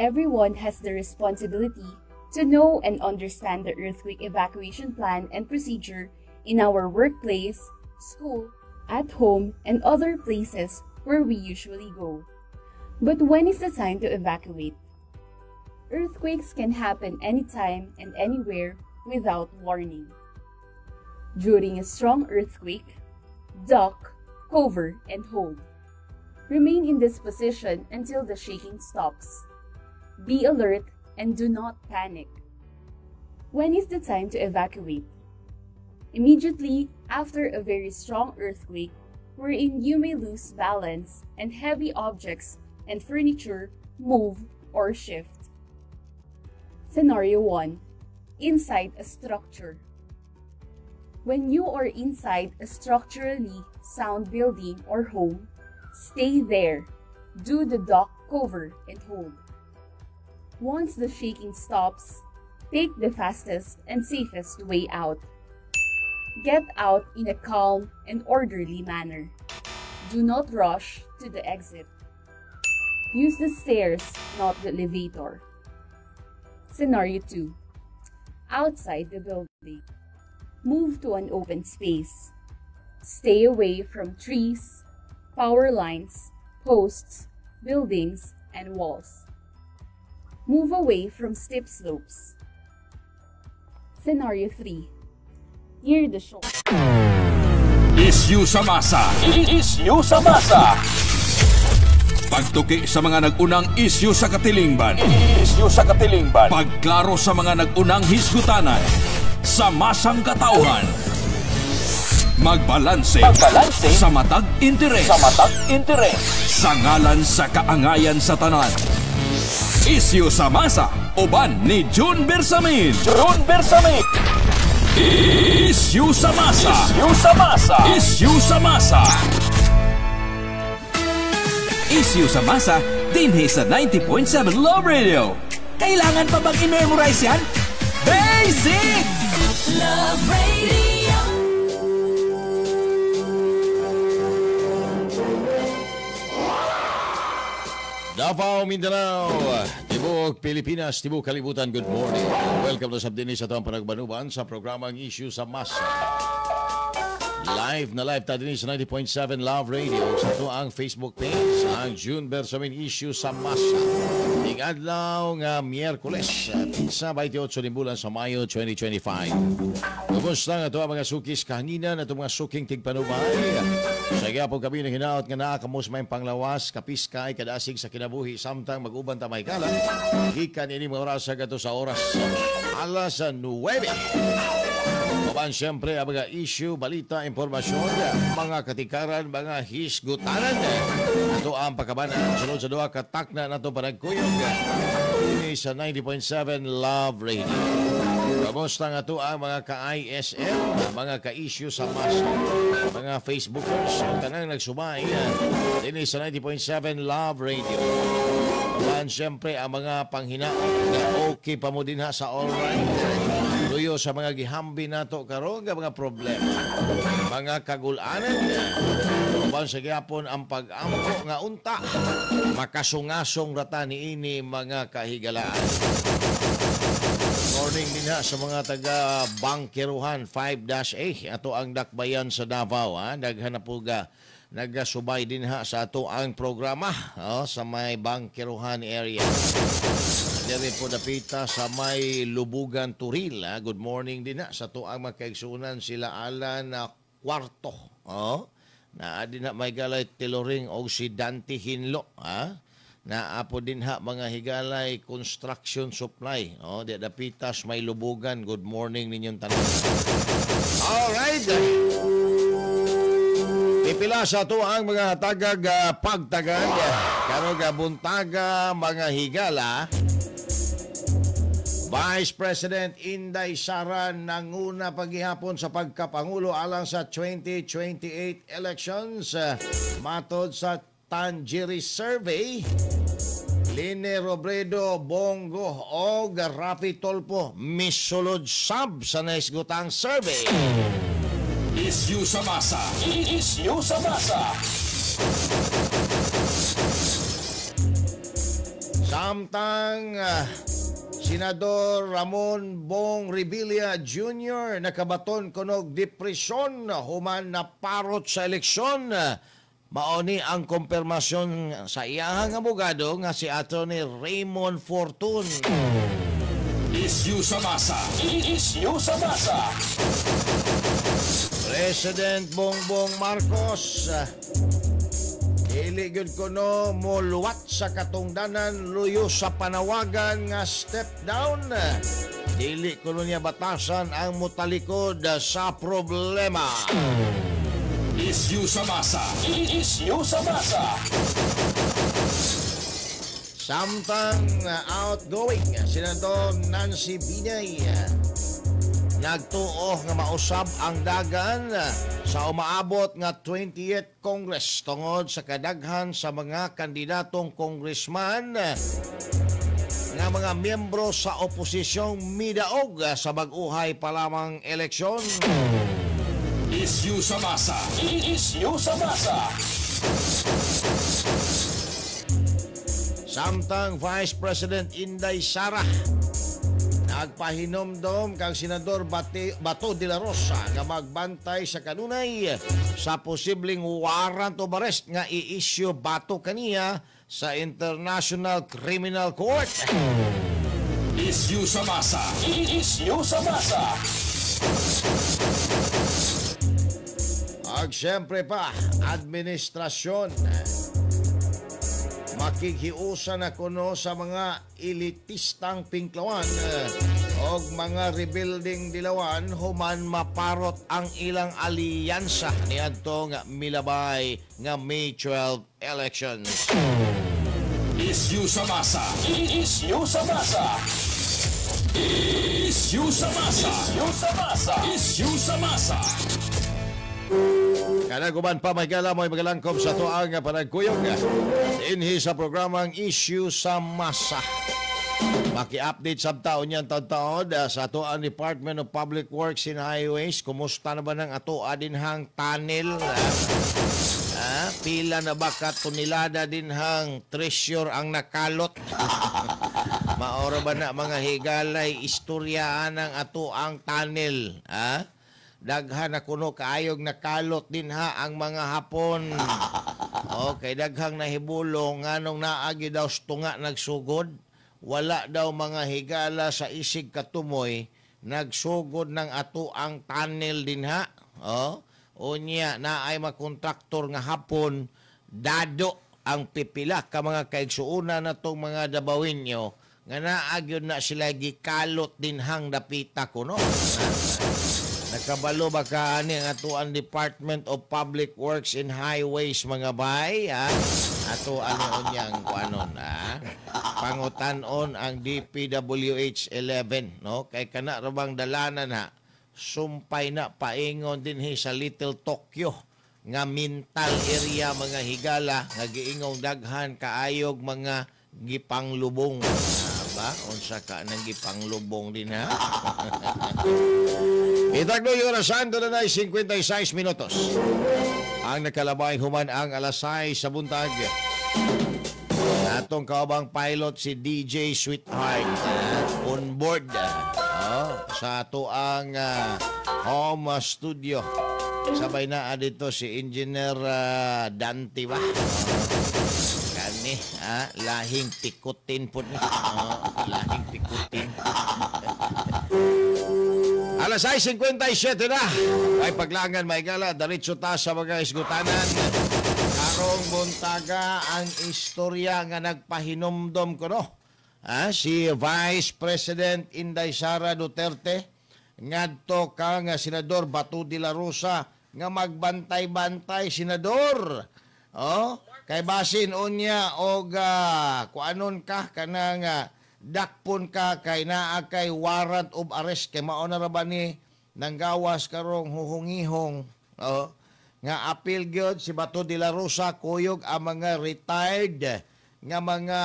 everyone has the responsibility to know and understand the earthquake evacuation plan and procedure in our workplace, school, at home, and other places where we usually go. But when is the time to evacuate? Earthquakes can happen anytime and anywhere without warning. During a strong earthquake, duck, cover, and hold. Remain in this position until the shaking stops. Be alert and do not panic. When is the time to evacuate? Immediately after a very strong earthquake, wherein you may lose balance and heavy objects and furniture move or shift. Scenario 1. Inside a structure. When you are inside a structurally sound building or home, stay there. Do the duck, cover, and hold. Once the shaking stops, take the fastest and safest way out. Get out in a calm and orderly manner. Do not rush to the exit. Use the stairs, not the elevator. Scenario 2. Outside the building. Move to an open space. Stay away from trees, power lines, posts, buildings, and walls. Move away from steep slopes. Scenario 3. Near the shore. Issue sa masa. Issue sa masa. Pagtuki sa mga nag-unang issue sa katilingban. Issue sa katilingban. Pagklaro sa mga nag-unang hisgutanan. Sa masang katauhan. Magbalanse sa matag interes. Sa ngalan sa kaangayan sa tanan. Issue sa masa. Uban ni June Bersamin. Issue sa masa. Issue sa masa. Issue sa masa, dinhi sa 90.7 Love Radio. Kailangan pa bang i-memorize yan? Basic! Love Radio. Davao, Mindanao, Tibok, Pilipinas, Tibok, Kalibutan, good morning. Welcome to Sabdinis sa itong panagbanuban sa programang Issue sa Masa. Live na live tayo din sa 90.7 Love Radio sa ito ang Facebook page ang June Bersamin Issue sa Masa. Igadlaw nga Miyerkules sa 28 ni bulan sa Mayo 2025. Kumusta nga ito ang mga sukis kahanginan at mga suking tigpanubay. Sa gyapon kami na hinaot nga nakakamos may panglawas kapiskay kadasig sa kinabuhi samtang mag-uban tamay kala. Gikan ini mga oras sa gato sa oras alas 9. Kaban siyempre ang mga issue, balita, impormasyon, mga katikaran, mga hisgutanan. Ito ang pagkabanan. Sunod sa doha katakna na ito panagkuyog. Ini sa 90.7 Love Radio. Kamusta nga ito ang mga ka-ISM, mga ka-issue sa masa, mga Facebookers, tanang nagsumay. Ini sa 90.7 Love Radio. Kaban siyempre ang mga panghinaon na okay pa mo din ha sa alright. Luyo sa mga gihambi nato karon nga mga problema, mga kagulanan uban sa gyapon ang pag-ampo nga unta makasungasong rata niini mga kahigalaan. Morning din ha sa mga taga Bangkeruhan 5-A ato ang dakbayan sa Davao ha, daghan na puga nagasubay din ha sa ato ang programa sa may Bangkeruhan area. Dere po dapita sa may Lubugan, Turil. Good morning din na sa tuang magkaigsunan sila Alan na kwarto. Na din na may galay tiloring o si Dante Hinlo. Na apo din ha mga higalay construction supply. Di dapitas may Lubugan. Good morning ninyong tanong. Alright. Pipila sa tuang mga tagag pagtagan. Karong buntaga mga higala. Vice President Inday Sara nanguna paghihapon sa pagkapangulo alang sa 2028 elections. Matod sa Tangieri Survey, Line Robredo, Bongo o Rapi Tolpo misulod sab sa naisgutang survey. Issue sa masa. Issue sa masa. Sa Samtang Senador Ramon Bong Revilla Jr. nakabaton kunog depresyon human na parot sa eleksyon. Maoni ang kumpirmasyon sa iyahang abogado nga si Attorney Raymond Fortun. Isyu sa masa. Isyu sa masa. President Bongbong Marcos dili gyud kuno moluwat sa katungdanan luyo sa panawagan nga step down. Dili kuno niya batasan ang mutalikod sa problema. Isyu sa masa. Isyu sa masa. Samtang outgoing Senador Nancy Binay nagtuo nga mausab ang dagan sa umaabot nga 20th Congress tungod sa kadaghan sa mga kandidatong congressman nga mga miyembro sa oposisyong midaog sa bag-uhay pa lamang eleksyon. Isyu sa masa. Isyu sa masa. Samtang Vice President Inday Sara nagpahinomdom kang Senador Bato de la Rosa nga magbantay sa kanunay sa posibleng warrant of arrest nga i-issue bato kaniya sa International Criminal Court. Isyu sa masa. Isyu sa masa. At syempre pa, administrasyon makikhiusa na kuno sa mga elitistang pinklawan o mga rebuilding dilawan human maparot ang ilang alyansa niadto nga milabay nga May 12 elections. Isyu sa masa. Isyu sa masa. Isyu sa masa. Isyu sa masa. Isyu sa masa. Kanaguban pa may gala mo magalangkom sa tuang panagkuyog inhi sa programang Issue sa Masa. Maki-update sa taon yan taon-taon sa atoang Department of Public Works and Highways. Kumusta na ba ng atoa dinhang tunnel? Pila na ba katunilada dinhang treasure ang nakalot? Maora ba na mga higalay istoryaan ng atoang tunnel? Daghan na kuno kaayog nakalot din ha ang mga Hapon. Okay, daghang nahibulong nganong naagi daw tunga nagsugod. Wala daw mga higala sa isig katumoy nagsugod ng ato ang tunnel din ha. Unya na ay makontraktor nga Hapon dado ang pipila ka mga kaigsuuna na tong mga dabawin nyo nga naagyon na sila gikalot din hang dapita kuno. Nakabalo ba ka ani ang atuan Department of Public Works and Highways mga bay, ato ano unyang kuanon, pangutanon ang DPWH 11, no? Kay kana rabang dalanan na sumpay na paingon dinhi sa Little Tokyo nga mental area mga higala nga giingong daghan kaayog mga gipanglubong. Ba unsa ka nang gipanglubong din ha. Itagno yung orasan doon na 56 minutos. Ang nakalabay human ang alas 6 sa buntag. Atong kaubang pilot si DJ Sweetheart on board sa ato ang home studio. Sabay na dito si Engineer Dante ba? Kani, lahing tikutin po ni. Lahing tikutin. Alas 6:57 na. Ay paglangan may gala, diretso ta sa mga isgutanan. Karong buntaga ang istorya nga nagpahinumdom ko no. Si Vice President Inday Sara Duterte ngadto kang Senador Bato de la Rosa nga magbantay-bantay senador. Kay basin unya og kuanon ka kanang dakpon ka kay naa kay warrant of arrest kay mao na ra ba ni nanggawas karong huhungihong nga appeal gyud si Bato de la Rosa kuyog ang mga retired nga mga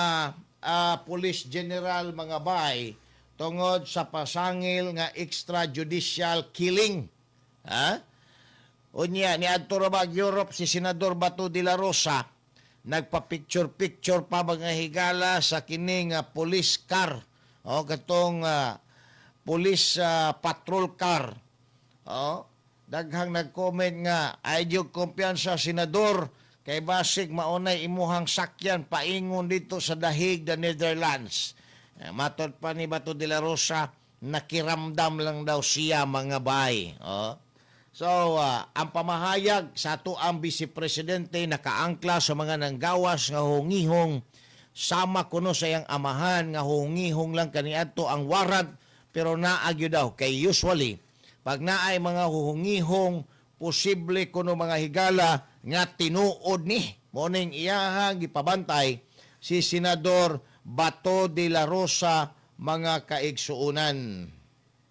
police general mga bay tungod sa pasangil nga extrajudicial killing. Unya ni adto ra ba Europe si Senador Bato de la Rosa nagpa-picture-picture pa mga higala sa kining police car. Katong police patrol car. Daghang nag-comment nga, ay diyo kumpiyansa, Senador, kay basig maunay imuhang sakyan paingon dito sa dahig the Netherlands. Matod pa ni Bato de la Rosa, nakiramdam lang daw siya mga bay. So, ang pamahayag sa ato ang Vice Presidente nakaangkla sa mga nanggawas nga hungihong sama kuno sa iyang amahan nga hungihong lang kaniadto ang warrant pero naagyo daw kay usually pag naay mga huhungihong posible kuno mga higala nga tinuod ni moning iyahang gipabantay si Senador Bato de la Rosa mga kaigsuunan.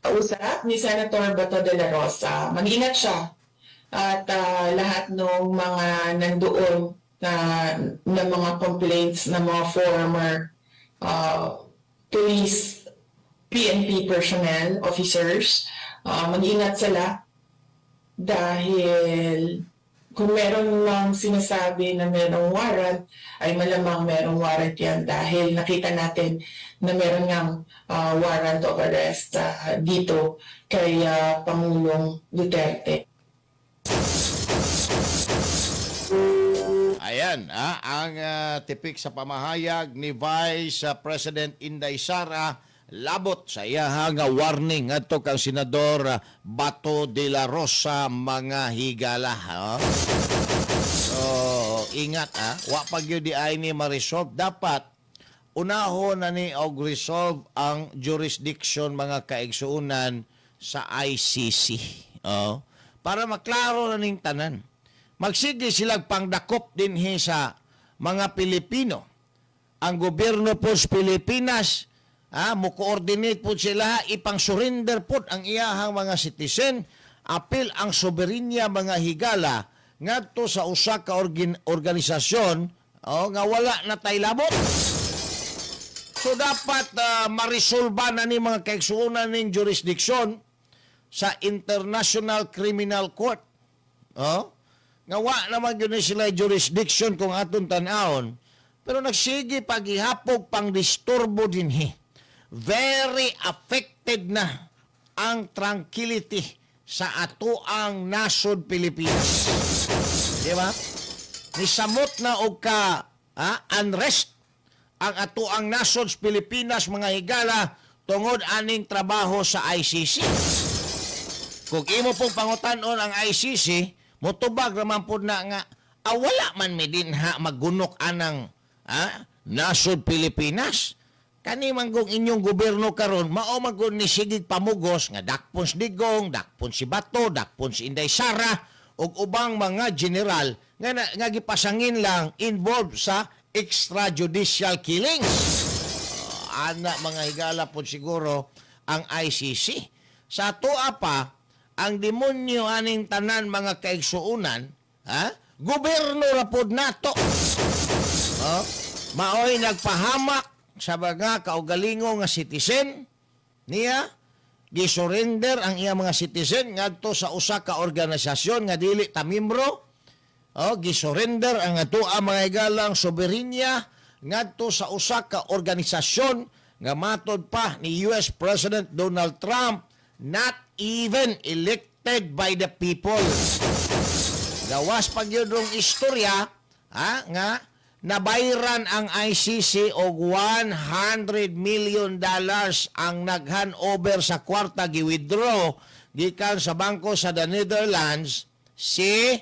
Usap ni Senator Bato de la Rosa, mag-ingat siya at lahat ng mga nandoon na mga complaints ng mga former police, PNP personnel, officers, mag-ingat sila dahil kung meron lang sinasabi na merong warrant, ay malamang merong warrant yan dahil nakita natin na meron ngang warrant of arrest dito kay Pangulong Duterte. Ayan, ang tipik sa pamahayag ni Vice President Inday Sara labot sa iyahang warning adto kang Senador Bato de la Rosa mga higala. So, ingat wa pag yun di ay ni ma-resolve. Dapat unahon na ni og resolve ang jurisdiction mga kaigsuunan sa ICC. Para maklaro na ning tanan. Magsige silang pangdakop din sa mga Pilipino. Ang gobyerno po sa Pilipinas mo-coordinate po sila, ipang-surrender po ang iyahang mga citizen, apil ang soberenya mga higala ngadto sa usa ka organisasyon nga wala na tay labot. So dapat marisolba na ni mga kaigsuunan ning jurisdiction sa International Criminal Court. Nga wa naman yun sila jurisdiction kung atong tanahon, pero nagsige paghihapog pang disturbo dinhi. Very affected na ang tranquility sa atoang nasod Pilipinas. Di ba? Nisamot na og ka unrest ang atoang nasod Pilipinas mga higala tungod aning trabaho sa ICC. Kung imo pong pangutan-on ang ICC, motubag naman po na nga wala man mi dinha magunok anang nasod Pilipinas. Kani manggong inyong gobyerno karon mao magun ni sigig pamugos nga dakpon si Digong, dakpon si Bato, dakpon si Inday Sara ug ubang mga general nga gipasangin lang involved sa extrajudicial killings. Ana mga higala po siguro ang ICC. Sa atoa pa ang demonyo aning tanan mga kaigsuunan, gobyerno ra pod nato. Maoy nagpahamak sa mga kaugalingo nga citizen niya, gisurrender ang iya mga citizen ngadto sa usa ka organisasyon nga dili ta membro. Gisurrender ang ato ang mga higalang soberenya ngadto sa usa ka organisasyon nga matod pa ni US President Donald Trump, not even elected by the people. Gawas pag yun istorya nga nabayran ang ICC og $100 million ang nag-handover sa kwarta gi-withdraw gikan sa bangko sa the Netherlands si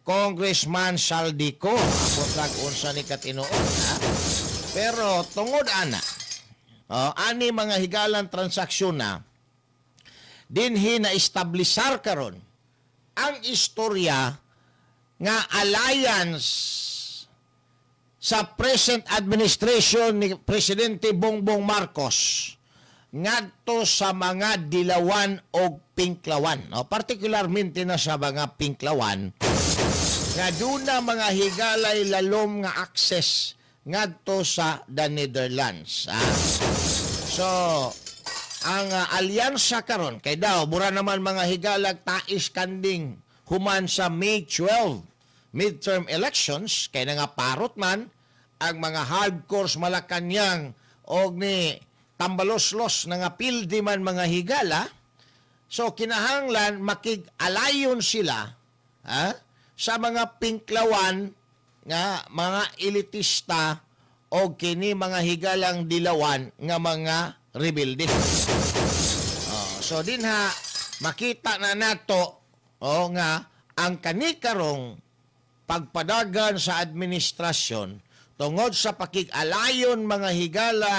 Congressman Saldico. Abot lang unsa ni katinuod. Pero tungod ana, ani mga higalang transaksyon na dinhi na establisar karon ang istorya nga alliance sa present administration ni Presidente Bongbong Marcos ngadto sa mga dilawan o pinklawan. Particularmente na sa mga pinklawan nga doon na mga higalay lalom nga access ngadto sa the Netherlands. So, ang alyansa karon kay daw mura naman mga higalag tais kanding human sa May 12 midterm elections kay nga parot man ang mga hardcores Malacañang og ni tambaloslos na nga pildi man mga higala. So kinahanglan makig-alayon sila sa mga pinklawan nga mga elitista o kini mga higalang dilawan nga mga rebelde. So dinha makita na nato nga ang kanikarong pagpadagan sa administrasyon tungod sa pakig-alayon mga higala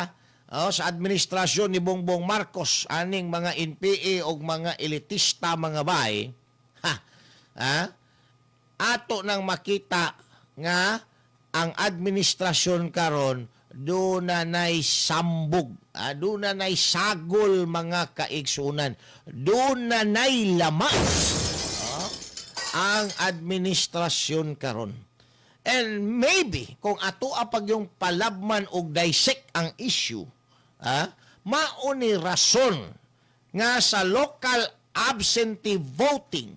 sa administrasyon ni Bongbong Marcos aning mga NPA o mga elitista mga bay, ato nang makita nga ang administrasyon karon doon na nay sambog, doon na nay sagol mga kaigsunan, doon na nay lama ang administrasyon karon. And maybe kung ato apag yung palabman og dissect ang issue, mao ni rason nga sa local absentee voting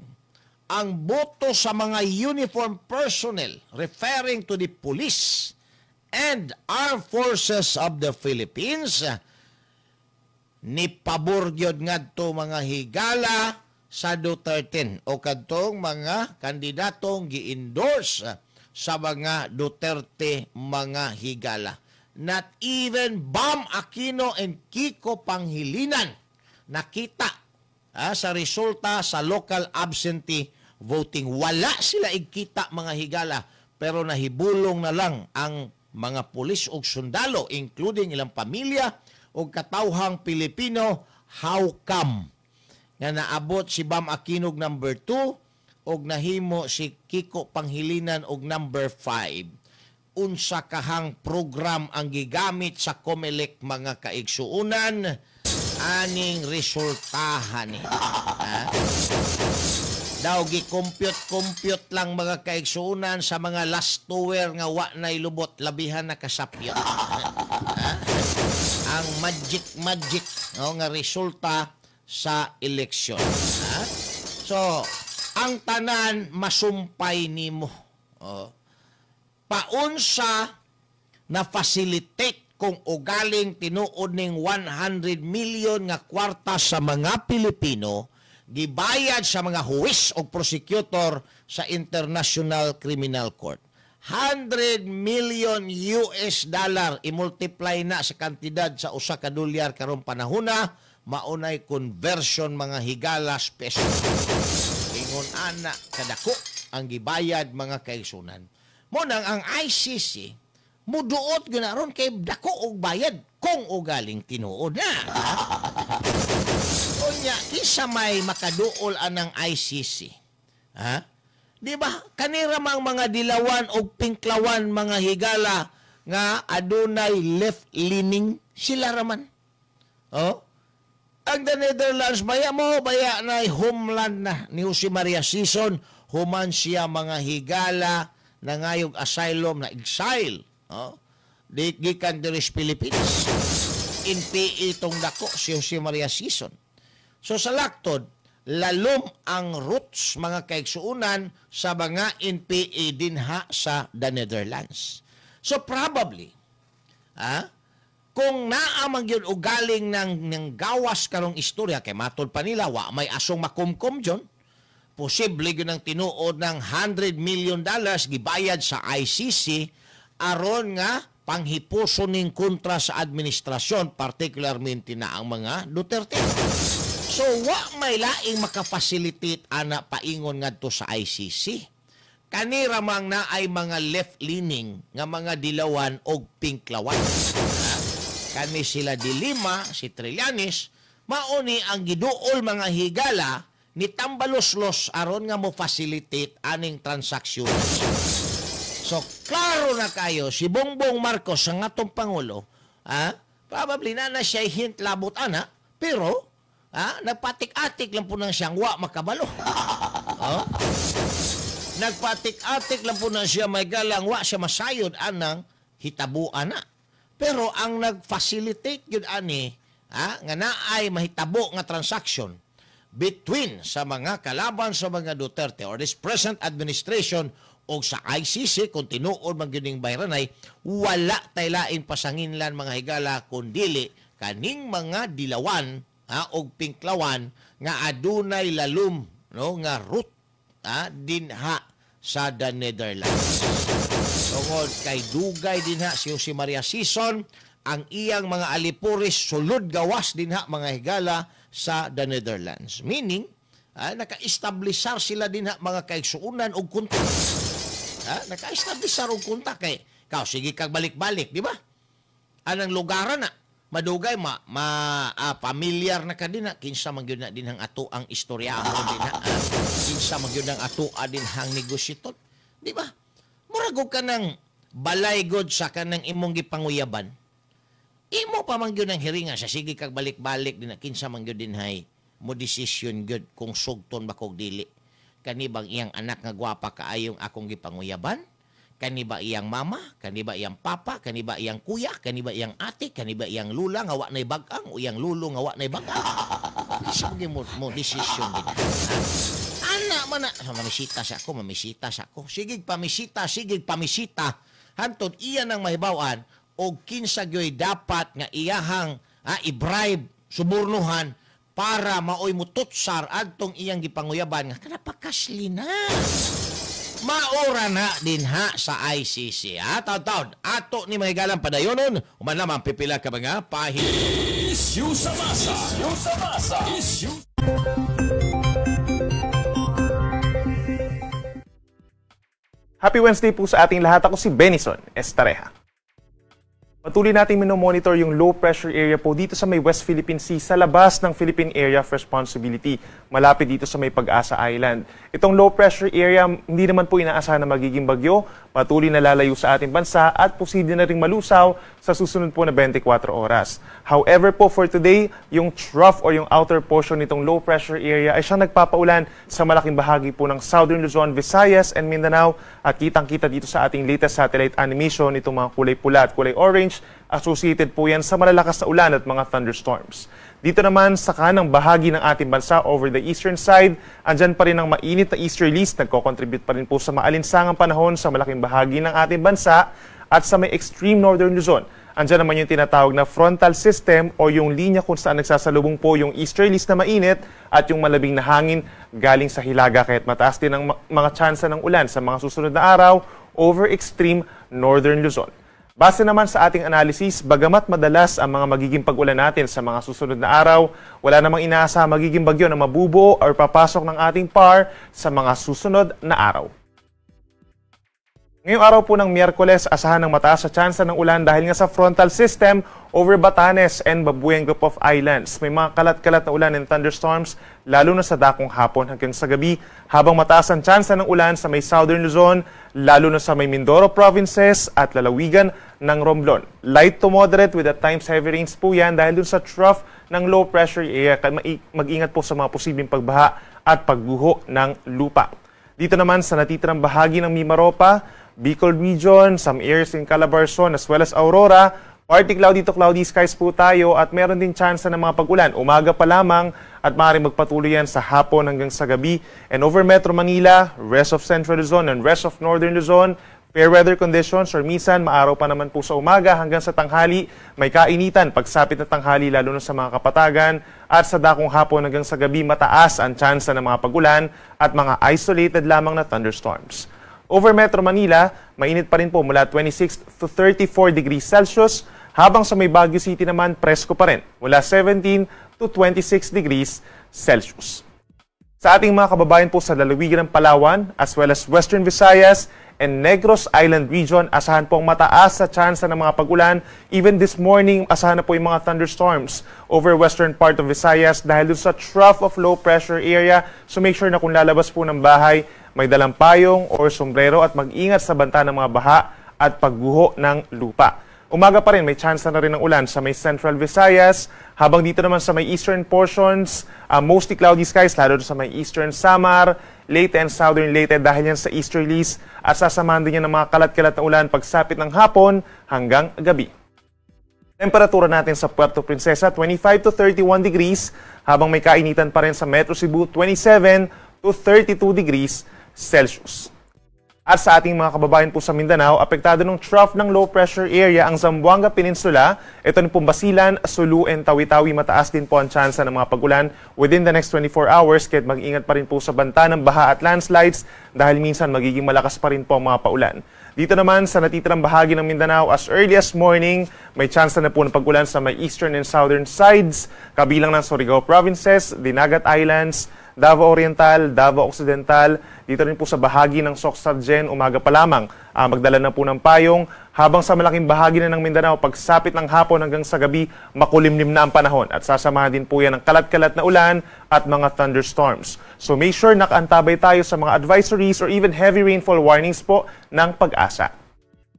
ang boto sa mga uniform personnel referring to the police and armed forces of the Philippines ni pabor gyud ngadto mga higala sa Duterte o kadtong mga kandidatong gi-endorse sa mga Duterte mga higala. Not even Bam Aquino and Kiko Pangilinan nakita sa resulta sa local absentee voting. Wala sila igkita mga higala, pero nahibulong na lang ang mga pulis o sundalo, including ilang pamilya o katawhang Pilipino. How come nga naabot si Bam Aquino number 2 og nahimo si Kiko Panghilinan og number 5? Unsa kahang program ang gigamit sa COMELEC mga kaigsuunan aning resultahan ni? Daw gi-compute lang mga kaigsuunan sa mga last tower nga wa nay lubot labihan na kasapyot. Ang magic nga resulta sa eleksyon. So, ang tanan masumpay nimo. Paunsa na facilitate kung ugaling tinuod ning 100 million nga kwarta sa mga Pilipino gibayad sa mga huwis o prosecutor sa International Criminal Court. 100 million US dollar i-multiply na sa kantidad sa usa ka dolyar karong panahona, maunay conversion mga higala peso. Ingon ana kadako ang gibayad mga kaigsunan. Mo nang ang ICC muduot ganaron kay dako og bayad kung ugaling tinuod na. Unya isa may makaduol anang ICC. Di ba? Kanira mang mga dilawan o pinklawan mga higala nga adunay left-leaning sila raman. Ang the Netherlands baya na homeland na ni Jose Maria Sison, human siya mga higala na ngayog asylum na exile. Gikan diri sa Pilipinas. NPA itong dako si Jose Maria Sison. So sa laktod, lalom ang roots mga kaigsuunan sa mga NPA dinha sa the Netherlands. So probably, kung naamang yun o galing ng gawas karong istorya, kay matod pa nila, wa may asong makumkum dyan, posible yun ang tinuod ng $100 million gibayad sa ICC aron nga panghipuso ning kontra sa administrasyon, particularmente na ang mga Duterte. So, wa may laing makafacilitate ana paingon ngadto sa ICC. Kanira mang na ay mga left-leaning nga mga dilawan o pinklawan. Kani sila Dilima, si Trillanes, mauni ang giduol mga higala ni tambaloslos aron nga mo facilitate aning transaksyon. So, klaro na kayo, si Bongbong Marcos ang atong Pangulo, probably na siya hint labot ana, pero nagpatik-atik lang po nang siyang wa makabalo. Nagpatik-atik lang po nang siya may galang wa siya masayod anang hitabuan na. Pero ang nag-facilitate yun ani, nga naay mahitabo nga transaksyon, between sa mga kalaban sa mga Duterte or this present administration o sa ICC kung tinuod magyuning bayranay, wala tay lain pasanginlan mga higala kundili kaning mga dilawan o pinklawan nga adunay lalum nga root dinha sa the Netherlands. Tungod kay dugay dinha si Maria Sison ang iyang mga alipuris sulod gawas dinha mga higala sa the Netherlands. Meaning, naka-establisar sila dinha mga kaigsuunan og kontak. Naka-establisar og kontak kay kao sige kag balik-balik, di ba? Anang lugaran na madugay pamilyar na ka din kinsa man gyud na din ang ato ang istorya din kinsa man gyud ang ato din hang negosyo, di ba? Murag ka nang balay god sa kanang imong gipanguyaban. Imo pa man gyud ang hiringa sa sige kag balik-balik din kinsa man gyud din hay mo decision gyud kung sugton ba kog dili. Kani bang iyang anak nga gwapa kaayong akong gipanguyaban? Kani ba iyang mama? Kani ba iyang papa? Kani ba iyang kuya? Kani ba iyang ate? Kani ba iyang lula nga wa nay bag-ang o iyang lulo nga wa nay bag-ang? Sige mo decision din. Ana man na mamisita sa ako. Sige pamisita. Hantod iya nang mahibaw-an og kinsa gyoy dapat nga iyahang i-bribe, subornuhan para maoy mututsar adtong iyang gipanguyaban nga kanapakasli na. Maura na din sa ICC. Taon-taon, ato ni mga higalang padayonon, uman naman pipila ka mga Issue sa masa. Happy Wednesday po sa ating lahat. Ako si Benison Estareja. Patuloy natin minomonitor yung low pressure area po dito sa may West Philippine Sea sa labas ng Philippine Area of Responsibility, malapit dito sa may Pag-asa Island. Itong low pressure area hindi naman po inaasahan na magiging bagyo, patuloy na lalayo sa ating bansa at posible na ring malusaw sa susunod po na 24 oras. However po for today, yung trough or yung outer portion nitong low pressure area ay siyang nagpapaulan sa malaking bahagi po ng Southern Luzon, Visayas and Mindanao at kitang-kita dito sa ating latest satellite animation itong mga kulay pula at kulay orange. Associated po yan sa malalakas na ulan at mga thunderstorms. Dito naman sa kanang bahagi ng ating bansa over the eastern side, andyan pa rin ang mainit na easterlies, nagko-contribute pa rin po sa maalinsangang panahon sa malaking bahagi ng ating bansa at sa may extreme northern Luzon. Andyan naman yung tinatawag na frontal system o yung linya kung saan nagsasalubong po yung easterlies na mainit at yung malabing na hangin galing sa hilaga kaya't mataas din ang mga tsansa ng ulan sa mga susunod na araw over extreme northern Luzon. Base naman sa ating analysis, bagamat madalas ang mga magiging pag-ulan natin sa mga susunod na araw, wala namang inaasa magiging bagyo na mabubuo or papasok ng ating PAR sa mga susunod na araw. Ngayong araw po ng Miyerkules, asahan ng mataas sa tsansa ng ulan dahil nga sa frontal system over Batanes and Babuyan Group of Islands. May mga kalat-kalat na ulan and thunderstorms lalo na sa dakong hapon hanggang sa gabi habang mataas ang tsansa ng ulan sa may Southern Luzon, lalo na sa may Mindoro provinces at lalawigan ng Romblon. Light to moderate with at times heavy rains po yan dahil dun sa trough ng low pressure area. Mag-ingat po sa mga posibleng pagbaha at pagguho ng lupa. Dito naman sa natitirang bahagi ng Mimaropa, Bicol Region, some areas in Calabarzon as well as Aurora, partly cloudy to cloudy skies po tayo at meron din tsansa ng mga pag-ulan. Umaga pa lamang at maaaring magpatuloy yan sa hapon hanggang sa gabi. And over Metro Manila, rest of Central Luzon and rest of Northern Luzon, fair weather conditions or minsan maaraw pa naman po sa umaga hanggang sa tanghali. May kainitan pagsapit na tanghali lalo na sa mga kapatagan at sa dakong hapon hanggang sa gabi mataas ang tsansa ng mga pag-ulan at mga isolated lamang na thunderstorms. Over Metro Manila, mainit pa rin po mula 26 to 34 degrees Celsius, habang sa may Baguio City naman, presko pa rin, mula 17 to 26 degrees Celsius. Sa ating mga kababayan po sa lalawigan ng Palawan, as well as Western Visayas and Negros Island region, asahan po ang mataas sa tsansa ng mga pag-ulan. Even this morning, asahan na po yung mga thunderstorms over western part of Visayas dahil dun sa trough of low pressure area. So make sure na kung lalabas po ng bahay, may dalang payong or sombrero at mag-ingat sa banta ng mga baha at pagguho ng lupa. Umaga pa rin, may chance na rin ng ulan sa may Central Visayas, habang dito naman sa may eastern portions, mostly cloudy skies, lalo sa may eastern Samar, Leyte and southern Leyte dahil yan sa easterlies at sasamahan din yan ng mga kalat-kalat na ulan pagsapit ng hapon hanggang gabi. Temperatura natin sa Puerto Princesa, 25 to 31 degrees, habang may kainitan pa rin sa Metro Cebu, 27 to 32 degrees Celsius. At sa ating mga kababayan po sa Mindanao, apektado ng trough ng low pressure area ang Zamboanga Peninsula. Ito ng Basilan, Sulu, and Tawi-Tawi. Mataas din po ang tsansa ng mga pagulan within the next 24 hours. Kaya mag-ingat pa rin po sa banta ng baha at landslides dahil minsan magiging malakas pa rin po ang mga paulan. Dito naman sa natitirang bahagi ng Mindanao, as early as morning, may tsansa na po ng pagulan sa may eastern and southern sides, kabilang ng Surigao Provinces, Dinagat Islands, Davao Oriental, Davao Occidental, dito rin po sa bahagi ng Soc-Sargen, umaga pa lamang. Magdala na po ng payong, habang sa malaking bahagi na ng Mindanao, pagsapit ng hapon hanggang sa gabi, makulimlim na ang panahon. At sasamahan din po yan ng kalat-kalat na ulan at mga thunderstorms. So make sure nakaantabay tayo sa mga advisories or even heavy rainfall warnings po ng Pag-asa.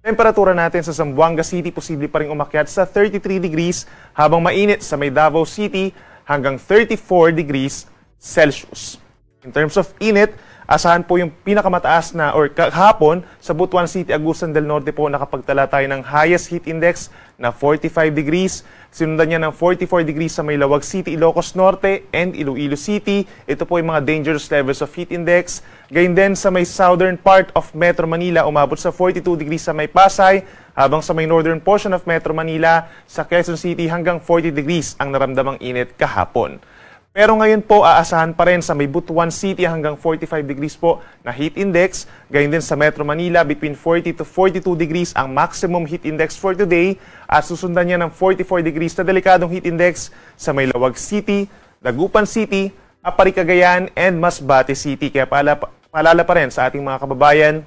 Temperatura natin sa Zamboanga City, posible pa rin umakyat sa 33 degrees, habang mainit sa may Davao City hanggang 34 degrees Celsius. In terms of init, asahan po yung pinakamataas na or kahapon sa Butuan City, Agusan del Norte po nakapagtala tayo ng highest heat index na 45 degrees. Sinundan niya ng 44 degrees sa may Lawag City, Ilocos Norte and Iloilo City. Ito po yung mga dangerous levels of heat index. Gayun din sa may southern part of Metro Manila, umabot sa 42 degrees sa may Pasay, habang sa may northern portion of Metro Manila sa Quezon City hanggang 40 degrees ang naramdamang init kahapon. Pero ngayon po, aasahan pa rin sa may Butuan City hanggang 45 degrees po na heat index. Gayun din sa Metro Manila, between 40 to 42 degrees ang maximum heat index for today. At susundan niya ng 44 degrees na delikadong heat index sa may Lawag City, Dagupan City, Apari Cagayan, and Masbate City. Kaya paalala pa rin sa ating mga kababayan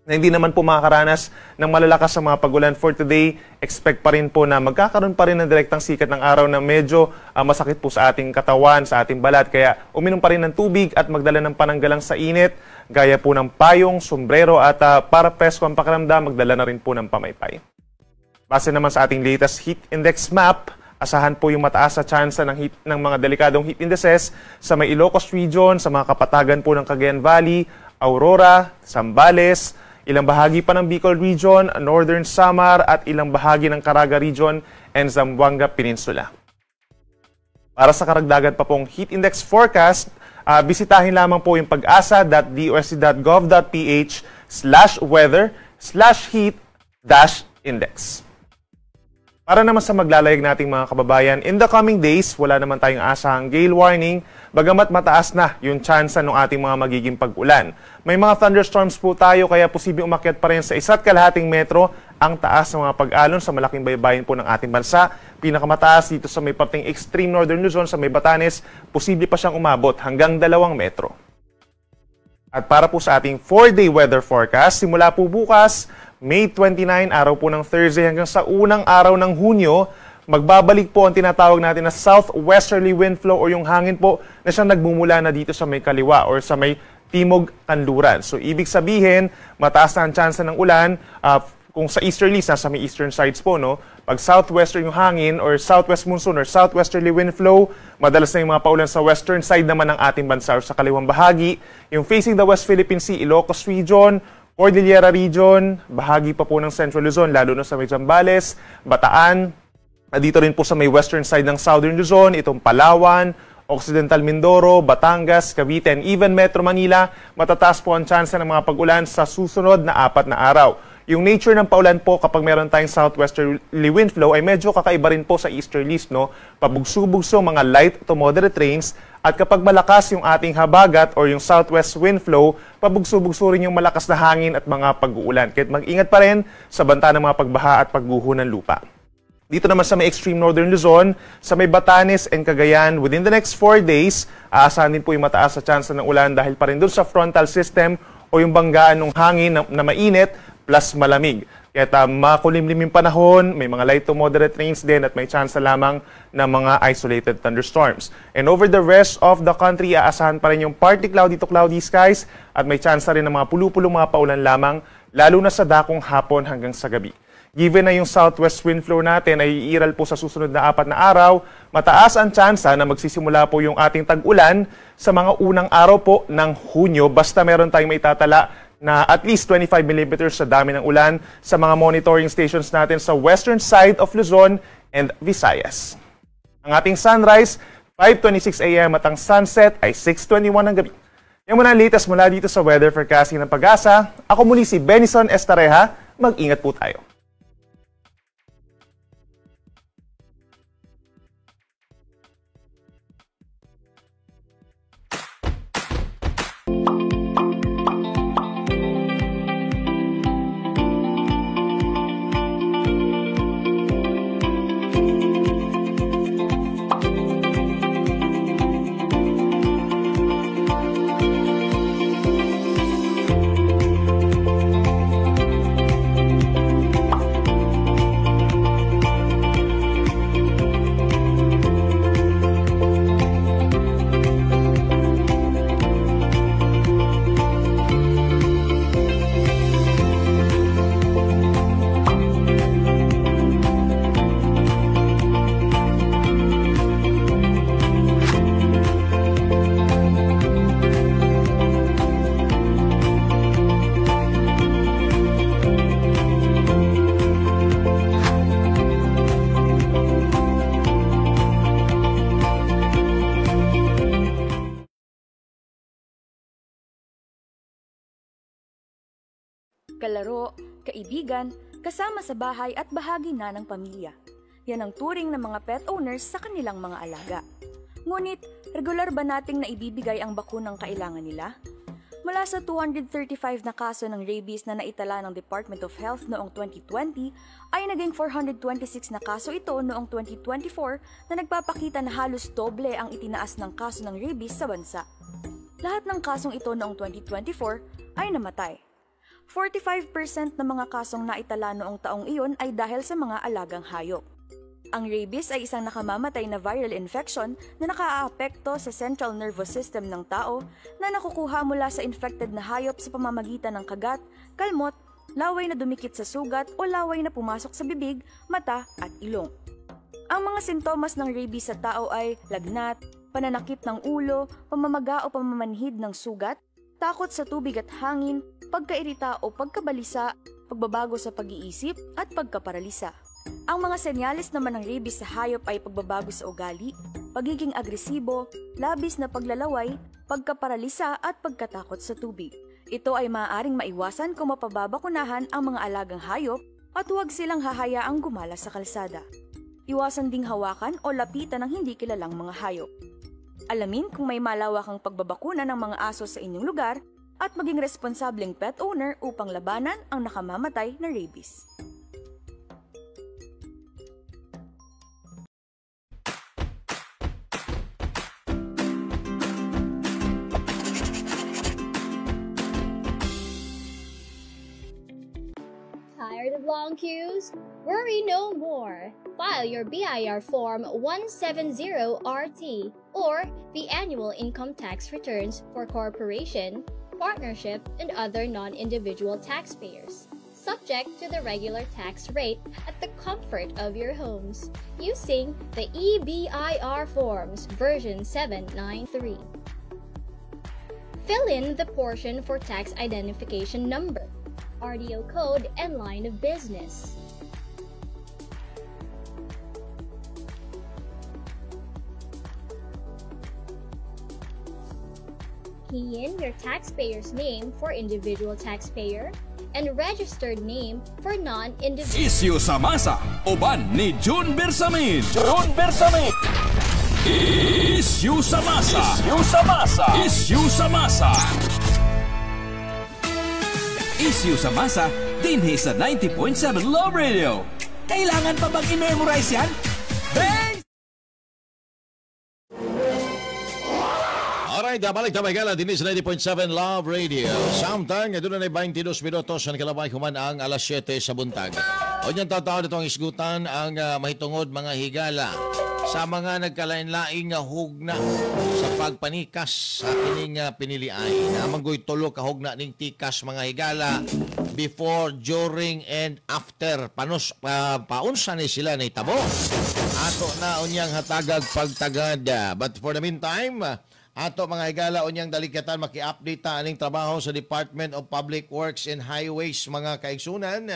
na hindi naman po makakaranas ng malalakas sa mga pagulan for today. Expect pa rin po na magkakaroon pa rin ng direktang sikat ng araw na medyo masakit po sa ating katawan, sa ating balat. Kaya uminom pa rin ng tubig at magdala ng pananggalang sa init, gaya po ng payong, sombrero at para presko ang pakiramdam, magdala na rin po ng pamaypay. Base naman sa ating latest heat index map, asahan po yung mataas sa tsansa ng mga delikadong heat indices sa may Ilocos region, sa mga kapatagan po ng Cagayan Valley, Aurora, Zambales, ilang bahagi pa ng Bicol Region, Northern Samar, at ilang bahagi ng Caraga Region and Zamboanga Peninsula. Para sa karagdagan pa pong heat index forecast, bisitahin lamang po yung pag-asa.dosc.gov.ph/weather/heat-index. Para naman sa maglalayag nating mga kababayan, in the coming days, wala naman tayong asahang gale warning, bagamat mataas na yung tsansa ng ating mga magiging pag-ulan. May mga thunderstorms po tayo, kaya posibleng umakyat pa rin sa 1.5 metro ang taas ng mga pag-alon sa malaking baybayin po ng ating bansa. Pinakamataas dito sa may parting extreme northern Luzon, sa may Batanes, posible pa siyang umabot hanggang 2 metro. At para po sa ating 4-day weather forecast, simula po bukas, May 29, araw po ng Thursday hanggang sa unang araw ng Hunyo, magbabalik po ang tinatawag natin na southwesterly wind flow o yung hangin po na siyang nagmumula na dito sa may kaliwa or sa may timog kanluran. So ibig sabihin, mataas na ang tsansa ng ulan kung sa easterlies, nasa may eastern sides po, no? Pag southwestern yung hangin or southwest monsoon or southwesterly wind flow, madalas na yung mga paulan sa western side naman ng ating bansa or sa kaliwang bahagi. Yung facing the West Philippine Sea, Ilocos Region, Cordillera Region, bahagi pa po ng Central Luzon, lalo na sa may Zambales, Bataan, dito rin po sa may western side ng Southern Luzon, itong Palawan, Occidental Mindoro, Batangas, Cavite, and even Metro Manila, matataas po ang tsansa ng mga pag-ulan sa susunod na 4 na araw. Yung nature ng paulan po kapag meron tayong southwesterly wind flow ay medyo kakaiba rin po sa easterlies, no? Pabugso-bugso, mga light to moderate rains, at kapag malakas yung ating habagat or yung southwest wind flow, pabugso-bugso rin yung malakas na hangin at mga pag-uulan. Kaya mag-ingat pa rin sa banta ng mga pagbaha at pagguho ng lupa. Dito naman sa may extreme northern Luzon, sa may Batanes and Cagayan, within the next 4 days, aasahan din po yung mataas sa tsansa ng ulan dahil pa rin doon sa frontal system o yung banggaan ng hangin na mainit plus malamig. Kaya makulimlim yung panahon, may mga light to moderate rains din at may tsansa lamang ng mga isolated thunderstorms. And over the rest of the country, aasahan pa rin yung partly cloudy to cloudy skies at may tsansa rin ng mga pulu-pulong mga paulan lamang, lalo na sa dakong hapon hanggang sa gabi. Given na yung southwest wind flow natin ay iiral po sa susunod na 4 na araw, mataas ang tsansa na magsisimula po yung ating tag-ulan sa mga unang araw po ng Hunyo, basta meron tayong maitatala na at least 25 mm sa dami ng ulan sa mga monitoring stations natin sa western side of Luzon and Visayas. Ang ating sunrise, 5:26 a.m. at ang sunset ay 6:21 ng gabi. Yan muna ang latest mula dito sa weather forecasting ng Pag-asa. Ako muli si Benison Estareja. Mag-ingat po tayo. kalaro, kaibigan, kasama sa bahay at bahagi na ng pamilya. Yan ang turing ng mga pet owners sa kanilang mga alaga. Ngunit, regular ba nating naibibigay ang bakunang kailangan nila? Mula sa 235 na kaso ng rabies na naitala ng Department of Health noong 2020, ay naging 426 na kaso ito noong 2024 na nagpapakita na halos doble ang itinaas ng kaso ng rabies sa bansa. Lahat ng kasong ito noong 2024 ay namatay. 45% ng mga kasong naitala noong taong iyon ay dahil sa mga alagang hayop. Ang rabies ay isang nakamamatay na viral infection na nakaaapekto sa central nervous system ng tao na nakukuha mula sa infected na hayop sa pamamagitan ng kagat, kalmot, laway na dumikit sa sugat o laway na pumasok sa bibig, mata at ilong. Ang mga sintomas ng rabies sa tao ay lagnat, pananakit ng ulo, pamamaga o pamamanhid ng sugat, takot sa tubig at hangin, pagkairita o pagkabalisa, pagbabago sa pag-iisip at pagkaparalisa. Ang mga senyales naman ng rabies sa hayop ay pagbabago sa ugali, pagiging agresibo, labis na paglalaway, pagkaparalisa at pagkatakot sa tubig. Ito ay maaaring maiwasan kung mapababakunahan ang mga alagang hayop at huwag silang hahayaang gumala sa kalsada. Iwasan ding hawakan o lapitan ng hindi kilalang mga hayop. Alamin kung may malawakang pagbabakuna ng mga aso sa inyong lugar at maging responsableng pet owner upang labanan ang nakamamatay na rabies. Tired of long queues? Worry no more. File your BIR Form 170RT or the annual income tax returns for corporation, partnership, and other non-individual taxpayers, subject to the regular tax rate at the comfort of your homes, using the EBIR Forms version 793. Fill in the portion for tax identification number, RDO code, and line of business. Key in your taxpayer's name for individual taxpayer and registered name for non-individual. Isyu sa masa, uban ni June Bersamin. June Bersamin. Isyu sa masa. Isyu sa masa. Isyu sa masa. Isyu sa masa, dinhi sa 90.7 Love Radio. Kailangan pa bang i-memorize yan? Bang! Alright, balik na gala din sa 90.7 Love Radio. Samtang, doon na 22 minutos ang kalabay human ang alas 7 sa buntag. O niyang tataon itong isgutan ang mahitungod mga higala sa mga nagkalain-laing hugna sa pagpanikas sa kining piniliay. Namanggoy tulo ka hugna ning tikas mga higala before, during, and after. Paunsa ni sila na itabo. Ato na unyang hatagag pagtagad. But for the meantime, ato mga higala unyang dalikatan maki-update ta aning trabaho sa Department of Public Works and Highways mga kaigsunan.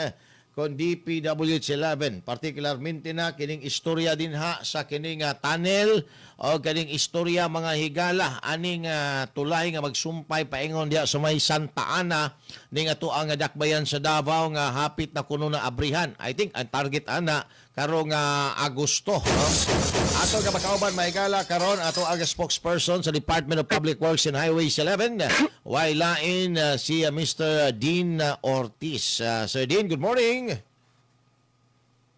kon DPWH11, particularmente na kining istorya din ha sa kining tunnel o kining istorya mga higala aning tulay nga magsumpay paingon diha sa may Santa Ana ning ato ang dakbayan sa Davao nga hapit na kuno na abrihan. I think ang target ana karong Agosto, no? Ato nga makauban mahigala karon ato ang spokesperson sa Department of Public Works and Highways 11 wailain si Mr. Dean Ortiz. Sir Dean, good morning.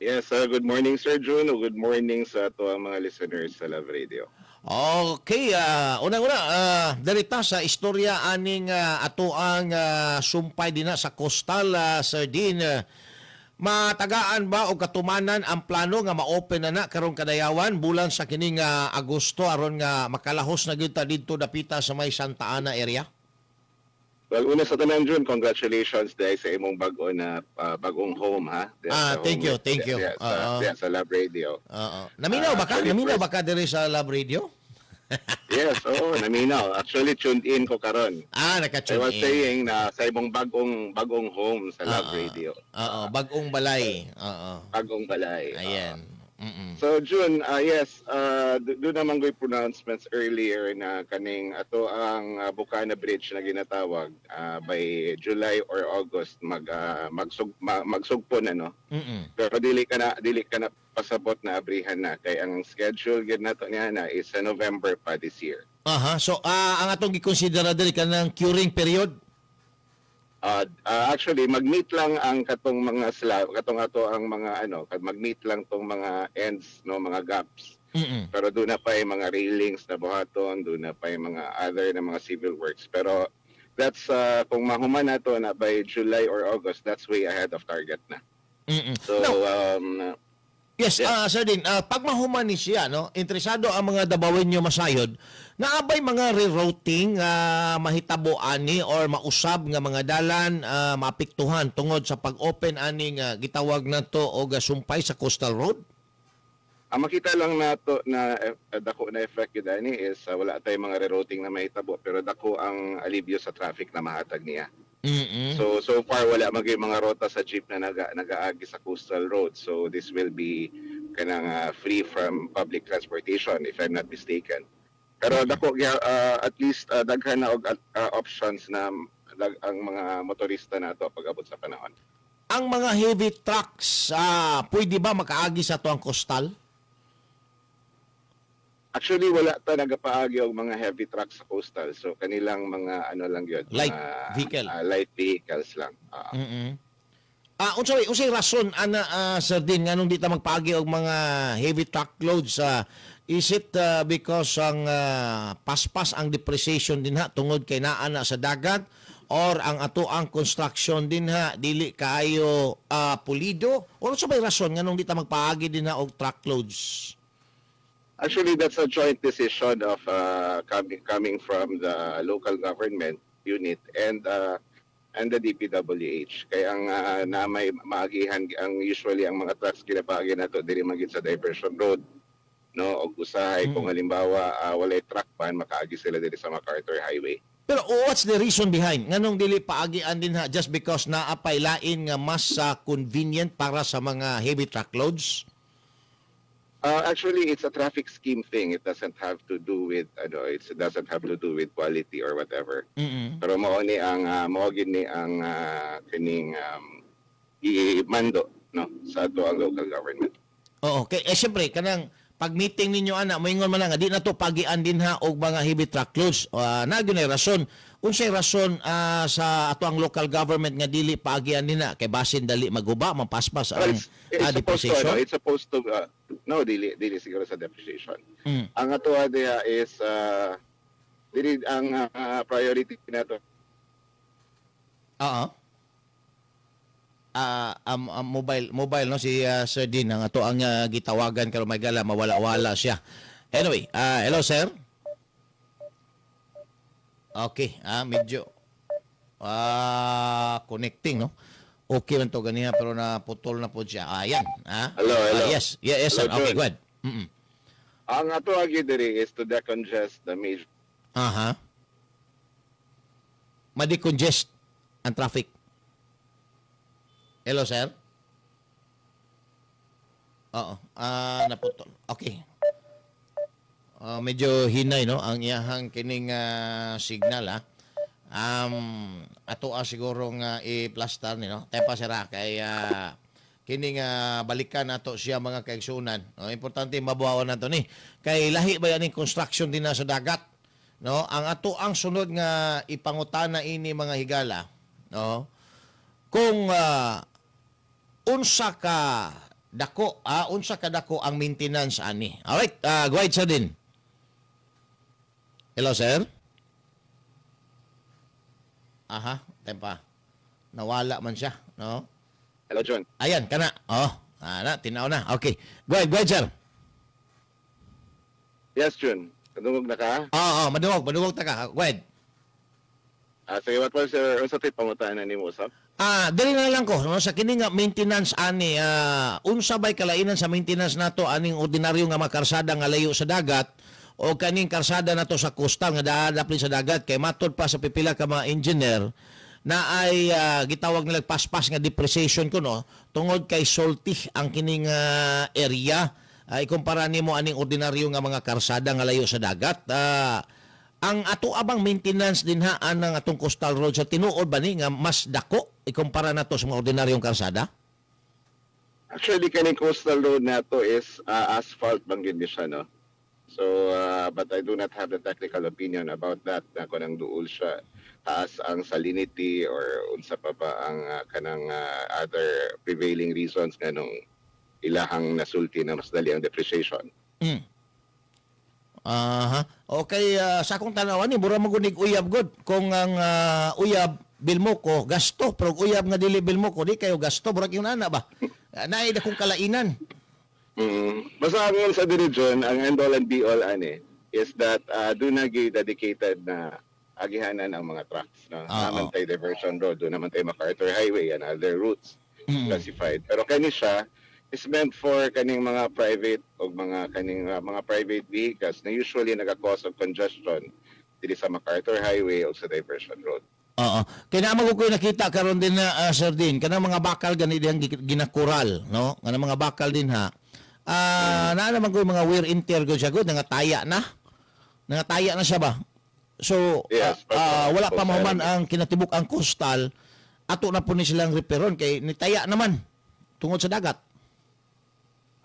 Yes, good morning Sir June. Good morning sa ato ang mga listeners sa Love Radio. Okay, unang-una, darita sa istorya aning ato ang sumpay din sa coastal, Sir Dean. Matagaan ba o katumanan ang plano nga ma-open na karong kadayawan bulan sa kining Agosto aron nga makalahos na gyud ta didto dapita sa may Santa Ana area? Well, una sa tanan June, congratulations dahil sa imong bagong home ha. Thank you. Sa Love Radio. Naminaw ba ka diri sa Love Radio? Yes, naminaw. Actually, tuned in ko karon. Naka-tune in. I was saying na sa imong bagong home sa Love Radio. Bagong balay. Bagong balay. Ayan. So June, yes, doon naman ko'y pronouncements earlier na kaning ato ang Bukana Bridge na ginatawag by July or August magsugpo na, no? Pero dili ka na pasabot na abrihan na kay ang schedule gid nato niya na is sa November pa this year. So ang atong gikonsidera diri kanang curing period. Actually, mag-meet lang ang katong mga slab, katong ato ang mga mag-meet lang tong mga ends, no, mga gaps. Pero doon na pa yung mga railings na buhaton, doon na pa yung mga other na mga civil works. Pero that's kung mahuman nato na by July or August, that's way ahead of target na. So yes, Sir Dean, pag mahuman ni siya, no, interesado ang mga dabawin nyo masayod, naabay mga rerouting mahitabo ani or mausab nga mga dalan maapektuhan tungod sa pag-open ani nga gitawag na to o sumpay sa coastal road? Ang makita lang nato na dako na effect yun ani is wala tayong mga rerouting na mahitabo pero dako ang alibyo sa traffic na mahatag niya. So far wala mga rota sa jeep na nagaagi sa coastal road. So this will be kanang free from public transportation if I'm not mistaken. Pero dako at least daghan na og options na ang mga motorista nato pag-abot sa panahon. Ang mga heavy trucks pwede ba makaagi sa tuang coastal? Actually, wala ta nagapaagi og mga heavy trucks sa coastal. So, kanilang mga lang yun. Light vehicle. Light vehicles lang. Unsay rason, Sir Dean, nga nung di ta magpaagi og mga heavy truckloads? Is it because ang paspas ang depreciation din tungod kay naa na sa dagat? Or ang ato ang construction din dili kaayo pulido? Or sa may rason nga nung di ta magpaagi din og truckloads? Actually, that's a joint decision of coming from the local government unit and the DPWH. Kaya ang na may maagihan ang usually ang mga trucks kinapaagi nato diri magid sa diversion road, no, og usahay kung halimbawa walay truck ban makaagi sila diri sa MacArthur Highway. Pero what's the reason behind nganong dili paagian din just because naapay lain nga mas convenient para sa mga heavy truckloads? Actually, it's a traffic scheme thing. It doesn't have to do with it doesn't have to do with quality or whatever. Pero mao ni ang kining i-mando, no, sa ato ang local government. Okay, syempre kanang pag meeting ninyo moingon man nga di na to pagian din og mga heavy truckloads. Na gyud rason. Unsay rason sa ato ang local government nga dili pagian din kay basin dali maguba mapaspas ang depreciation? It's supposed to no, dili siguro sa depreciation. Ang ato dia is dili ang priority nato. Mobile no si Sir Dean ang ato ang gitawagan karon may gala mawala-wala siya. Anyway, hello sir. Okay, medyo connecting, no? Okay man to ganiya pero naputol na po siya. Ayan, Hello. Yes, sir. Hello, okay, go ahead. Ang ato agi diri is to decongest the major. Ma-decongest ang traffic. Hello, sir. Oo. Naputol. Okay. Medyo hinay no ang iyahang kining signal ato siguro nga i-plaster ni no. Tepa sira kay kining balikan nato siya mga kaigsunan. No, importante mabuhawan nato ni. Kay lahi ba yan construction din na sa dagat. No, ang ato ang sunod nga ipangutana ini mga higala, no. Kung unsa ka dako ang maintenance ani. Alright, go ahead sa din. Hello, sir. Aha, tempa. Nawala man siya, no? Hello, John. Ayan, kana. Tinaw na. Okay. Go ahead, sir. Yes, John. Kadungog na ka? Madungog ta ka. Go ahead. Sige, what was your sa pangutaan ni mo, sir? Dali na lang ko, no, sa kini nga maintenance ani, unsa bay kalainan sa maintenance nato aning ordinaryo nga makarsada nga layo sa dagat o kaning karsada nato sa coastal nga daadapli sa dagat kay matod pa sa pipila ka mga engineer na ay gitawag nila paspas nga depreciation kuno tungod kay salty ang kining area. Ikumpara nimo aning ordinaryo nga mga karsada nga layo sa dagat. Ang ato abang maintenance din anang atong coastal road sa tinuod ba ni nga mas dako ikumpara nato sa mga ordinaryong karsada? Actually, kaning coastal road nato is asphalt bang gindi siya, no? So, but I do not have the technical opinion about that na kung nang duol siya taas ang salinity or unsa pa ba ang kanang other prevailing reasons nga nung ilahang nasulti na mas dali ang depreciation. Okay, sa akong tanawan ni mura magunig uyab god kung ang uyab bilmo ko gasto pero uyab nga dili bilmo ko di kayo gasto mura yung nana ba naay dakong kalainan. Basta ang sa direction, ang end all and be all ani is that do na dedicated na agihanan ang mga trucks, no? Naman tayo diversion road, do naman tayo MacArthur Highway and other routes classified. Pero kani siya is meant for kaning mga private o mga private vehicles na usually nagka-cause of congestion dili sa MacArthur Highway o sa diversion road. Kaya naman ko nakita karon din na Sir Din, kanang mga bakal gani diyang ginakural, no? Kanang mga bakal din ha. Na naman ko yung mga wear and tear ko siya good, nangataya na siya ba? So, yes, wala pa mahuman ang kinatibuk ang coastal, ato na po ni silang repairon kay nitaya naman tungod sa dagat.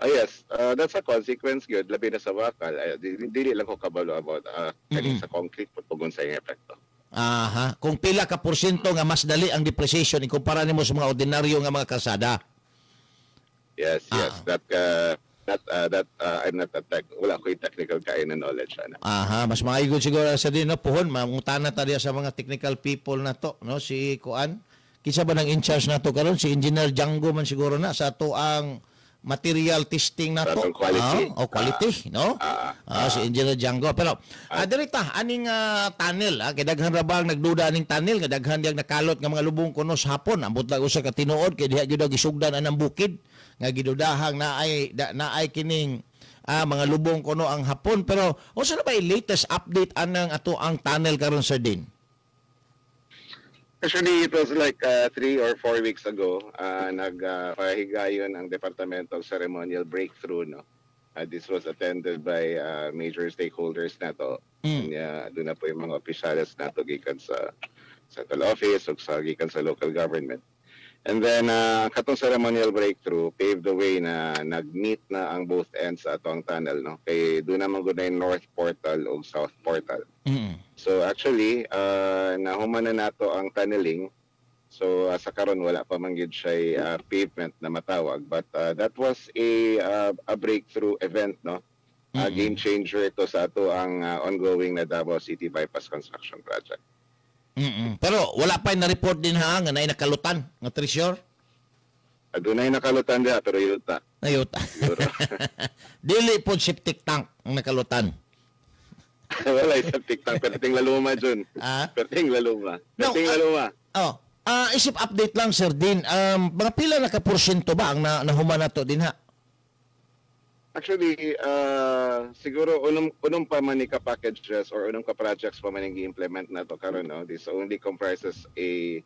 Yes, that's a consequence good, labi na sa bakal. Dili lang ko kabalo about kaning sa concrete putugon sa epekto. Kung pila ka porsyento nga mas dali ang depreciation ikumpara nimo sa mga ordinaryo nga mga kalsada. Yes, I'm not wala ko yung technical kain na knowledge. Mas maayos siguro sa din, no? Puhon, mangutana ta diya sa mga technical people na to, no? Si Kuan, kisa ba ng in-charge na to karon si Engineer Django man siguro na sa to ang material testing na to. Quality, no? Si Engineer Django. Pero, dirita, aning tunnel, kay daghan rabang nagduda aning tunnel, kay daghan diyang nakalot nga mga lubong kuno sa hapon, ambot lang usa ka tinuod, kay diha gyud gisugdan anang bukid, nga gidudahang naay kining mga lubong kuno ang hapon. Pero, unsa na ba yung latest update anang ato ang tunnel karon Sir Din? Actually, it was like 3 or 4 weeks ago, nagpahigayon ang Departamento of Ceremonial Breakthrough, no? This was attended by major stakeholders nato. Doon na po yung mga opisyalis nato gikan sa central office o gikan sa local government. And then, katong ceremonial breakthrough paved the way na nag-meet na ang both ends sa atong tunnel, no? Kay doon naman gud na north portal o south portal. So actually, nahuman na nato ang tunneling. So sa karon wala pa man gyud siya pavement na matawag, but that was a breakthrough event, no? Game changer ito sa ato ang ongoing na Davao City Bypass Construction Project. Pero wala pa yung na-report din nga na nakalutan nga treasure? Adunay nakalutan dia pero yuta. Dili po septic tank ang nakalutan. Wala yung septic tank, perting laluma dyan. Perting laluma. Isip update lang Sir Din, mga pila na ka porsyento ba ang nahuman na to din ha? Actually, siguro unong pa man ka packages or unong ka projects pa man yung i-implement na to karon, no? This only comprises a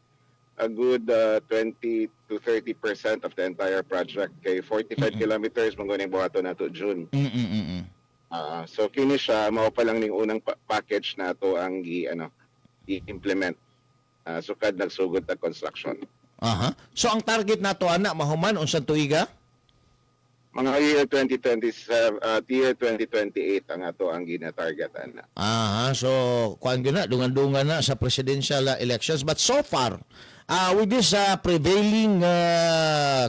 a good 20 to 30% of the entire project. Kay 45 kilometers mong guning buhato na to June. So kini siya mao pa lang ning unang package na to ang i-implement. So kad nagsugod ta construction. So ang target nato ana mahuman unsang tuiga? Mga year 2027, year 2028 ang ato ang gina-targetan na. So kuan gyud na dungan-dungan na sa presidential elections, but so far with this prevailing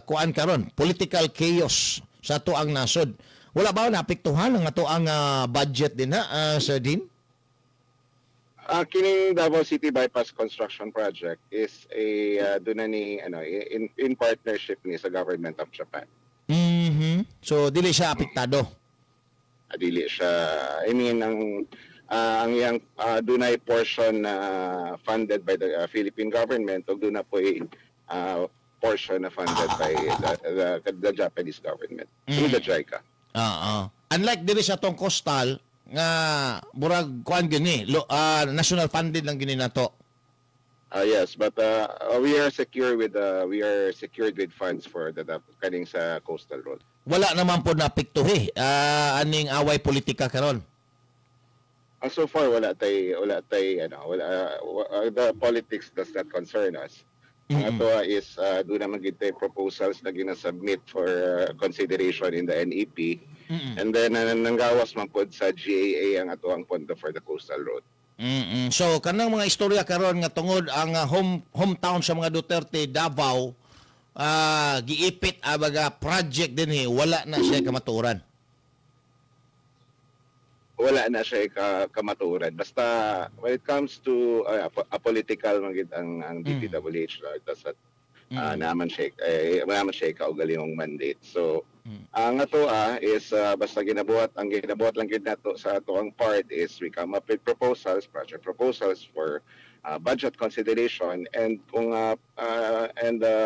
kuan karon political chaos sa ato ang nasod, wala ba naapektuhan ang ato ang budget din ha, Sir Dean? Kining Davao City Bypass Construction Project is a in partnership ni sa government of Japan. So dili siya apektado. Dili siya, I mean ang yang dunay portion funded by the Philippine government ug duna po portion na funded by the Japanese government through the JICA. Unlike dili sa tong coastal nga burag kuan gini national funded lang gini nato. Yes, but we are secured with funds for the kaning sa coastal road. Wala naman po napiktuhi aning away politika karon. So far wala tay the politics does not concern us. Ang ato is do naman gid tay proposals na gina-submit for consideration in the NEP. And then nanggawas man pod sa GAA ang ato ang pondo for the coastal road. So kanang mga istorya karon nga tungod ang hometown sa mga Duterte, Davao, giipit abaga project dinhi, wala na siya kamaturan. Wala na siya kamaturan. Basta when it comes to political magid ang DPWH, that's naman siya kaugalingong mandate. So ang ato is basta ginabuhat lang gid nato sa ato ang part is we come up with project proposals for budget consideration, and kung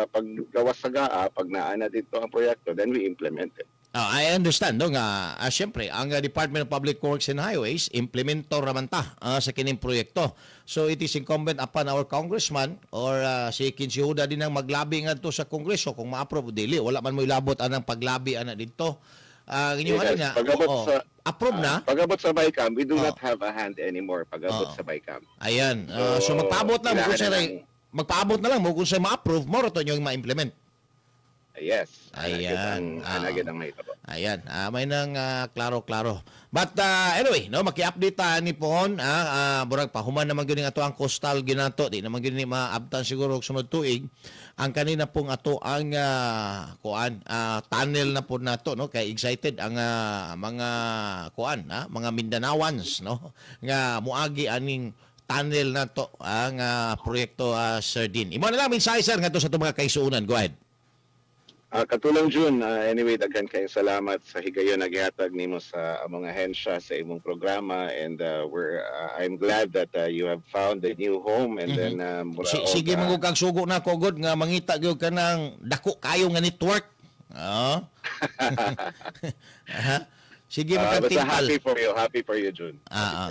paggawas sa pag naana dito ang proyekto, then we implement it. I understand no nga syempre ang Department of Public Works and Highways implementor raman ta sa kining proyekto. So it is incumbent upon our congressman or si Kinsi Huda din ang maglabi ngadto sa Kongreso kung ma-approve dili. Wala man mo ilabot anang paglabi ana dito. Nga approve na. Pag-abot sa BICAM, we do not have a hand anymore pag-abot sa BICAM. Ayan. So magpaabot na mo kung sa ma-approve mo to yung ma-implement. Yes. Ayan. Ayan. May nang klaro-klaro. But anyway, no, maki-update ta ni pohon, burag pa human naman gyud ato ang coastal ginato, di naman gyud ni maabtan siguro og sunod tuig. Ang kanina pong ato ang tunnel na po nato, no, kay excited ang mga mga Mindanawans, no, nga muagi aning tunnel nato ang proyekto Sir Dean. Imo na lang mensahe sir ngadto sa mga kaisuunan. Go ahead. Katulong June, anyway, daghan kayong salamat sa higayon na gihatag nimo sa mga hensya sa imong programa, and I'm glad that you have found a new home, and then sige mo kag sugo na ko god nga mangita gyud kanang dako kayo nga network. Sige happy for you June.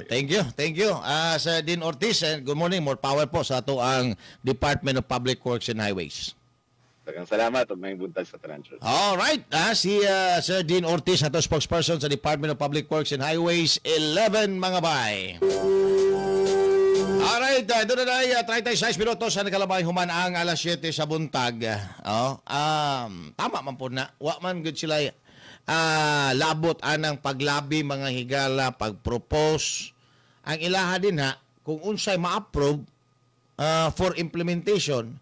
Thank you. Sir Dean Ortiz, and good morning, more power po sa ato ang Department of Public Works and Highways. Salamat at may buntag sa Trancho. All right, si Sir Dean Ortiz, ato spokesperson sa Department of Public Works and Highways 11 mga bay. All right, doon na 36 minutos sa nakalabay human ang alas 7 sa buntag. Tama man po na, wa man good sila labot anang paglabi mga higala, pagpropose. Ang ilaha din kung unsay ma-approve for implementation,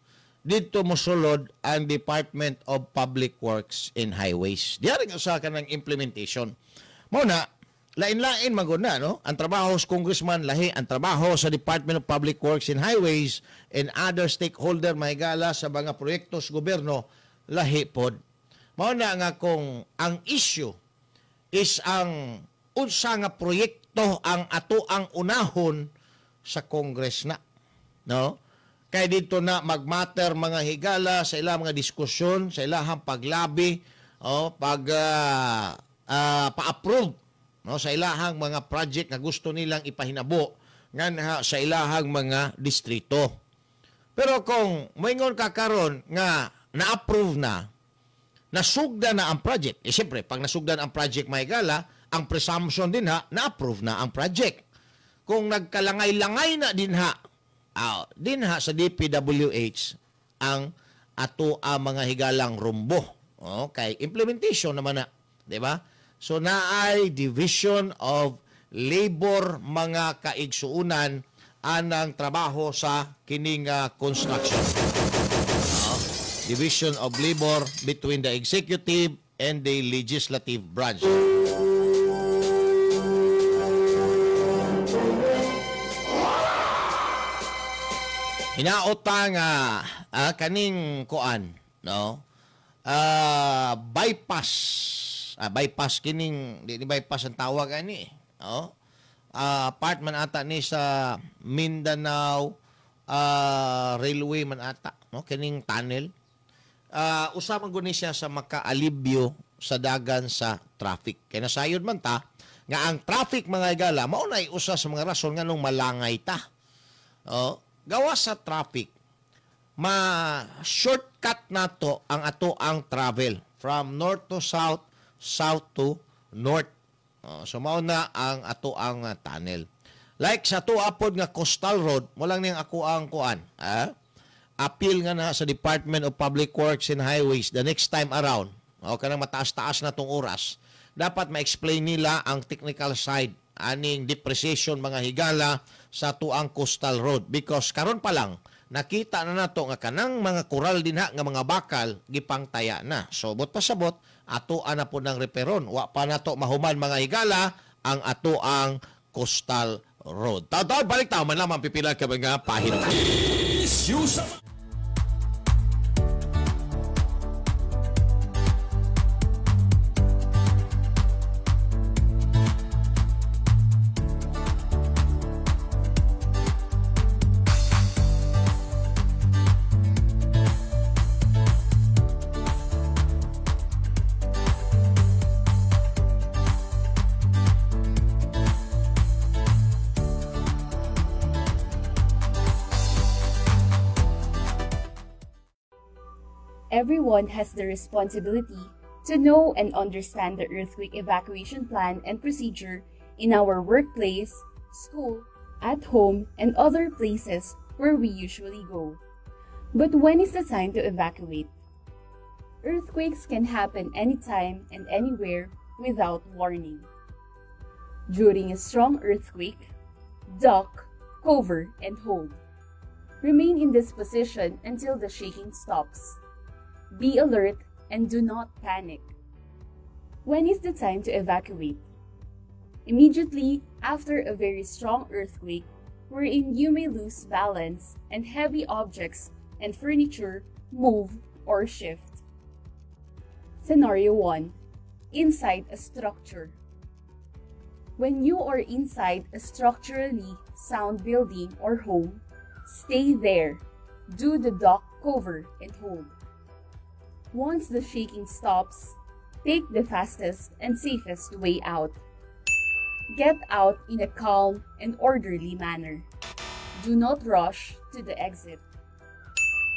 dito mosulod ang Department of Public Works and Highways. Diyaring usa ka ng implementation. Muna, lain-lain maguna, no? Ang trabaho sa congressman lahi, ang trabaho sa Department of Public Works and Highways and other stakeholder mahigala sa mga proyekto sa gobyerno lahi pod. Muna nga kung ang issue is ang unsa nga proyekto ang ato ang unahon sa Congress na, no? Kaya dito na magmatter mga higala sa ilang mga diskusyon, sa ilahang paglabi, pa-approve, no, sa ilahang mga project na gusto nilang ipahinabo sa ilahang mga distrito. Pero kung moingon ka karon nga na-approve na, nasugda na ang project. Siyempre, pag nasugdan ang project mahigala, ang presumption din na-approve na ang project. Kung nagkalangay-langay na din sa DPWH ang ato ang mga higalang rumbo. Okay, implementation naman na, di ba? So naay division of labor mga kaigsuunan anang trabaho sa kining construction. Division of labor between the executive and the legislative branch. Hinaotang kaning kuan, no? Bypass. Bypass kining di bypass ang tawag ani, no? Part man ata ni sa Mindanao railway man ata, no? Kining tunnel. Usa man guni siya sa makaalibyo sa dagan sa traffic. Kaya nasayod man ta nga ang traffic mga igala mao nay usa sa mga rason nganong malangay ta. Gawas sa traffic, ma-shortcut nato ang ato ang travel from north to south, south to north. So mao na ang ato ang tunnel. Like sa tuapod nga coastal road, mo lang niyang ako ang kuan. Appeal nga na sa Department of Public Works and Highways the next time around. Kanang mataas-taas na tong oras. Dapat ma-explain nila ang technical side aning depreciation mga higala sa tuang coastal road because karon pa lang nakita na nato nga kanang mga koral dinha nga mga bakal gipangtaya na. So bot pasabot ato ana po ng reperon. Wa pa nato mahuman mga higala ang ato ang coastal road. Taw balik ta man lamang pipila ka mga pahina. Everyone has the responsibility to know and understand the earthquake evacuation plan and procedure in our workplace, school, at home, and other places where we usually go. But when is the time to evacuate? Earthquakes can happen anytime and anywhere without warning. During a strong earthquake, duck, cover, and hold. Remain in this position until the shaking stops. Be alert and do not panic. When is the time to evacuate? Immediately after a very strong earthquake, wherein you may lose balance and heavy objects and furniture move or shift. Scenario 1. Inside a structure. When you are inside a structurally sound building or home, stay there. Do the duck, cover, and hold. Once the shaking stops, take the fastest and safest way out. Get out in a calm and orderly manner. Do not rush to the exit.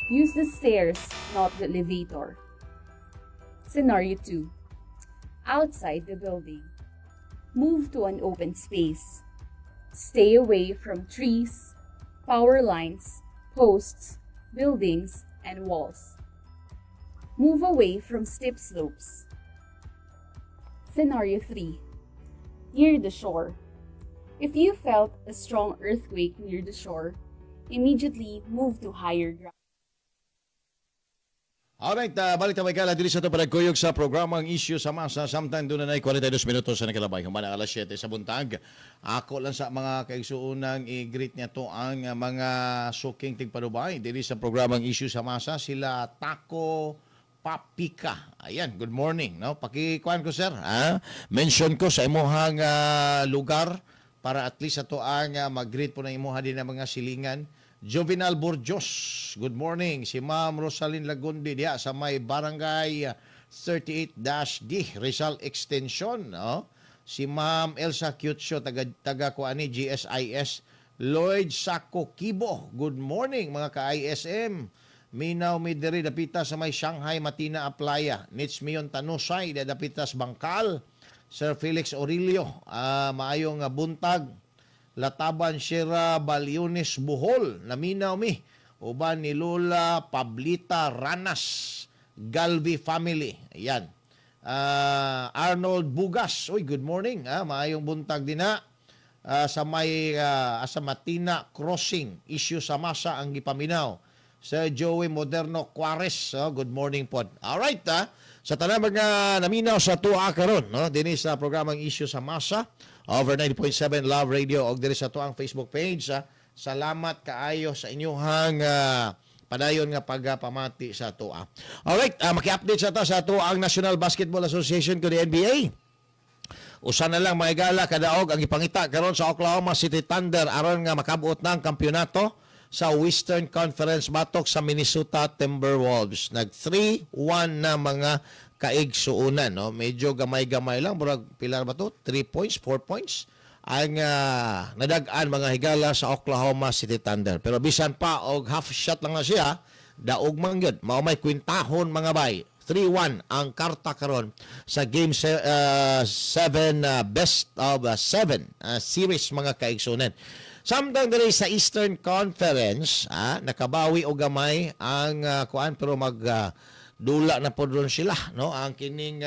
Use the stairs, not the elevator. Scenario 2. Outside the building. Move to an open space. Stay away from trees, power lines, posts, buildings, and walls. Move away from steep slopes. Scenario 3. Near the shore. If you felt a strong earthquake near the shore, immediately move to higher ground. Alright, balik tayo kala dili sa ito panagkuyog sa programang Issue sa Masa. Sometime doon na 42 minutos sa nakalabay. Humana alas 7 sa buntag. Ako lang sa mga kaigsuunang i-greet niya to ang mga suking tigpadubay. Dili sa programang Issue sa Masa. Sila Taco Papika. Ayan, good morning. No? Pakikuan ko, sir. Mention ko sa imuhang lugar para at least ato ang mag-greet po ng imuha din ng mga silingan. Jovinal Borjos, good morning. Si Ma'am Rosalyn Lagundi diya sa may barangay 38-D, Rizal Extension. No? Si Ma'am Elsa Cutio, taga kuani GSIS Lloyd Sako Kibo, good morning mga ka-ISM. Minaw mi diri dapita sa may Shanghai Matina Aplaya. Nits miyon tanusay dapita sa Bangkal. Sir Felix Aurelio, maayong buntag. Lataban Sierra Baliones Bohol, naminaw mi. Uban ni Lola Pablita Ranas, Galvi family. Ayan. Arnold Bugas, uy, good morning. Maayong buntag din na. Sa may sa Matina Crossing, issue sa masa ang gipaminaw. Sir Joey Moderno Juarez, good morning po. Alright, sa tanang mga naminaw sa tuwa karon, no? Dinhi sa programang issue sa masa, over 90.7 Love Radio, og diri sa tuang Facebook page. Salamat kaayo sa inyong padayon nga pagpamati sa tuwa. Alright, maki-update sa ta sa tuang National Basketball Association ko di NBA. Usa na lang mga igala kadaog ang ipangita karon sa Oklahoma City Thunder aron nga makabuot na ang kampyonato sa Western Conference batok sa Minnesota Timberwolves. Nag 3-1 na mga kaigsuunan, no? Medyo gamay-gamay lang, murag pilar ba to? 3 points, 4 points ang nadag-an mga higala sa Oklahoma City Thunder. Pero bisan pa og half shot lang na siya, daog man gyud. Mao may kwintahon mga bay. 3-1 ang karta karon sa game 7 best of 7 series mga kaigsunan. Samtang diri sa Eastern Conference, nakabawi og gamay ang kuan pero dula na po doon sila, no? Ang kining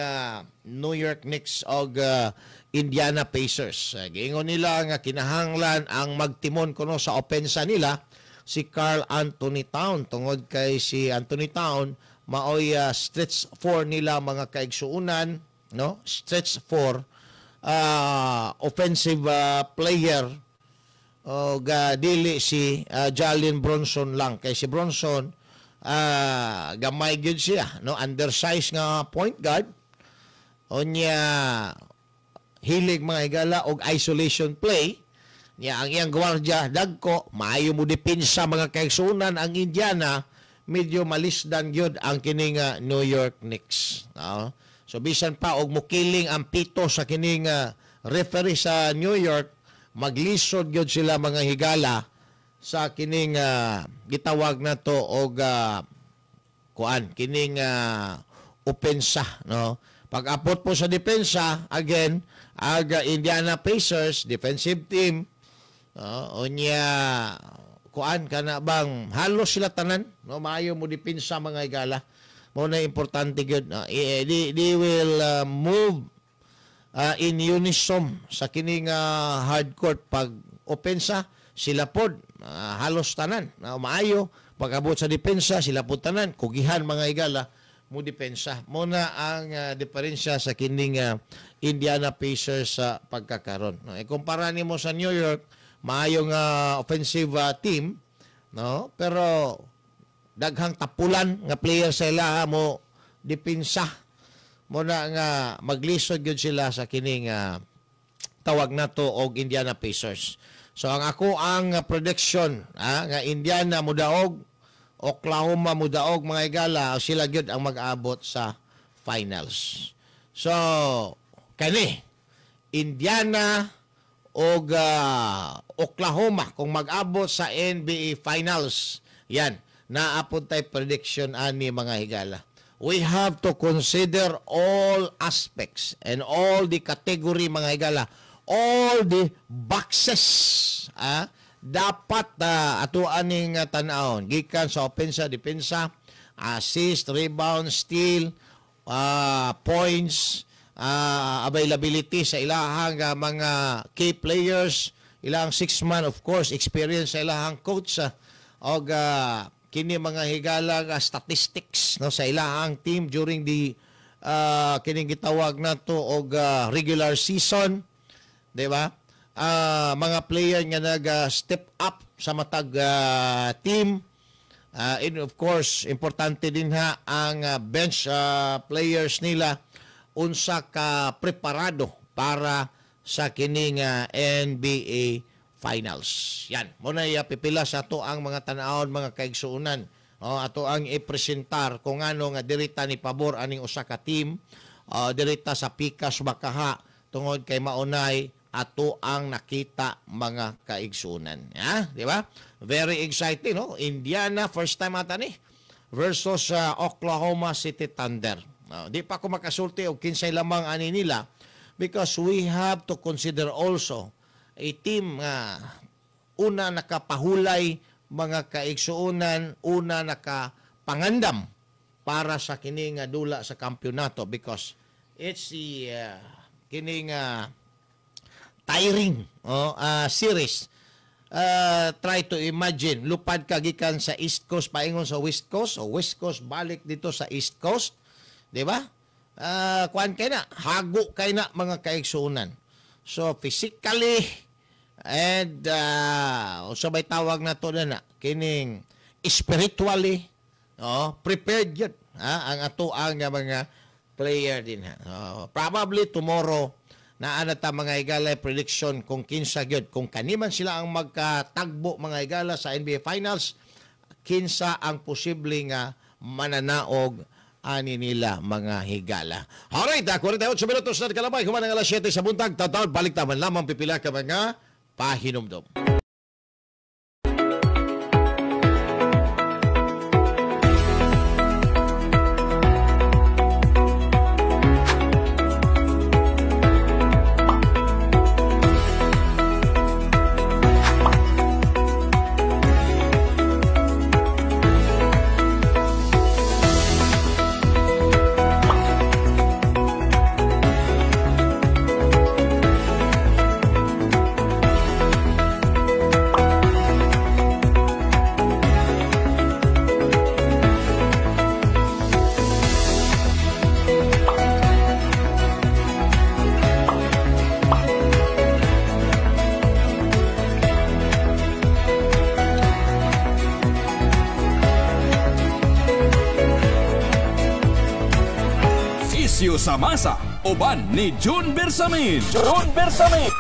New York Knicks og Indiana Pacers. Giingon nila nga kinahanglan ang magtimon kuno sa opensa nila si Karl Anthony Town. Tungod kay si Anthony Town maoy stretch 4 nila mga kaigsuunan, no? Stretch 4 offensive player o dili si Jalen Bronson lang. Kay si Bronson gamay gyud siya, no? Undersized nga point guard. Onya hilig mga higala og isolation play. Niya ang iyang gwardiya dagko, maayo mo depensa mga kaigsuunan. Ang Indiana medyo malisdan gyud ang kining New York Knicks, no? So bisan pa og mukiling ang pito sa kining referee sa New York, maglisod gyud sila mga higala sa kining gitawag na to og kuan kining opensa, no? Pag-apot po sa depensa, again, aga Indiana Pacers defensive team, onya kuan kana bang halos sila tanan, no? Maayo mo depensa mga higala. Mo na importante gyud. They will move in unison sa kining hardcourt pag opensa. Sila pod halos tanan maayo, pag-abot sa depensa sila pod tanan kugihan mga higala mo depensa. Mo na ang diferensya sa kining Indiana Pacers sa pagkakaron, no? Ikumpara nimo sa New York, maayong offensive team, no? Pero daghang tapulan nga player sila mo depensa. Mo na nga maglisod gyud sila sa kining tawag nato og Indiana Pacers. So ang prediction nga Indiana mudaog, Oklahoma mudaog mga higala, sila gyud ang mag-abot sa finals. So kani Indiana og Oklahoma kung mag-abot sa NBA finals, yan naapod tay prediction ani mga higala. We have to consider all aspects and all the category mga higala, all the boxes dapat ato aning tan-awon gikan sa opensa, depensa, assist, rebound, steal, points, availability sa ilahang mga key players, ilang 6-man of course, experience sa ilahang coach og kini mga higala statistics, no, sa ilahang team during the kining gitawag nato og regular season, di ba? Mga player nga nag-step up sa matag team. And of course, importante din ang bench players nila unsa ka preparado para sa kining NBA finals. Yan, muna pipila sa ato ang mga tan-awon mga kaigsuunan. Ato ang i-presentar kung ano nga dirita ni pabor aning usa ka team, dirita sa pikas bakaha tungod kay maunay ato ang nakita mga kaigsunan. Di ba? Very exciting, no? Indiana, first time ata ni, versus Oklahoma City Thunder. Di pa ako makasulti o kinsay lamang ani nila because we have to consider also a team una nakapahulay mga kaigsuunan, una nakapangandam para sa kining dula sa kampyonato because it's the kining tiring series. Try to imagine, lupad ka gikan sa East Coast paingon sa West Coast o West Coast balik dito sa East Coast, di ba? Kuan kay na, hago kay na mga kaigsuunan. So physically and sabay tawag na to na kining spiritually prepared yun ang ato ang mga player din probably tomorrow naa na ta mga higala prediction kung kinsa gyud kung kaniman sila ang magkatagbo mga higala sa NBA Finals, kinsa ang posible nga mananaog ani nila mga higala. Alright, 48 minutos na kalabay human ang alas 7 sa buntag. Taon balik taman lamang pipila ka mga pahinumdom. Sa masa, uban ni June Bersamin. June Bersamin.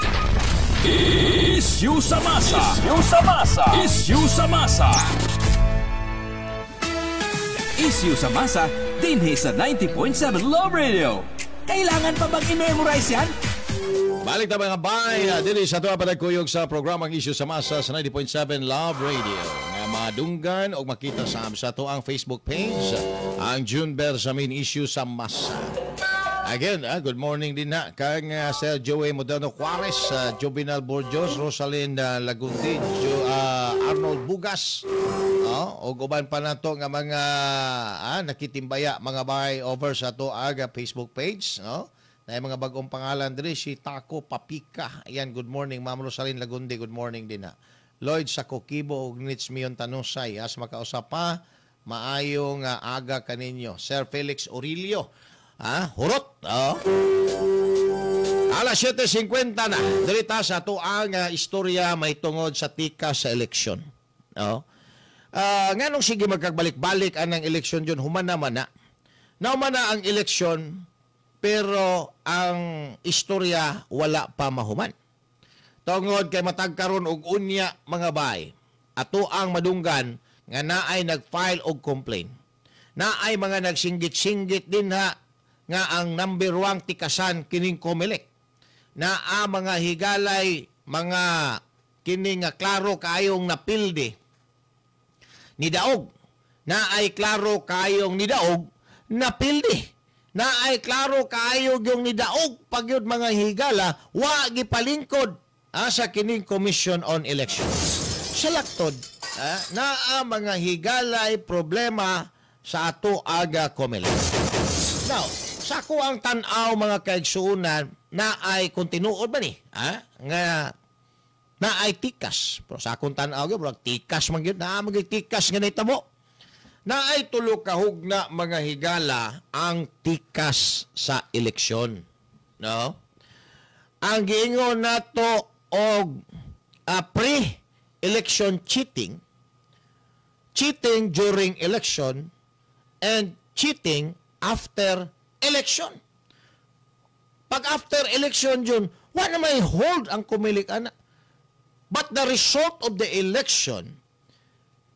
Issue sa masa. Issue sa masa. Issue sa masa. Issue sa masa, dinhi sa 90.7 Love Radio. Kailangan pa bang i-memorize yan? Balik na mga bay, dili sa tuwa panagkuyog sa programang Issue sa Masa sa 90.7 Love Radio. Nga madunggan o makita sa to ang Facebook page, ang June Bersamin Issue sa Masa. Again, good morning din na kang Sir Joey Modano Juarez, Jovinal Borjos, Rosalind Lagundi, Arnold Bugas, o uban pa na to nga mga nakitimbaya mga bay over sa to aga Facebook page, na mga bagong pangalan diri si Taco Papika. Ayan, good morning Ma'am Rosalind Lagundi, good morning din na. Lloyd Sakokibo ug Nits Mion Tanusay, as makausap pa maayong aga kaninyo. Sir Felix Aurelio, hurot. Alas 7:50 na. Dirita sa tuang istorya may tungod sa tika sa eleksyon. Nganong sige magkagbalik-balik anang eleksyon yun, humana man na. Naumana ang eleksyon, pero ang istorya wala pa mahuman. Tungod kay matagkaron og unya mga bay. Ato ang madunggan nga naay nag-file og complaint. Naay mga nagsinggit-singgit din nga ang number 1 tikasan kining COMELEC. Naa mga higalay, mga kining klaro kayong napildi ni daog. Naay klaro kayong ni daog napildi. Naay klaro kayong yung ni daog pagyud mga higala wa gipalingkod sa kining Commission on Elections. Sa laktod, naa mga higalay problema sa ato aga COMELEC. Now, sa ko ang tanaw mga kaigsuunan na ay kung tinuod ba ni nga na ay tikas, pero sa akong tanaw bro, tikas man gyud na magtikas nga nahitabo na ay tulo ka hugna mga higala ang tikas sa eleksyon, no? Ang giingon nato og pre-election cheating during election and cheating after election. Pag after election yun, wala may hold ang COMELEC ana. But the result of the election,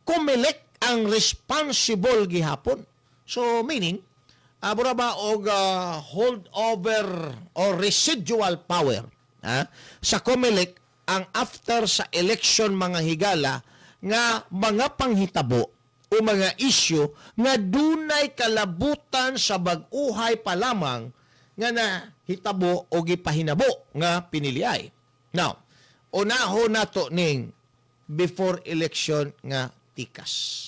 COMELEC ang responsible gihapon. So meaning, mura ba og hold over or residual power sa COMELEC ang after sa election mga higala nga mga panghitabo o mga isyu nga dunay kalabutan sa bag-uhay pa lamang nga nahitabo o gipahinabo nga piniliay. Now, unahon nato ning before election nga tikas.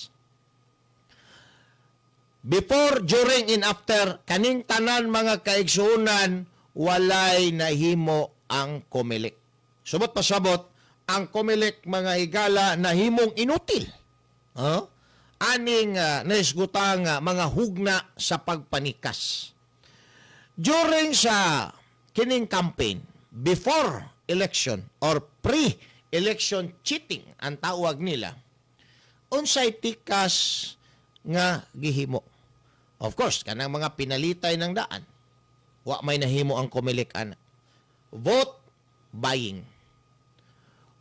Before, during, and after, kaning tanan mga kaigsuunan, walay nahimo ang COMELEC. Subot pasabot, ang COMELEC mga higala nahimong inutil. Aning naisgutang mga hugna sa pagpanikas. During sa kining campaign, before election or pre-election cheating ang tawag nila, unsay tikas nga gihimo. Of course, kanang mga pinalitay ng daan, wa may nahimo ang COMELEC ana. Vote buying.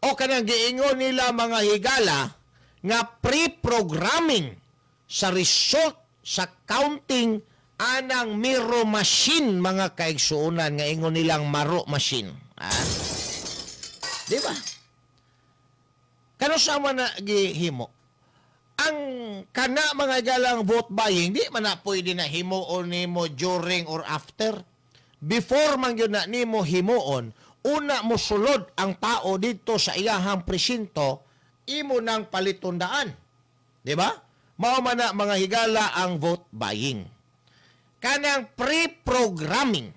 O kanang giingon nila mga higala nga pre-programming sa result sa counting anang miro machine mga kaigsuunan nga ingon nilang maro machine. Di ba? Kano sa man na gihimo? Ang kana mga galang vote buying, di man na pwede na himuon nimo during or after. Before man yun na nimo himuon, una mo sulod ang tao dito sa iyahang presinto, imo nang palitundaan. Di ba? Mao man na mga higala ang vote buying. Kanang pre-programming,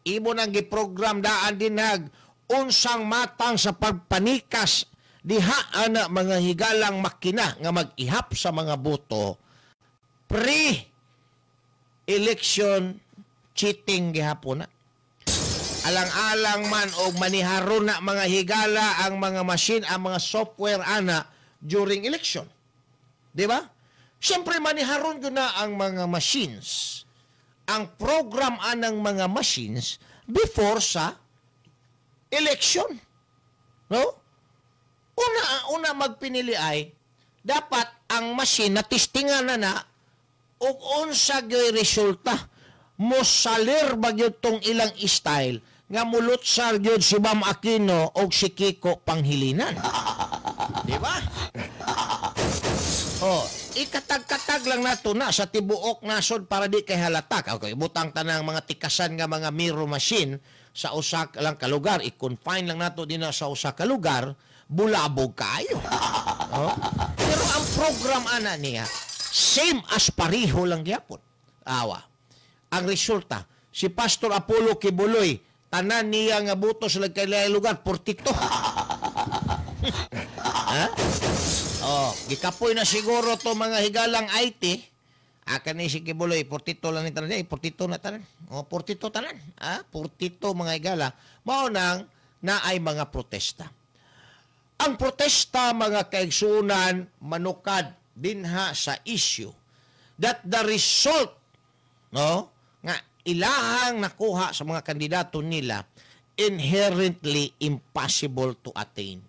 imo nang giprogram daan dinag unsang matang sa pagpanikas diha ana mga higalang makina nga mag-ihap sa mga boto pre-election cheating gihapon na. Alang-alang man og maniharon na mga higala ang mga machine, ang mga software ana during election. Di ba? Siyempre maniharon yun na ang mga machines. Ang program anang mga machines before sa election. No? Una magpinili ay, dapat ang machine na testingan na ug unsa gyoy resulta. Mosalir ba gyud tong ilang style nga mulutsar gyud si Ma'am Aquino o si Kiko Panghilinan. Di ba? Ikatag-katag lang nato na sa tibuok nasod para di kay halatak. Okay, butang tanang mga tikasan nga mga mirror machine sa usa lang ka lugar, i-confine lang nato din sa usa ka lugar, bulabog kayo. Pero ang program ana niya, same as pariho lang gyapon. Ang resulta, si Pastor Apollo Kibuloy, tanan niya nga buto sa lagkay lugar, 42. Gikapoy na siguro to mga higalang IT. Ni si Kibuloy, 42 lang ni tanan. 42 na tanan. 42 tanan. 42 mga higala. Mao nang na ay mga protesta. Ang protesta mga kaigsunan manukad dinha sa issue that the result nga ilahang nakuha sa mga kandidato nila inherently impossible to attain.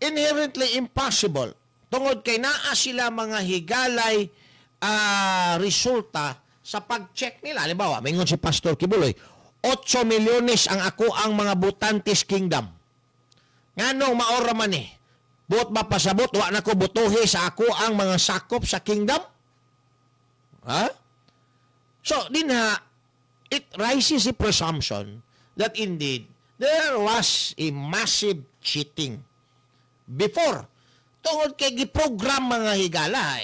Inherently impossible. Tungod kay naa sila mga higalay resulta sa pag-check nila. Halimbawa, mingon si Pastor Kibuloy, 8 milyones ang ako ang mga Botantes Kingdom. Nganong maora man Buot ba pasabot, wa na ko butuhi sa ako ang mga sakop sa kingdom? So, it raises a presumption that indeed, there was a massive cheating. Before, tungod kay giprogram mga higala,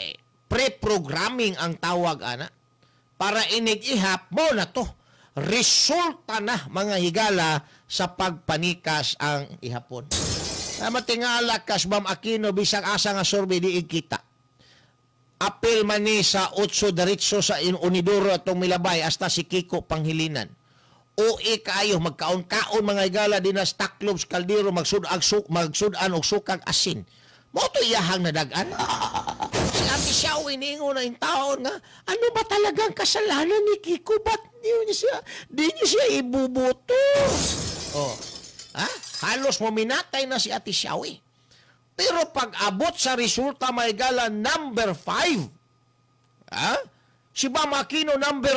pre-programming ang tawag ana, para inig-ihap mo na to. Resulta na mga higala sa pagpanikas ang ihapon. Matingala kas Ma'am Aquino bisag asa nga survey di ikita. Apil man ni sa 8 diretso sa Unidoro atong milabay hasta si Kiko Panghilinan. Uy kayo magkaon-kaon mga higala dinas taklobs kaldero magsudan og sukag asin. Mo to iyahang nadagan. Si Ate Xiao iningon na yung taon nga, ano ba talagang kasalanan ni Kiko? Ba't di niya siya ibubuto? Halos mominatay na si Ate Xiao. Pero pag abot sa resulta may gala number 5, si Ma'am Aquino number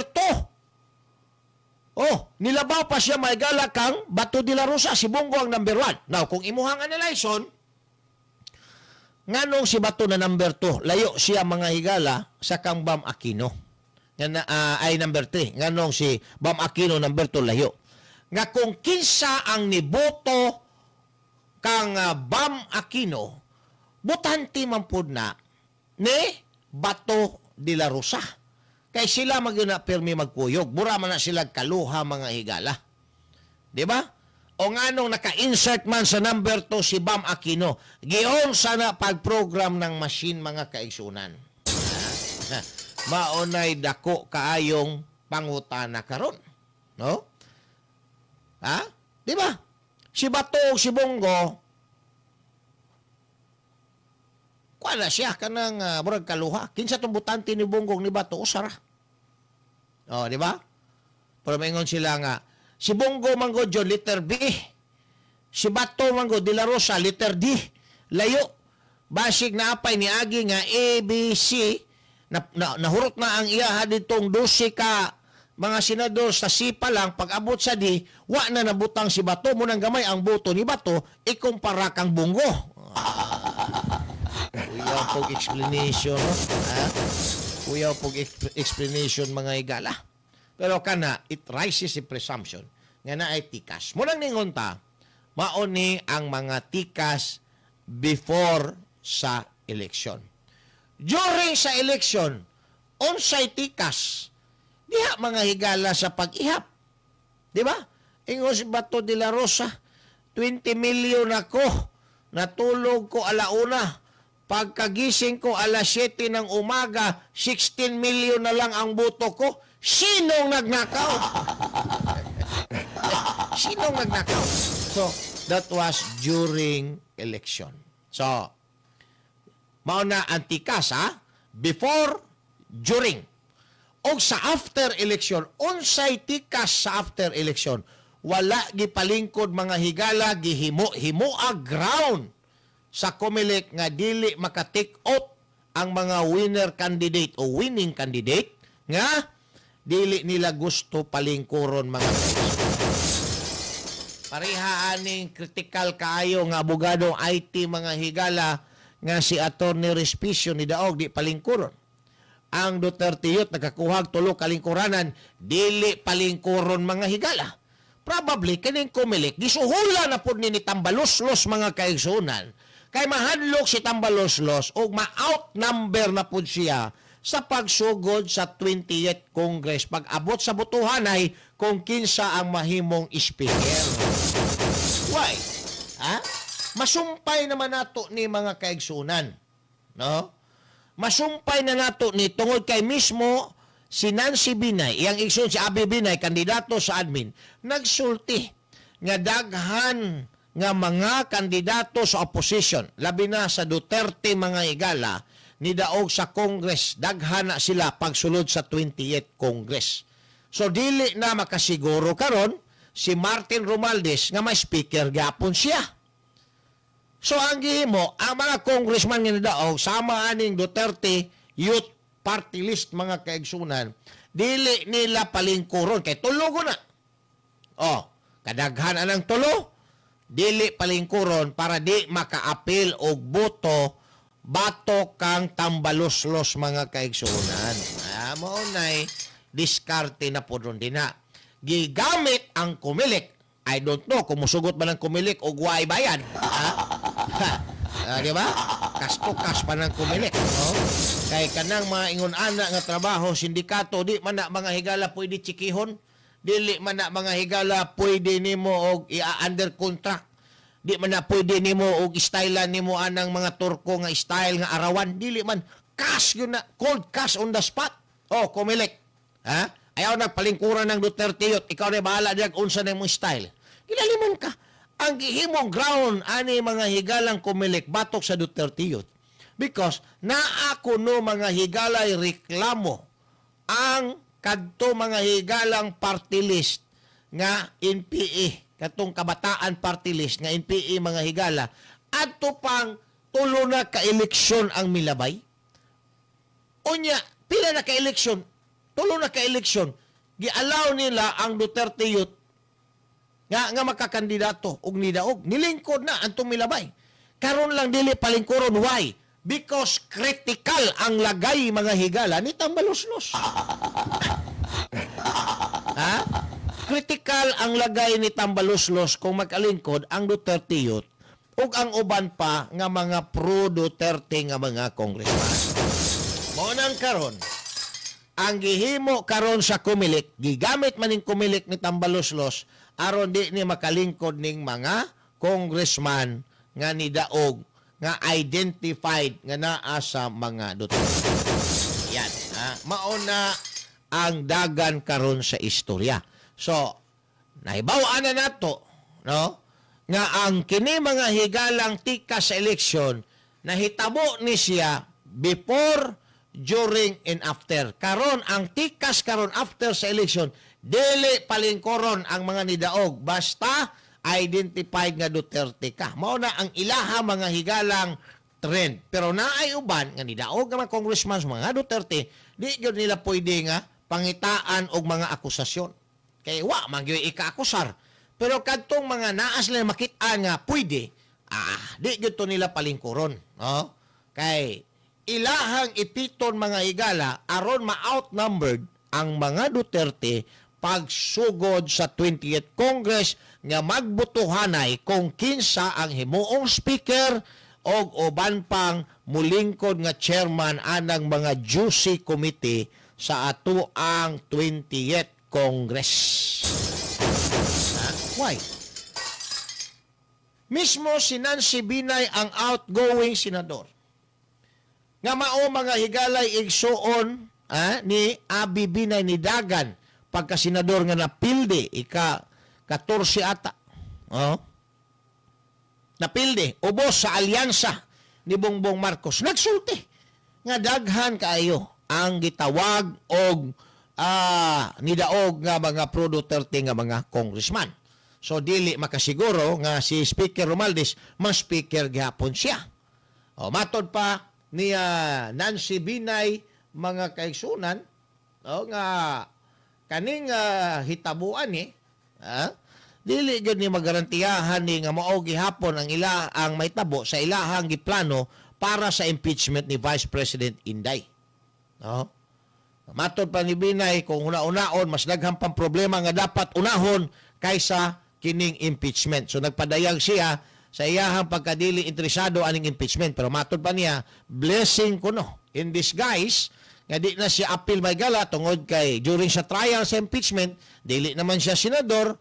2. Oh, nilabaw pa siya maigala kang Bato de la Rosa, si Bongo ang number 1. Now, kung imuhang analyson, nganong si Bato na number 2, layo siya mga higala sa kang Bam Aquino. Ay number 3, nganong si Bam Aquino number 2 layo. Nga kung kinsa ang niboto kang Bam Aquino, butante man pud na ni Bato de la Rosa. Kay sila maguna pirmi magkuyog. Bura man na sila kaluha mga higala. Di ba? O nganong naka-insert man sa number 2 si Bam Aquino, giyon sana pag-program ng machine mga kaigsunan. Maunay dako kaayong pangutana karon. No? Ha? Di ba? Si Bato o si Bongo, kuala siya kanang murag kaluha. Kinsa tong butante ni Bonggong ni Bato usara. Oh, di ba? Pero maingon sila nga si Bongo manggo John letter B. Si Bato manggo de la Rosa letter D. Layo. Basig na apay ni agi nga ABC nahurot na ang iya ditong 12 ka mga senador sa C pa lang pag abot sa D, wa na nabutang si Bato mo nang gamay ang boto ni Bato ikumpara kang Bongo. Kuya pog explanation, ha? Kuya pog explanation mga higala. Pero kana, it rises a presumption nga na ay tikas. Munang ningon ta, mauni ang mga tikas before sa election. During sa election, unsay tikas, diha mga higala sa pag-ihap. Di ba? Ingon si Bato de la Rosa, 20 million ako, natulog ko alauna. Pagkagising ko alas 7 ng umaga, 16 million na lang ang boto ko. Sinong nagnakaw? Sinong nagnakaw? So, that was during election. So, mauna ang tikas, ha? Before, during. O sa after election, unsay tikas sa after election, wala gipalingkod mga higala, gihimo-himoa ground sa COMELEC nga dili maka-take out ang mga winner candidate o winning candidate nga dili nila gusto palingkuron mga pareha aning critical kaayo nga abogado IT mga higala nga si Attorney Respicio ni Daog di palingkuron. Ang Duterte Youth nakakuhag tulo kalingkuranan dili palingkuron mga higala. Probably kining COMELEC gisuhula na pud ni Tambaloslos mga kaigsunan. Kay mahadlok si Tambaloslos o ma-outnumber na po siya sa pagsugod sa 28th Congress. Pag abot sa butuhan ay kung kinsa ang mahimong speaker. Why? Ha? Masumpay naman nato ni mga kaigsunan. No? Masumpay na nato ni tungod kay mismo si Nancy Binay, iyang igsoon si Abby Binay, kandidato sa admin, nagsulti nga daghan nga mga kandidato sa opposition, labi na sa Duterte mga higala, ni daog sa Congress, daghan na sila pagsulod sa 28th Congress. So, dili na makasiguro karon si Martin Romualdez nga may speaker gapon siya. So, ang gihimo, ang mga congressman nga ni daog, sama aning Duterte Youth Party List mga kaigsunan, dili nila palingkuron, kay tulo na. Oh, kadaghan anang tulo, dili palingkuron para di maka-apil og boto bato kang Tambaloslos mga kaigsunan. Mo nay diskarte na po ron din na. Gigamit ang COMELEC. I don't know kung musugot ba ng COMELEC o guway bayan. Di ba? Kas-to-kas pa ng COMELEC. No? Kay kanang mga ingon-ana nga trabaho, sindikato, di man na mga higala pwede tsikihon. Dili man na mga higala pwede nimo og i-under contract. Di man na pwede nimo og stylean nimo anang mga Turko nga style nga arawan. Dili man cash yun na, cold cash on the spot. Oh, COMELEC. Ha? Ayaw na palingkuran ng Duterte Youth. Ikaw na bahala diyan unsa na mo style. Kilaliman ka. Ang gihimong ground ani mga higalang COMELEC batok sa Duterte Youth. Because naa kuno mga higalay reklamo ang kadto mga higalang party list nga NPA, katong kabataan party list nga NPA mga higala, adto pang tulo na ka-eleksyon ang milabay. Unya, pila na ka-eleksyon? Tulo na ka-eleksyon. gialaw nila ang Duterte Youth nga makakandidato og nidaog. Nilingkod na ang tumilabay. Karon lang dili palingkuron. Why? Because critical ang lagay mga higala ni Tambaluslos. Ha? Critical ang lagay ni Tambaluslos kung makalingkod ang Duterte Youth ug ang uban pa nga mga pro-Duterte nga mga congressman. Mo nang karon ang gihimo karon sa Kumilik, gigamit man ning Kumilik ni Tambaluslos aron di ni makalingkod ning mga congressman nga nidaog nga identified nga naa sa mga Duterte. Yan, mauna ang dagan karon sa istorya. So, nahibaw-an na nato, no? Nga ang kini mga higalang tika sa eleksyon nahitabo ni siya before, during, and after. Karon ang tikas karon after sa eleksyon, dili palingkoron ang mga nidaog basta identified nga Duterte ka. Mao na ang ilaha mga higalang trend. Pero naay uban nga nidaog nga mga congressman mga Duterte, di gyud nila pwede nga pangitaan og mga akusasyon. Kay wa man gyud ika-akusar. Pero kadtong mga naas nila makit-an nga pwede, di gyud to nila palingkoron, no? Kay ilahang ipiton mga higala aron ma-outnumbered ang mga Duterte pagsugod sa 20th Congress nga magbutuhanay kung kinsa ang himuong speaker o uban pang mulingkod nga chairman anang mga juicy committee sa ato ang 20th Congress. Why? Mismo si Nancy Binay ang outgoing senador. Nga mao mga higalay igsuon ni Abi Binay ni Dagan pagka-senador nga napilde, ika-14 ata. Napilde, ubos sa alyansa ni Bongbong Marcos. Nagsulti nga daghan kaayo ang gitawag og nidaog nga mga pro-Duterte nga mga congressman. So, dili makasiguro nga si Speaker Romualdez, mas speaker gihapon siya. Matod pa ni Nancy Binay mga kaigsunan nga kaning hitabuan dili gyud ni magarantiyahan ni nga mao gihapon ang ang may tabo sa ilahang giplano para sa impeachment ni Vice President Inday. Matod pa ni Binay kung una-unaon mas daghang pang problema nga dapat unahon kaysa kining impeachment. So nagpadayag siya sa iyahang pagkadili interesado aning impeachment, pero matod pa niya blessing kuno in disguise nga di na siya appeal may gala tungod kay during sa trial sa impeachment dili naman siya senador,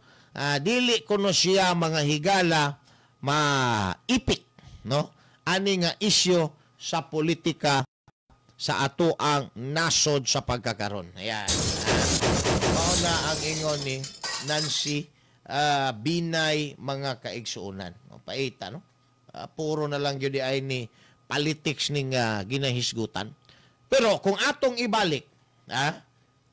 dili kuno siya mga higala maipit, no, ani nga isyu sa politika sa ato ang nasod sa pagkakaron. Ayan. Mao na ang ingon ni Nancy Binay mga kaigsuunan. Paita, no? Puro na lang yun ay ni politics ning ginahisgutan. Pero kung atong ibalik,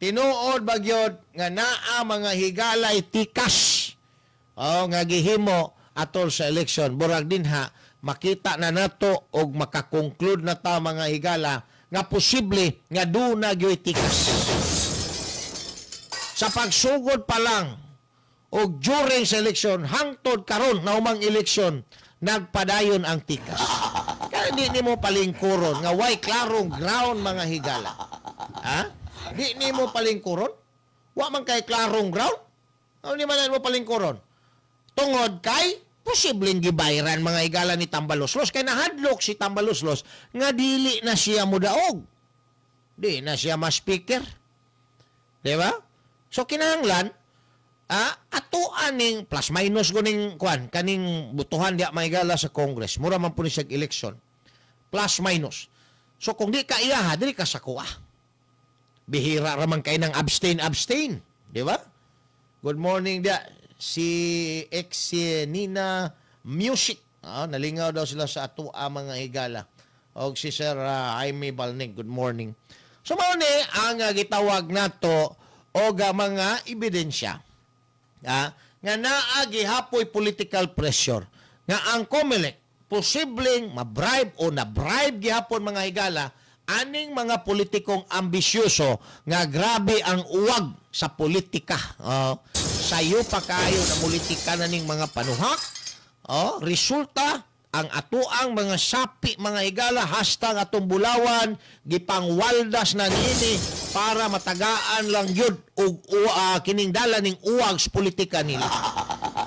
tinuod ba yun nga naa mga higalay tikas nga gihimo atol sa eleksyon. Burag din makita na nato og makakonclude na ta mga higala nga posible nga doon na gyo'y tikas. Sa pagsugod pa lang o during sa eleksyon, hangtod karon na umang eleksyon, nagpadayon ang tikas. Kaya di mo palingkuron nga way klarong ground mga higala. Di mo palingkuron? Wa man kay klarong ground? Di man mo palingkuron? Tungod kay posibleng gibayran mga higala ni Tambaluslos. Kaya nahadlok si Tambaluslos nga dili na siya mudaog. Di na siya ma-speaker. Diba? So kinahanglan, ato aning plus minus guning kaning butuhan diya may gala sa Congress. Mura man po ni siya election. Plus minus. So kung di ka iyaha, dili ka sa kuha. Bihira raman kayo ng abstain. Di ba? Good morning dia. Si Nina Music. Nalingaw daw sila sa ato mga higala. O si Sir Jaime Balnig. Good morning. So mauni ang gitawag nato o mga ebidensya. Nga naagi hapoy political pressure nga ang COMELEC posibleng mabribe o na-bribe gihapon mga higala aning mga politikong ambisyoso nga grabe ang uwag sa politika. Sayo pa kayo na politika na ning mga panuhak. Resulta, ang atuang mga sapi, mga higala, hasta nga atong bulawan, gipangwaldas na nini para matagaan lang yun o kining dala ning uwag sa politika nila.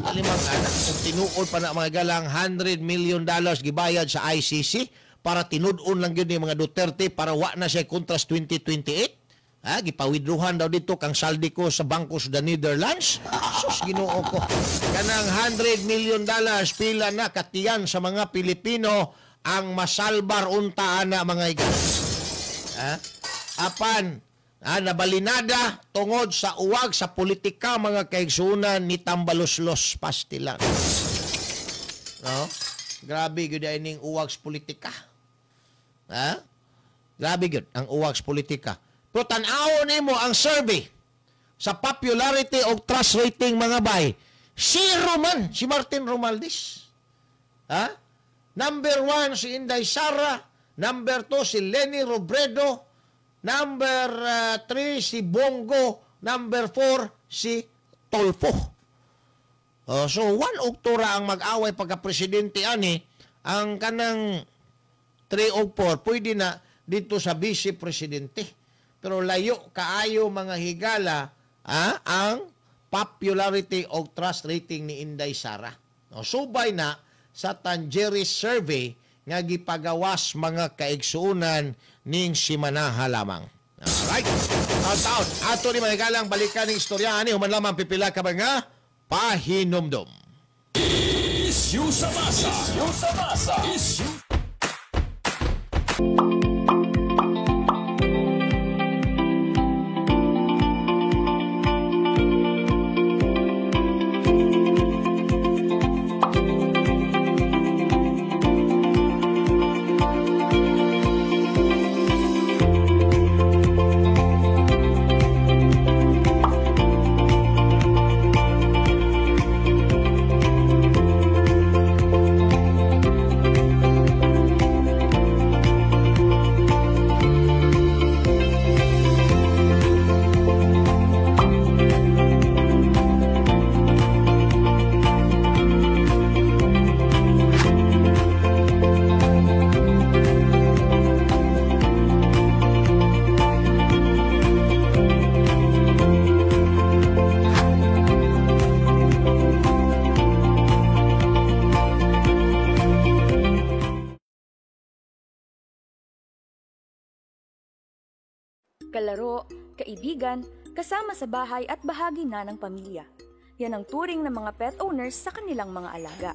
Kalimang anak, kung tinuod pa na mga galang $100 million gibayad sa ICC para tinudon lang yun yung mga Duterte para wa na siya kontras 2028. Gipawidruhan daw dito kang saldi ko sa bangko sa Netherlands. Sus, Ginoo ko. Kanang $100 million pila na katiyan sa mga Pilipino ang masalbar untaan na mga iga. Apan, nabalinada tungod sa uwag sa politika mga kaigsunan ni Tambaloslos Pastilan. No? Grabe gyud ining uwag sa politika. Grabe gyud ang uwag sa politika. Pero tan-awon nimo ang survey sa popularity o trust rating mga bay. Zero man si Martin Romualdez. Number 1 si Inday Sara. Number 2 si Leni Robredo. Number 3 si Bongo. Number 4 si Tolfo. So 1 Oktura ang mag-away pagka-presidente ani. Ang kanang 3 o 4 pwede na dito sa vice-presidente. Pero layo kaayo mga higala ang popularity o trust rating ni Inday Sara. Subay na sa Tangeris survey nga gipagawas mga kaigsuunan ning simanaha lamang. Alright. Taon. Ato ni mga higalang balikan ng istorya ani human lamang pipila ka mga pahinomdom. Isyu sa masa. Isyu sa masa. Isyu. kalaro, kaibigan, kasama sa bahay at bahagi na ng pamilya. Yan ang turing ng mga pet owners sa kanilang mga alaga.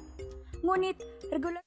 Ngunit, regular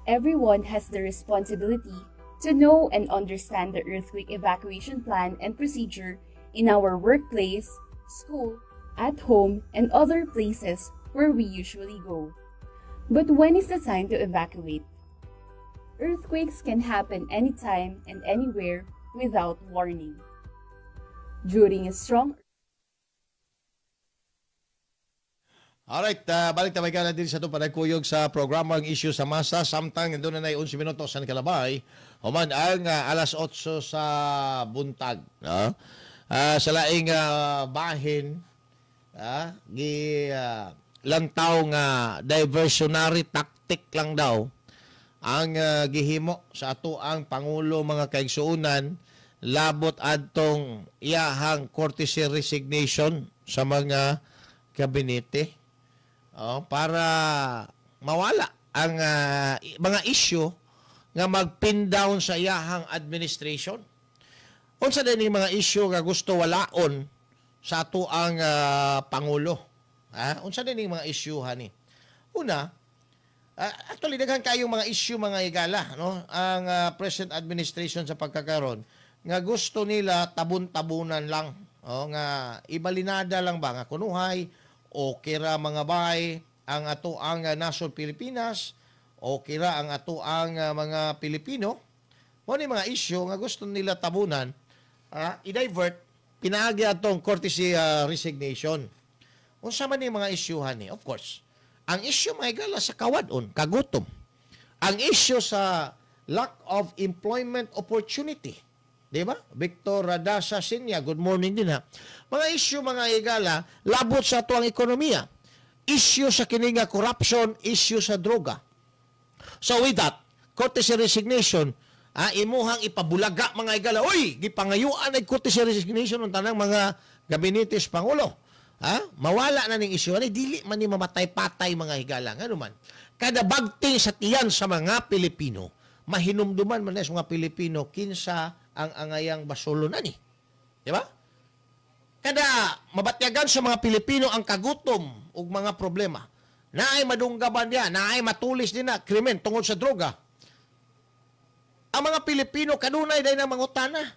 Everyone has the responsibility to know and understand the earthquake evacuation plan and procedure in our workplace, school, at home, and other places where we usually go. But when is the time to evacuate? Earthquakes can happen anytime and anywhere without warning. During a strong Alright, balik na may ka din sa ito panagkuyog sa programang Issue sa Masa. Samtang doon na 11 minutos sa Kalabay. Human ang alas 8 sa buntag. Sa laing bahin, lantaw nga diversionary tactic lang daw ang gihimo sa ato ang Pangulo mga kaigsuunan labot adtong iyahang courtesy resignation sa mga kabinete. Para mawala ang mga issue nga mag-pin down sa iyahang administration. Unsa din yung mga issue nga gusto walaon sa ato ang Pangulo. Unsa din yung mga issue ni? Una, actually daghan kayong mga issue mga higala, no? Ang present administration sa pagkakaroon nga gusto nila tabon-tabunan lang, nga ibalinada lang ba nga kunuhay o kira mga bay ang ato ang nasod Pilipinas o kira ang ato ang mga Pilipino. Mo ni mga issue nga gusto nila tabunan, i-divert pinaagi atong courtesy resignation. Unsa man ni mga issue ni? Of course, ang issue mga higala sa kawadon, kagutom. Ang issue sa lack of employment opportunity. Di ba? Victor Radasa Sinya, good morning din ha. Mga issue mga higala, labot sa ato ang ekonomiya. Issue sa kininga corruption, issue sa droga. So with that, courtesy resignation, imuhang ipabulaga mga higala. Uy, gipangayuan ay courtesy resignation ng tanang mga gabinetes Pangulo. Mawala na ning issue. Dili man ni mamatay-patay mga higala. Nga naman, kada bagting sa tiyan sa mga Pilipino, mahinumduman man sa mga Pilipino kinsa ang angayang basulo na ni. Di ba? Kada mabatyagan sa mga Pilipino ang kagutom o mga problema. Naay madunggaban niya, naay matulis din na krimen tungod sa droga. Ang mga Pilipino kanunay day na mangutana.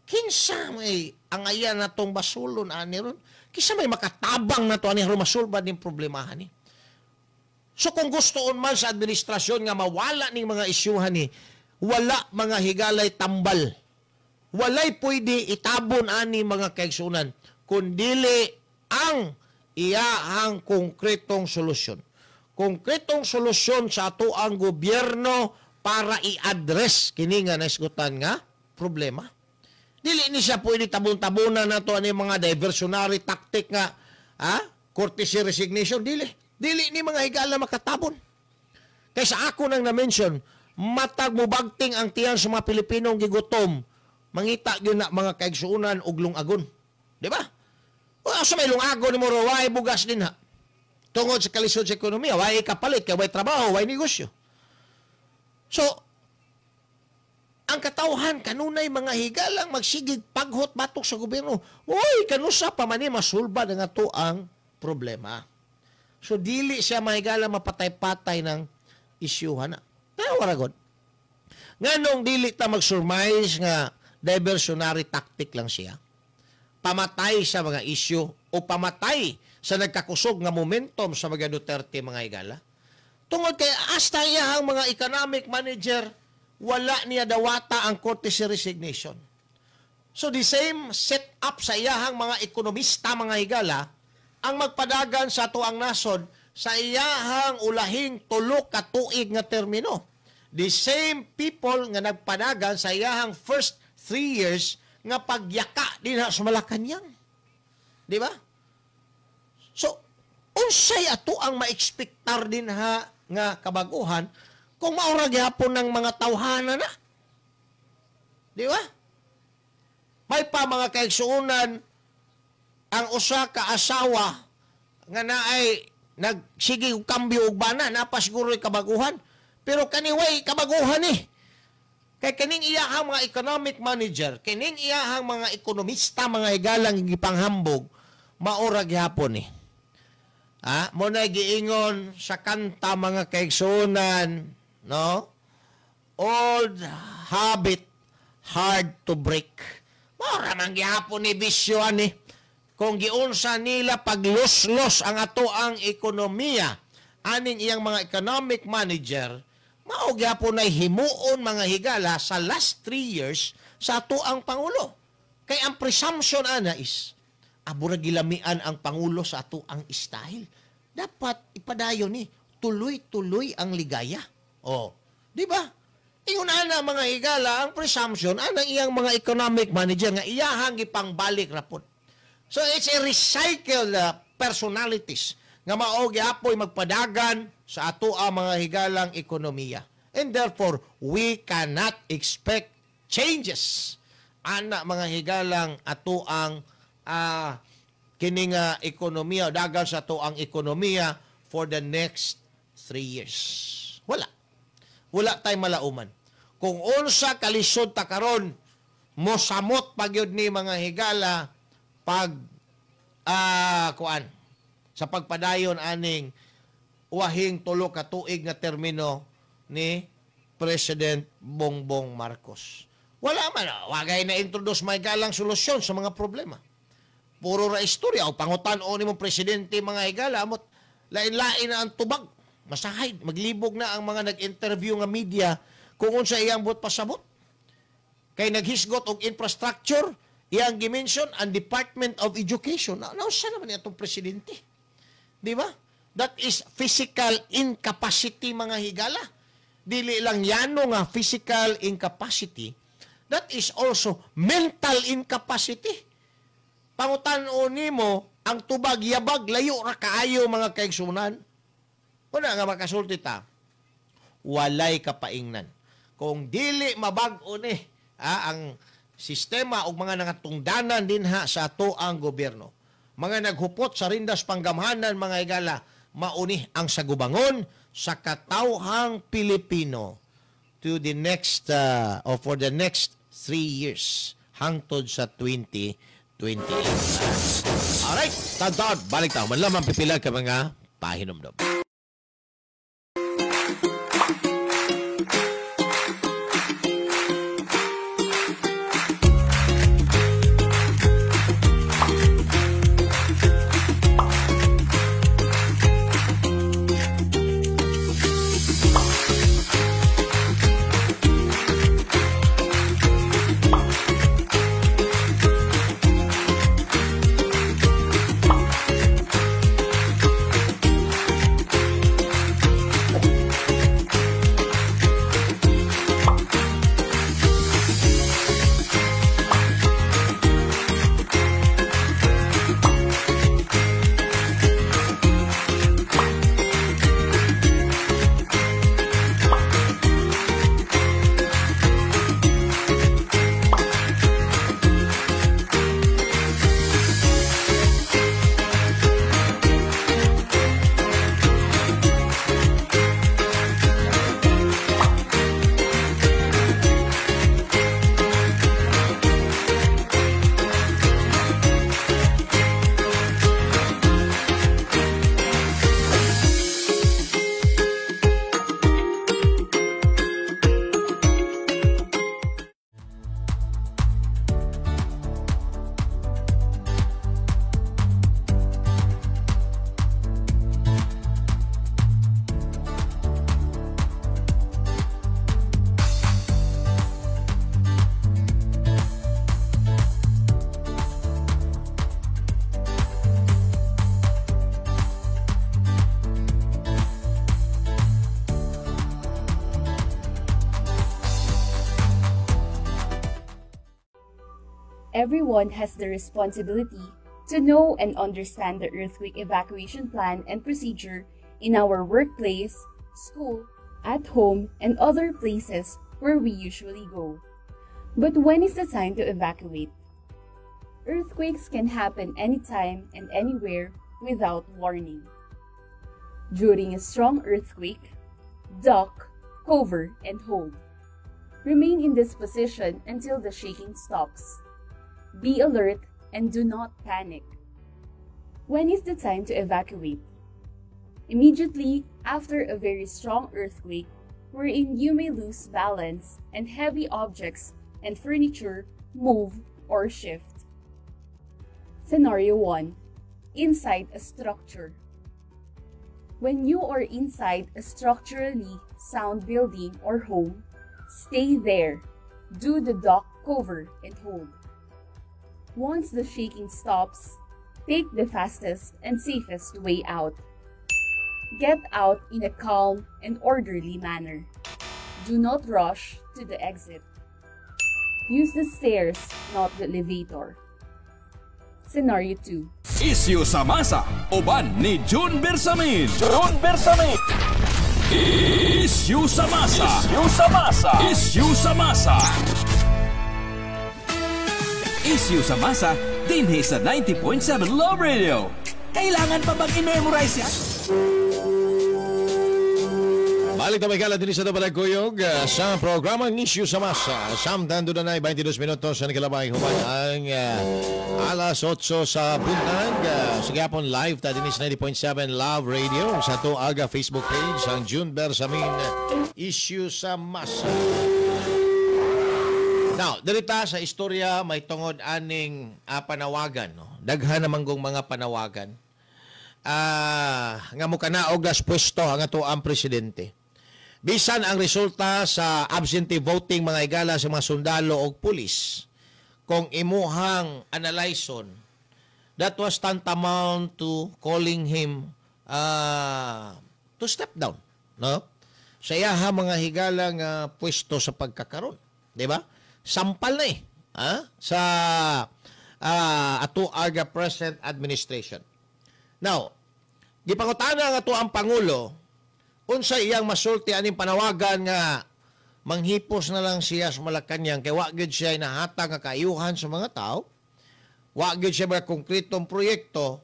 Kinsa may angayan na tong basulo na ani ron? Kinsa may makatabang na to ani ron masulbad ning problemahan ni? So kung gustoon man sa administrasyon nga mawala ning mga isyuhan ni, wala mga higalay tambal. Walay pwede itabon ani mga kaigsunan kundili ang iyahang konkretong solusyon. Konkretong solusyon sa ato ang gobyerno para i-address kini nga naisgutan nga problema. Dili ni siya pwede tabon-tabonan na to ani mga diversionary tactic nga courtesy resignation. Dili ni mga higala makatabon. Kaysa ako nang na-mention, matag mo bagting ang tiyan sa mga Pilipinong gigutom, mangita yun na mga kaigsuunan og lungagon. Di ba? Sa may lungagon mo ro, way bugas din ha. Tungod sa kalisod sa ekonomiya, way kapalit, way trabaho, way negosyo. So, ang katawhan, kanunay mga higalang magsigig paghot batok sa gobyerno. Uy, kanusa pa man ni masulbad nga to ang problema. So, dili siya mahigala mapatay-patay ng isyuhan na. Pero waragon. Nga nung dili ta mag-surmise nga diversionary tactic lang siya. Pamatay sa mga isyu o pamatay sa nagkakusog nga momentum sa mga Duterte mga higala. Tungod kay hasta iyahang mga economic manager, wala niya dawata ang courtesy resignation. So the same set up sa iyahang mga ekonomista mga higala, ang magpadagan sa tuang nasod sa iyahang ulahing tulo ka tuig nga termino. The same people nga nagpadagan sa iyahang first 3 years nga pagyaka din sa Malacañang. Di ba? So, unsay ato ang ma-expectar din nga kabaguhan kung maura gyapon ng mga tawhana na. Di ba? May pa mga kaigsuunan ang usa ka asawa nga naay nagsige og kambyo og bana napasiguro kabaguhan, pero kaniway kabaguhan kay kaning iyahang mga economic manager, kaning iyahang mga ekonomista mga higalang gipanghambog maura gyapon mo na giingon sa kanta mga kaigsuunan, no? Old habit hard to break. Maura man gyapon ni bisyo ani. Kung giunsa nila pagluslos ang ato ang ekonomiya, aning iyang mga economic manager, mao gyapon ay himuon mga higala sa last 3 years sa ato ang Pangulo. Kay ang presumption ana is, abura gilamian ang Pangulo sa ato ang style. Dapat ipadayon tuloy-tuloy ang ligaya. Di ba? Ingon ana mga higala, ang presumption, anang iyang mga economic manager nga iyahang ipangbalik rapod. So it's a recycled personalities nga mao gyapon magpadagan sa ato ang mga higalang ekonomiya. And therefore, we cannot expect changes. Ana mga higalang ato ang kining ekonomiya, dagan sa ato ang ekonomiya for the next 3 years. Wala tay malauman. Kung unsa kalisod ta karon, mosamot pagyud ni mga higala pag sa pagpadayon aning wahing tulo ka tuig nga termino ni President Bongbong Marcos. Wala man, wagay na introduce may galang solusyon sa mga problema. Puro ra istorya o pangutan-o ni mong presidente mga higala amot lain-lain na ang tubag. Masahay, maglibog na ang mga nag-interview nga media kung unsa iyang buot pasabot. Kay naghisgot og infrastructure, iyang gimension ang Department of Education. Nausa naman itong presidente. Di ba? That is physical incapacity mga higala. Dili lang yano nga physical incapacity. That is also mental incapacity. Pangutan-o nimo ang tubag yabag layo ra kaayo mga kaigsunan. Una nga makasulti ta, walay kapaingnan. Kung dili mabag-o ni ang sistema o mga nangatungdanan din ha sa ato ang gobyerno. Mga naghupot sa rindas panggamhanan mga higala, mauni ang sagubangon sa katawhang Pilipino to the next or for the next 3 years hangtod sa 2028. Alright, tantad, balik tayo. Manlamang pipila ka mga pahinomdom. Everyone has the responsibility to know and understand the earthquake evacuation plan and procedure in our workplace, school, at home, and other places where we usually go. But when is the time to evacuate? Earthquakes can happen anytime and anywhere without warning. During a strong earthquake, duck, cover, and hold. Remain in this position until the shaking stops. Be alert and do not panic. When is the time to evacuate? Immediately after a very strong earthquake, wherein you may lose balance and heavy objects and furniture move or shift. Scenario 1. Inside a structure. When you are inside a structurally sound building or home, stay there. Do the duck, cover, and hold. Once the shaking stops, take the fastest and safest way out. Get out in a calm and orderly manner. Do not rush to the exit. Use the stairs, not the elevator. Scenario 2. Isyu sa masa, uban ni June Bersamin. June Bersamin. Isyu sa masa. Isyu sa masa. Isyu sa masa. Isyu sa masa, dinhi sa 90.7 Love Radio. Kailangan pa bang i-memorize yan? balik na may kala din sa Tabalagkuyog sa programang Issue sa Masa. Samtang doon na 22 minutos sa nakalabay human ang alas 8 sa buntag. Sige hapon live ta din 90.7 Love Radio sa to aga Facebook page ang June Bersamin Issue sa Masa. Now, dirita sa istorya may tungod aning panawagan. No? Daghan namang gong mga panawagan. Nga mo kanaog as pwesto ang ato ang presidente. Bisan ang resulta sa absentee voting mga igala sa mga sundalo o pulis, kung imuhang analyson, that was tantamount to calling him to step down. No? Sa iyaha mga higalang pwesto sa pagkakaroon. Diba? Sampal na sa ato aga present administration. Now, gipangutana nga to ang Pangulo, unsa iyang masulti aning panawagan nga manghipos na lang siya sa Malacañang kay wa gyud siya nahatag nga kaayuhan sa mga tao, wa gyud siya mga konkretong proyekto,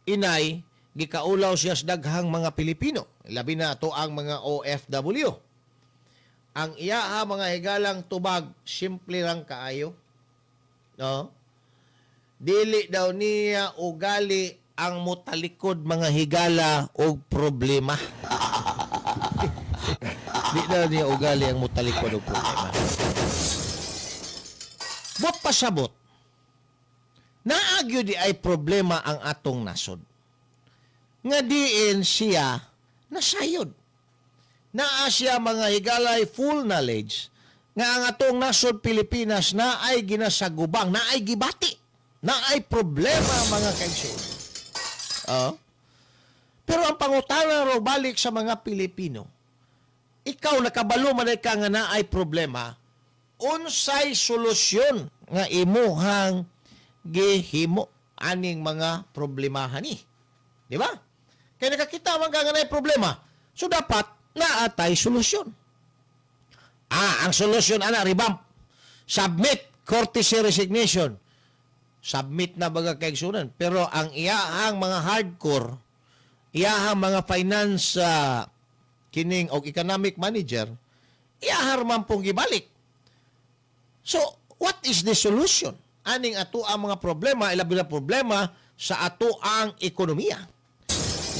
inay gikaulaw siya sa daghang mga Pilipino, labi na to ang mga OFW. Ang iya mga higalang tubag, simple lang kaayo. No? Dili daw niya ugali ang mutalikod mga higala o problema. Di daw niya ugali ang mutalikod o problema. Bot pasabot, naagyo di ay problema ang atong nasod. Nga diin siya nasayod. Naa siya mga higalay full knowledge nga ang atong nasod Pilipinas na ay ginasagubang, na ay gibati, na ay problema mga kaigsoon. Pero ang pangutana ro balik sa mga Pilipino, ikaw nakabalo man ka nga na ay problema, unsay solusyon nga imuhang gihimo aning mga problemahan ni. Di ba? Kaya nakakita man ka nga na ay problema, so dapat naatay solusyon. Ang solusyon ana revamp. Submit courtesy resignation. Submit na baga kaigsunan. Pero ang iyahang mga hardcore, iyahang mga finance kining o economic manager, iyahar man pong gibalik. So, what is the solution? Aning ato ang mga problema, ilabi na problema sa ato ang ekonomiya.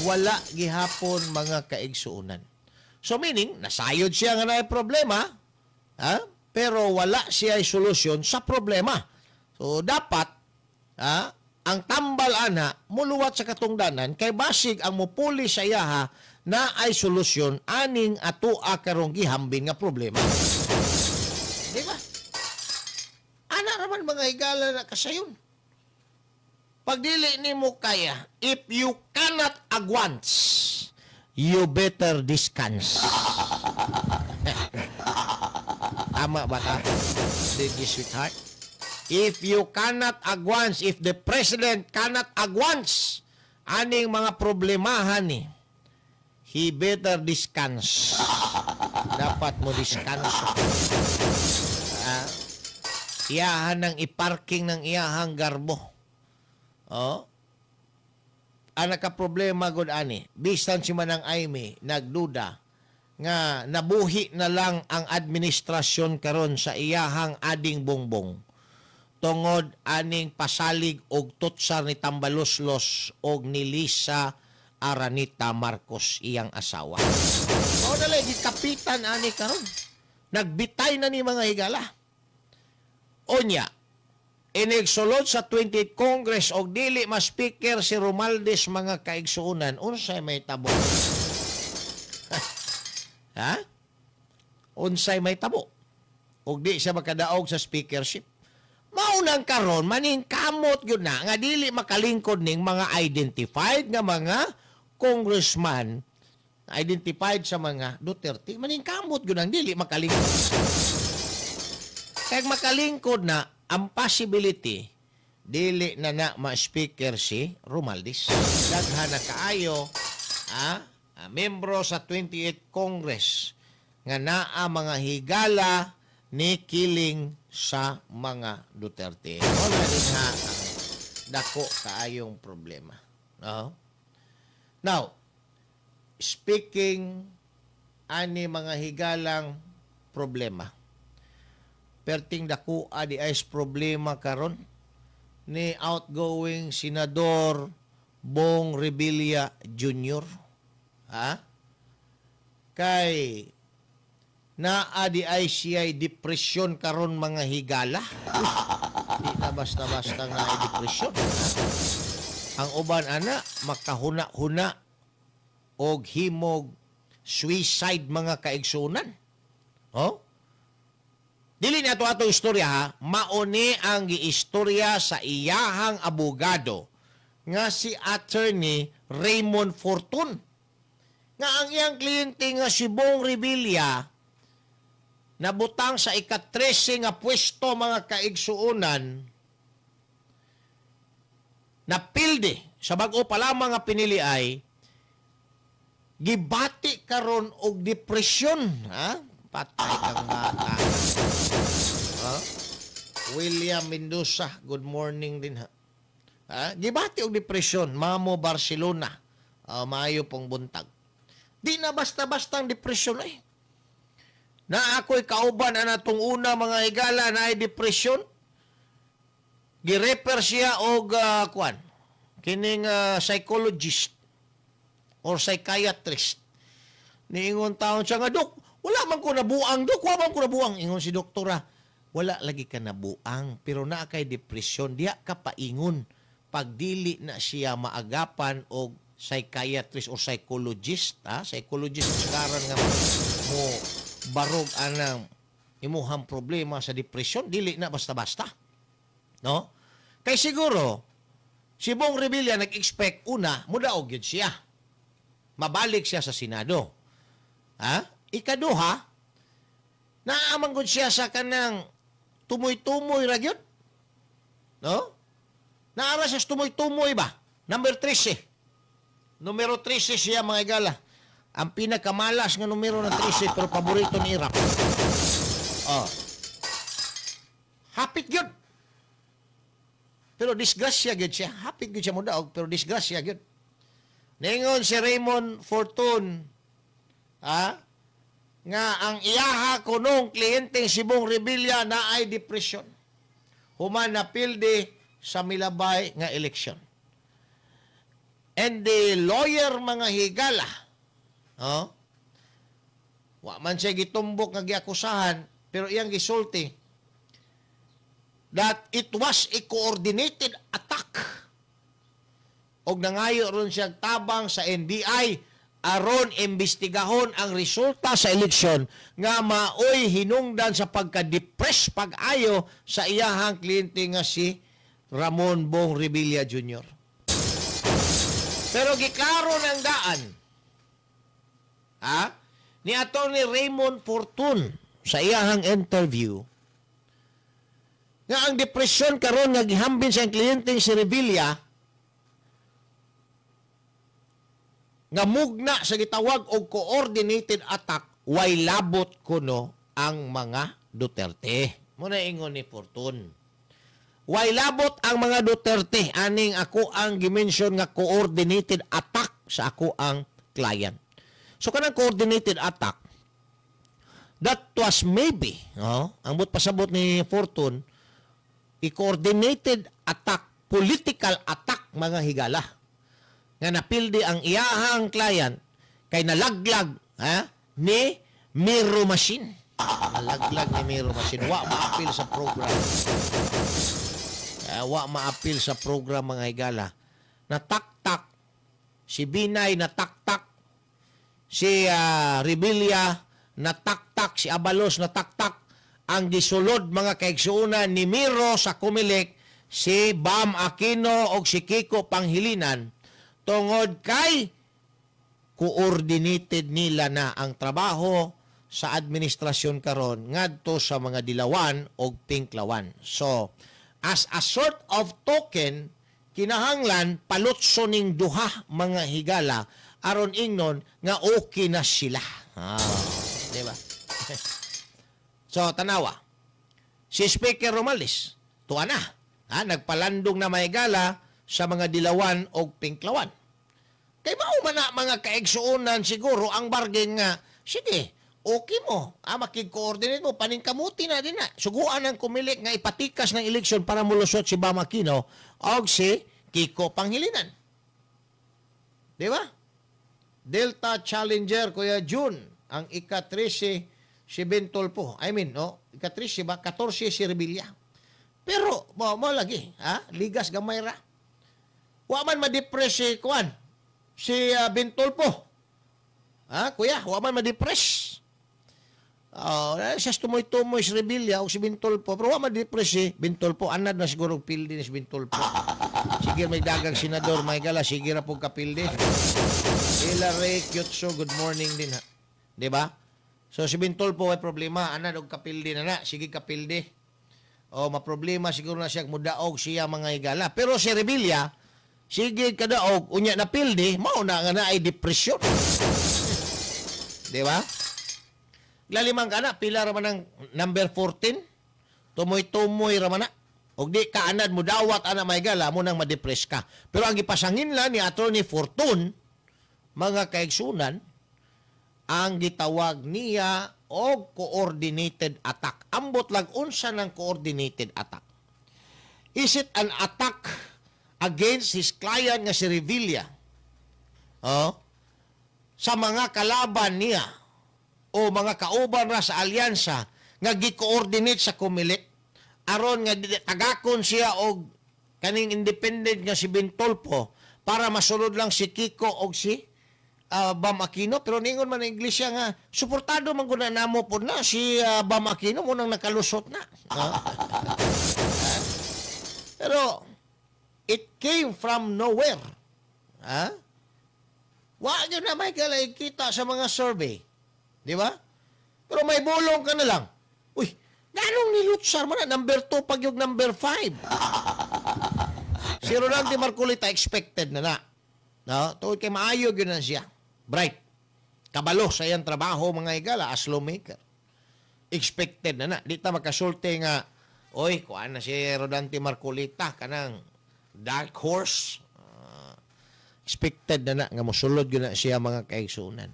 Wala gihapon mga kaigsuunan. So, meaning, nasayod siya nga na problema, pero wala siya ay solusyon sa problema. So, dapat ang tambal ana muluwat sa katungdanan kay basig ang mupuli sa iyaha na ay solusyon aning ato karong gihambin nga problema. Di ba? Ana raman mga higala na kasayon. Pagdili nimo kaya, if you cannot agwants, you better discuss. Tama ba ta? Did you sweetheart? If you cannot agwants, if the president cannot agwants aning mga problemahan ni, he better discuss. Dapat mo discuss. Iyahan ng iparking ng iyahang garbo. Ang nakaproblema gud ani, bisan si manang Aimee nagduda nga nabuhi na lang ang administrasyon karon sa iyahang ading bongbong tungod aning pasalig og tutsar ni Tambaloslos og ni Lisa Aranita Marcos iyang asawa. Mao na lagi kapitan ani karon. Nagbitay na ni mga higala. Onya, inigsulod sa 28th Congress og dili mas speaker si Romualdez mga kaigsuunan, unsay may tabo? Unsay may tabo? Og di siya makadaog sa speakership. Maunang karon maningkamot yun na nga dili makalingkod ning mga identified nga mga congressman identified sa mga Duterte, maningkamot yun ang dili makalingkod. Kaya makalingkod na ang possibility dili na ma-speaker si Romualdez. Daghan na kaayo membro sa 28th Congress nga naa mga higala ni kiling sa mga Duterte. Wala din dako kaayong problema. No? Now, speaking ani mga higalang problema. Perting dakua di ay problema karon ni outgoing Senador Bong Revilla Jr. Ha? Kay naa di ay siya depresyon karon mga higala. Di na basta-basta nga ay depresyon. Ang uban ana makahuna-huna og himog suicide mga kaigsunan. Oh? Dili na ato istorya ha, mauni ang giistorya sa iyahang abogado nga si Attorney Raymond Fortun. Nga ang iyang kliyente nga si Bong Revilla nabutang sa ika-13 nga pwesto mga kaigsuunan na pilde sa bag-o pa lamang nga pinili ay gibati karon og depresyon, ha? Patay kang bata. Ha? William Mendoza, good morning din ha. Ha? Gibati og depresyon, Mamo Barcelona. Maayo pong buntag. Di na basta-bastang depresyon eh. Na ako'y kauban na natong una mga higala na ay depresyon. Gireper siya og kuan. Kining psychologist or psychiatrist. Niingon taon siya nga, Dok, wala man ko nabuang, Dok, wala man ko nabuang. Ingon si doktora, wala lagi ka nabuang, pero na kay depresyon, diya ka paingon. Pagdili na siya maagapan og psychiatrist or psychologist, ha? Psychologist karon nga mo barog anang imuhang problema sa depresyon, dili na basta-basta. No? Kay siguro, si Bong Revilla nag-expect una, mudaog yun siya. Mabalik siya sa Senado. Ha? Ikaduha, naamang siya sa kanang tumoy-tumoy ra gyud. No? Naara siya sa tumoy-tumoy ba? Number 13. Numero 13 siya mga igala. Ang pinakamalas nga numero ng 13 pero paborito ni Irap. Oh. Hapit gyud. Pero disgrasya gyud siya. Hapit gyud siya mo daog pero disgrasya gyud. Ningon si Raymond Fortun, ha? Nga ang iyaha kunong kliyenteng si Bong Revilla na ay depresyon. Human na pilde sa milabay nga eleksyon. And the lawyer mga higala, oh, wa man siya gitumbok nga giakusahan, pero iyang gisulti that it was a coordinated attack. Og nangayo ron siya tabang sa NBI aron imbestigahon ang resulta sa eleksyon nga maoy hinungdan sa pagka-depress pag-ayo sa iyahang kliyente nga si Ramon Bong Revilla Jr. Pero giklaro ng daan ni Attorney Raymond Fortun sa iyahang interview nga ang depresyon karon nga gihambin sa kliyente si Revilla nga mugna sa gitawag og coordinated attack way labot kuno ang mga Duterte. Muna ingon ni Fortun. Way labot ang mga Duterte aning ako ang gimension nga coordinated attack sa ako ang client. So kanang coordinated attack that was maybe, ang but pasabot ni Fortun, i-coordinated attack, political attack mga higala. Nga napildi ang iyahang client kay nalaglag ni Miro Machine. Nalaglag ni Miro Machine. Wa maapil sa program. Wa maapil sa program mga higala. Nataktak si Binay, nataktak si Revilla, nataktak si Abalos, nataktak ang gisulod mga kaigsuunan ni Miro sa Comelec, si Bam Aquino o si Kiko Panghilinan tungod kay coordinated nila na ang trabaho sa administrasyon karon ngadto sa mga dilawan o pinklawan. So, as a sort of token, kinahanglan palutso ning duha mga higala aron ingnon nga okay na sila. Di ba? So, tanawa. Si Speaker Romales, tuwa na. Nagpalandong na may higala sa mga dilawan o pinklawan. Kay mao man na mga kaigsuunan siguro ang bargain nga sige, okay mo. Makig-coordinate mo, paningkamuti na din na. Suguan ang kumilik nga ipatikas ng eleksyon para mulusot si Bam Aquino o si Kiko Pangilinan. Di ba? Delta Challenger, Kuya June, ang ika-13 si Bentolpo. Ika-13 ba? 14 si Rebilla. Pero, mo lagi, ligas gamay ra. Wa man ma-depress si Kuan, si Bentolpo. Kuya, wa man ma-depress. Siya tumoy-tumoy si Rebilla o si Bentolpo. Pero wa ma-depress si Bentolpo. Anad na siguro pildi ni si Bentolpo. Sige, may dagang senador, may gala, sige na pong kapildi. Hilary Kyotso, good morning din ha. Diba? So si Bentolpo ay problema, anad og kapildi na, sige kapildi. Maproblema siguro na siya mudaog siya mga higala. Pero si Rebilla, sige kadaog, unya na pildi, mao na nga na ay depression. Diba? Lalimang ka na, pila raman ng number 14, tumoy-tumoy raman na. O di kaanad mo dawat ana may gala mo nang ma-depress ka. Pero ang ipasangin lang ni Attorney Fortune, mga kaigsunan, ang gitawag niya og coordinated attack. Ambot lang unsa ng coordinated attack. Is it an attack against his client nga si Revilla? Sa mga kalaban niya o mga kauban ra sa alyansa nga gi-coordinate sa Comelec aron nga tagakon siya og kaning independent nga si Bentolpo para masulod lang si Kiko og si Bam Aquino. Pero ningon man ang iglesia nga suportado man gud namo pod na si Bam Aquino mo nang nakalusot na. Pero it came from nowhere. Wa gyud na may kalay kita sa mga survey. Di ba? Pero may bulong ka na lang. Uy, ganong nilutsar mo na? Number 2 pag yung number 5. Si Rodante Marcolita expected na. No? Tuwid kay maayog yun na siya. Bright. Kabalo sa iyang trabaho mga higala as lawmaker. Expected na. Di ta makasulti nga, oy, kuan na si Rodante Marcolita kanang dark horse. Expected na nga musulod yun na siya mga kaigsunan.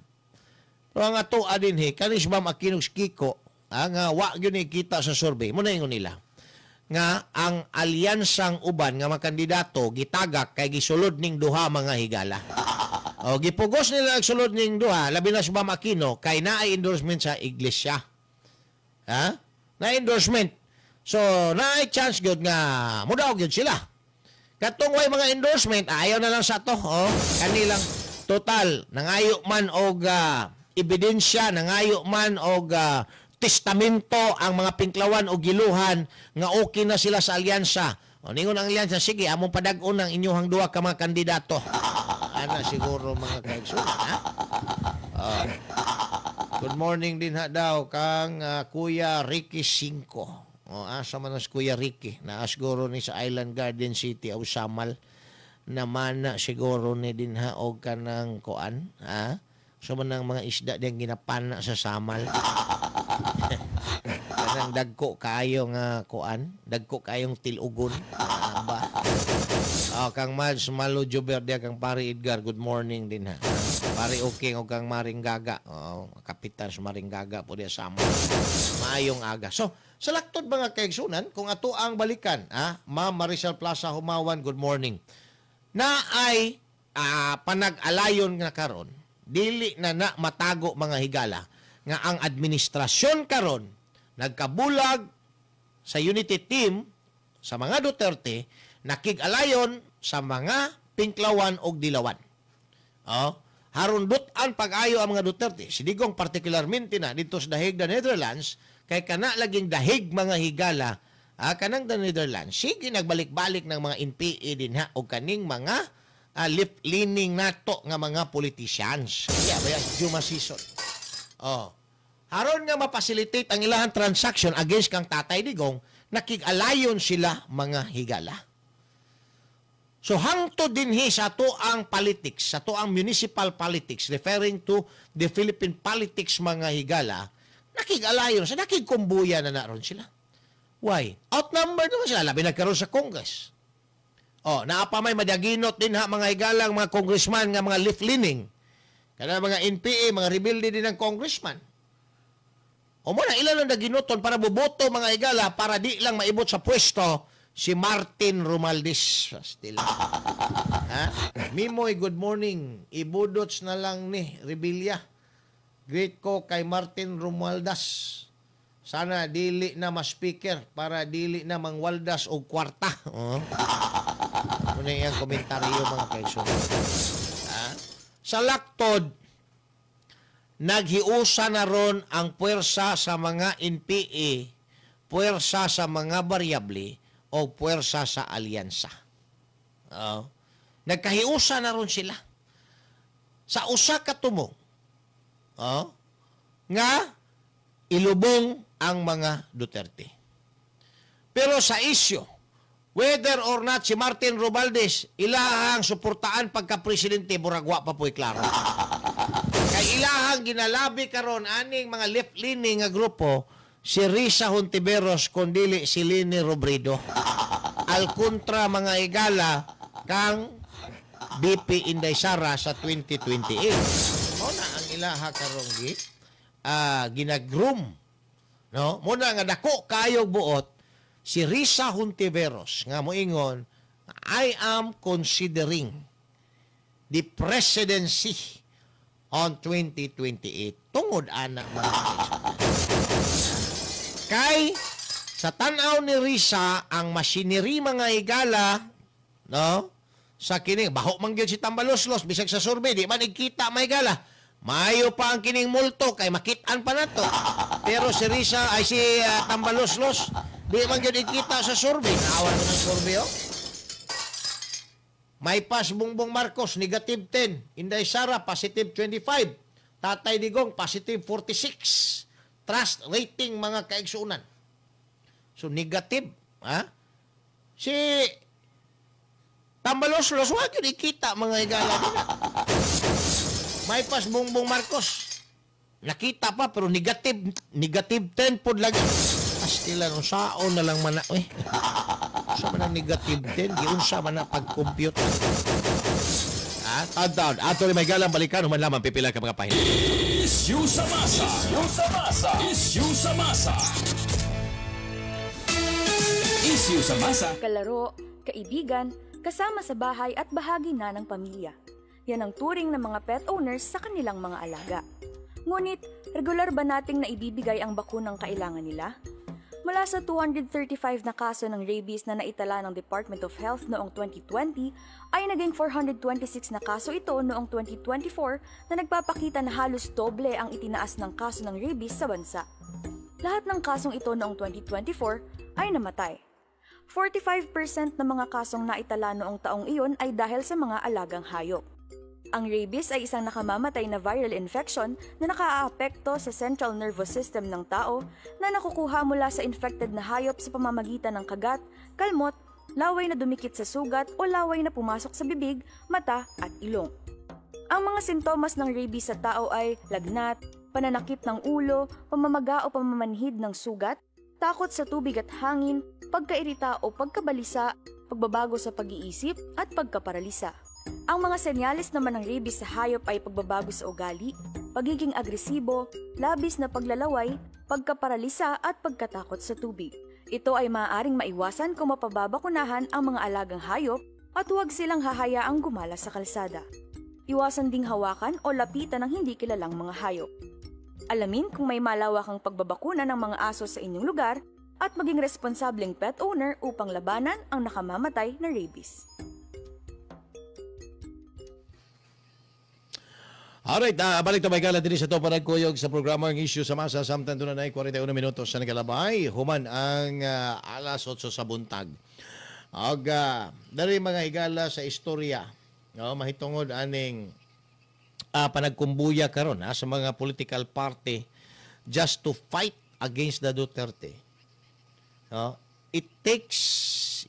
Pero ang ato adin kanis Bam Aquino Kiko, nga wa gyud kita sa survey. Mo na ingon nila nga ang alyansang uban nga mga kandidato gitagak kay gisulod ning duha mga higala. Gipugos nila ang sulod ning duha, labi na si Bam Aquino kay naay endorsement sa iglesia. Na endorsement. So naay chance gyud nga mudaog gyud sila. Katong way mga endorsement, ayaw na lang sa to. Kanilang total nangayo man og ebidensya, nangayo man og testamento ang mga pinklawan o giluhan nga okay na sila sa alyansa. Ningon ang alyansa, sige, among padag-on ang inyong duha ka mga kandidato. Ana siguro mga kaigsunan, Good morning din daw kang Kuya Ricky 5. Asa man as Kuya Ricky, naasguro ni sa Island Garden City o Samal. Naman na siguro ni din og kanang kuan, so man ang mga isda diyang ginapana sa Samal. Kanang dagko kayo nga kuan, dagko kayong tilugon. Ba? Kang Mads Malujo Verde, kang Pari Edgar, good morning din ha. Pari okay o kang Maring Gaga. Kapitan sa Maring Gaga po diya Samal. Maayong aga. So, sa laktod mga kaigsunan, kung ato ang balikan, Ma'am Marisol Plaza Humawan, good morning. Na ay panag-alayon nga karon, dili na matago mga higala nga ang administrasyon karon nagkabulag sa unity team sa mga Duterte nakig-alayon sa mga Pinklawan og Dilawan. Haron dutan pag-ayo ang mga Duterte. Sidigong partikularmente na dito sa dahig the Netherlands kay kana laging dahig mga higala kanang the Netherlands. Sige nagbalik-balik ng mga NPA din o kaning mga left-leaning nato nga mga politicians. Kaya ba Juma season. Haron nga mapasilitate ang ilang transaction against kang Tatay Digong, nakig-alayon sila mga higala. So hangtod dinhi sa to ang politics, sa to ang municipal politics, referring to the Philippine politics mga higala, nakig-alayon sa nakig-kumbuya na naron sila. Why? Outnumbered naman sila, labi nagkaroon sa Congress. Naapa may madaginot din mga higalang mga congressman nga mga left-leaning. Kana mga NPA, mga rebelde din ng congressman. O mo na ilan ang naginuton para buboto mga higala para di lang maibot sa pwesto si Martin Romualdez. Still. Ha? Mimoy, good morning. Ibudots na lang ni Rebilla. Great ko kay Martin Romualdez. Sana dili na ma-speaker para dili na mangwaldas o kwarta. Oh. Ano yung komentaryo mga kaisunod. Sa laktod, naghiusa na ron ang puwersa sa mga NPA, puwersa sa mga variable, o puwersa sa alyansa. Nagkahiusa na ron sila. Sa usa ka tumong, nga ilubong ang mga Duterte. Pero sa isyo, whether or not si Martin Romualdez ilahang suportaan pagka-presidente, buragwa pa po'y klaro. Kay ilahang ginalabi karon aning mga left-leaning nga grupo, si Risa Hontiveros kundili si Leni Robredo. Al kontra mga higala kang BP Inday Sara sa 2028. Muna ang ilaha karong ginagroom. No? Muna nga dako kayog buot si Risa Hontiveros nga moingon, I am considering the presidency on 2028. Tungod ana mga kay sa tanaw ni Risa ang machinery mga higala, no? Sa kining baho man gyud si Tambaloslos bisag sa survey di man ikita mga higala. Mayo pa ang kining multo kay makit-an pa nato. Pero si Risa ay si Tambaloslos di man gyud ikita sa survey. Naawan ko ng survey, oh. May pas Bongbong Marcos, negative 10. Inday Sara, positive 25. Tatay Digong, positive 46. Trust rating mga kaigsuunan. So, negative. Ha? Si Tambaloslos, wag yun ikita mga higala nila. May pas Bongbong Marcos. Nakita pa, pero negative 10 po lagi. Astila, no, saon na lang man na. Sa man ang negative 10, giunsa man na pag-compute. Tandaan, ato rin may galang balikan, human lamang pipila ka mga pahin. Issue sa masa. Issue sa masa. Issue sa masa. Issue sa masa. Kalaro, kaibigan, kasama sa bahay at bahagi na ng pamilya. Yan ang turing ng mga pet owners sa kanilang mga alaga. Ngunit, regular ba nating naibibigay ang bakunang kailangan nila? Mula sa 235 na kaso ng rabies na naitala ng Department of Health noong 2020, ay naging 426 na kaso ito noong 2024 na nagpapakita na halos doble ang itinaas ng kaso ng rabies sa bansa. Lahat ng kasong ito noong 2024 ay namatay. 45% ng mga kasong naitala noong taong iyon ay dahil sa mga alagang hayop. Ang rabies ay isang nakamamatay na viral infection na nakaaapekto sa central nervous system ng tao na nakukuha mula sa infected na hayop sa pamamagitan ng kagat, kalmot, laway na dumikit sa sugat o laway na pumasok sa bibig, mata at ilong. Ang mga sintomas ng rabies sa tao ay lagnat, pananakit ng ulo, pamamaga o pamamanhid ng sugat, takot sa tubig at hangin, pagkairita o pagkabalisa, pagbabago sa pag-iisip at pagkaparalisa. Ang mga senyales naman ng rabies sa hayop ay pagbabago sa ugali, pagiging agresibo, labis na paglalaway, pagkaparalisa at pagkatakot sa tubig. Ito ay maaaring maiwasan kung mapababakunahan ang mga alagang hayop at huwag silang hahayaang gumala sa kalsada. Iwasan ding hawakan o lapitan ng hindi kilalang mga hayop. Alamin kung may malawakang pagbabakuna ng mga aso sa inyong lugar at maging responsableng pet owner upang labanan ang nakamamatay na rabies. Alright, balik na may gala din sa ito panagkuyog sa programa ng Issue sa Masa. Samtang doon na 41 minutos sa nagalabay. Human ang alas 8 sa buntag. Dari mga higala sa istorya, mahitungod aning panagkumbuya karon sa mga political party just to fight against the Duterte. It takes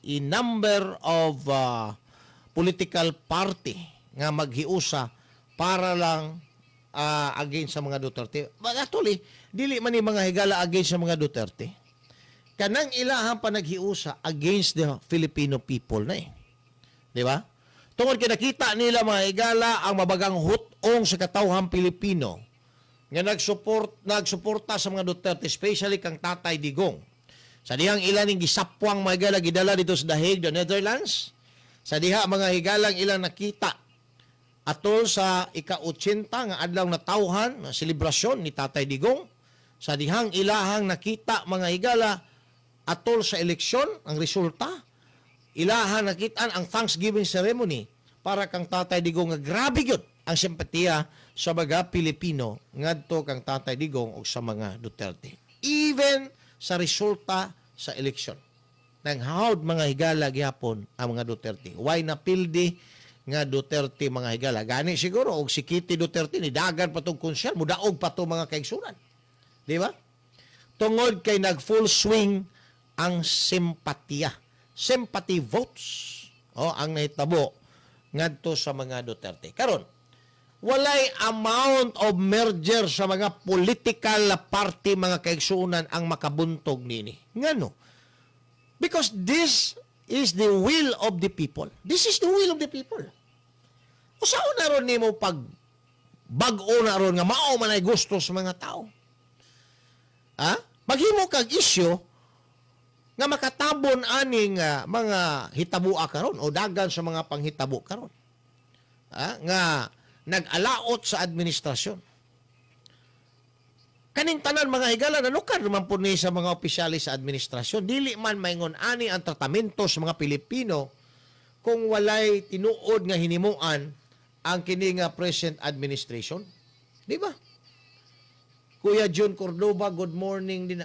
a number of political party nga maghiusa para lang against sa mga Duterte. But actually, dili man ni mga higala against sa mga Duterte. Kanang ilahang pa naghiusa against the Filipino people na eh. Di ba? Tungod kay nakita nila mga higala ang mabagang putong sa katawhang Pilipino nga nagsuporta sa mga Duterte, especially kang Tatay Digong. Sa dihang ilaning gisapwang mga higala gidala dito sa The Hague, the Netherlands. Sa diha mga higalang ilang nakita atol sa ika-80 nga adlaw na tawhan na selebrasyon ni Tatay Digong. Sa dihang ilahang nakita mga higala atol sa eleksyon ang resulta. Ilahang nakitaan ang Thanksgiving ceremony para kang Tatay Digong nga grabe gyud ang simpatiya sa mga Pilipino ngadto kang Tatay Digong o sa mga Duterte. Even sa resulta sa eleksyon. Nang hawd mga higala gihapon ang mga Duterte. Why napildi nga Duterte mga higala? Gani siguro og si Kitty Duterte ni dagan pa tong konsyal, mudaog pa to mga kaigsunan. Di ba? Tungod kay nag full swing ang simpatiya. Sympathy votes ang nahitabo ngadto sa mga Duterte. Karon, walay amount of merger sa mga political party mga kaigsunan ang makabuntog nini. Ngano? Because this is the will of the people. This is the will of the people. Usaon na ron nimo pag bag-o na ron nga mao man ay gusto sa mga tao. Maghimo kag isyu nga makatabon aning mga hitabo karon o dagan sa mga panghitabo karon. Nga nag-alaot sa administrasyon. Kaning tanan mga higala nanukar naman po ni sa mga opisyalis sa administrasyon. Dili man maingon ani ang tratamento sa mga Pilipino kung walay tinuod nga hinimuan ang kini nga present administration. Di ba? Kuya John Cordova, good morning din.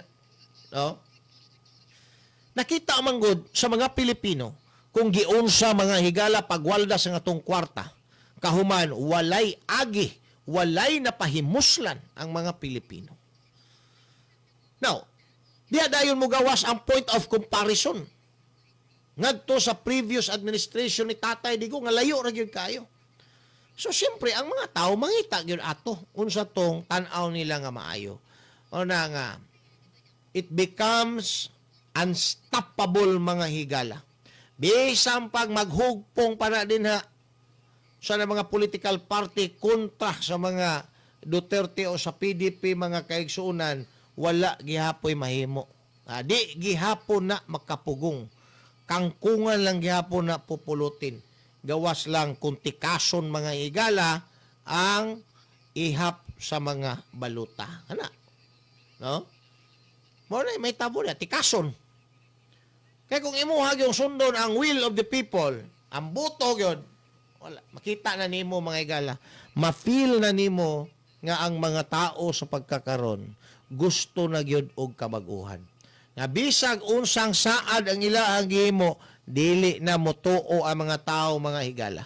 Nakita man gud sa mga Pilipino kung giunsa mga higala pagwalda sa atong kwarta. Kahuman, walay agi, walay napahimuslan ang mga Pilipino. Now, diya dayon mo gawas ang point of comparison. Ngadto sa previous administration ni Tatay Digong, nga layo ra gyud kayo. So, siyempre, ang mga tao, mangita gyud ato. Unsa tong tan-aw nila nga maayo. O na nga, it becomes unstoppable mga higala. Bisang pag maghugpong pa na din sa mga political party kontra sa mga Duterte o sa PDP mga kaigsuunan, wala gihapoy mahimo. Di gihapon na makapugong. Kangkungan lang gihapon na pupulutin. Gawas lang kung tikason mga higala ang ihap sa mga baluta. Ano? No? Muna may tabo na, tikason. Kaya kung imuhag yung sundon ang will of the people, ang buto yun, wala. Makita na nimo mga higala, ma-feel na nimo nga ang mga tao sa pagkakaron gusto na gyud og kabaguhan. Nga bisag unsang saad ang ilahang gihimo, dili na motuo ang mga tao mga higala.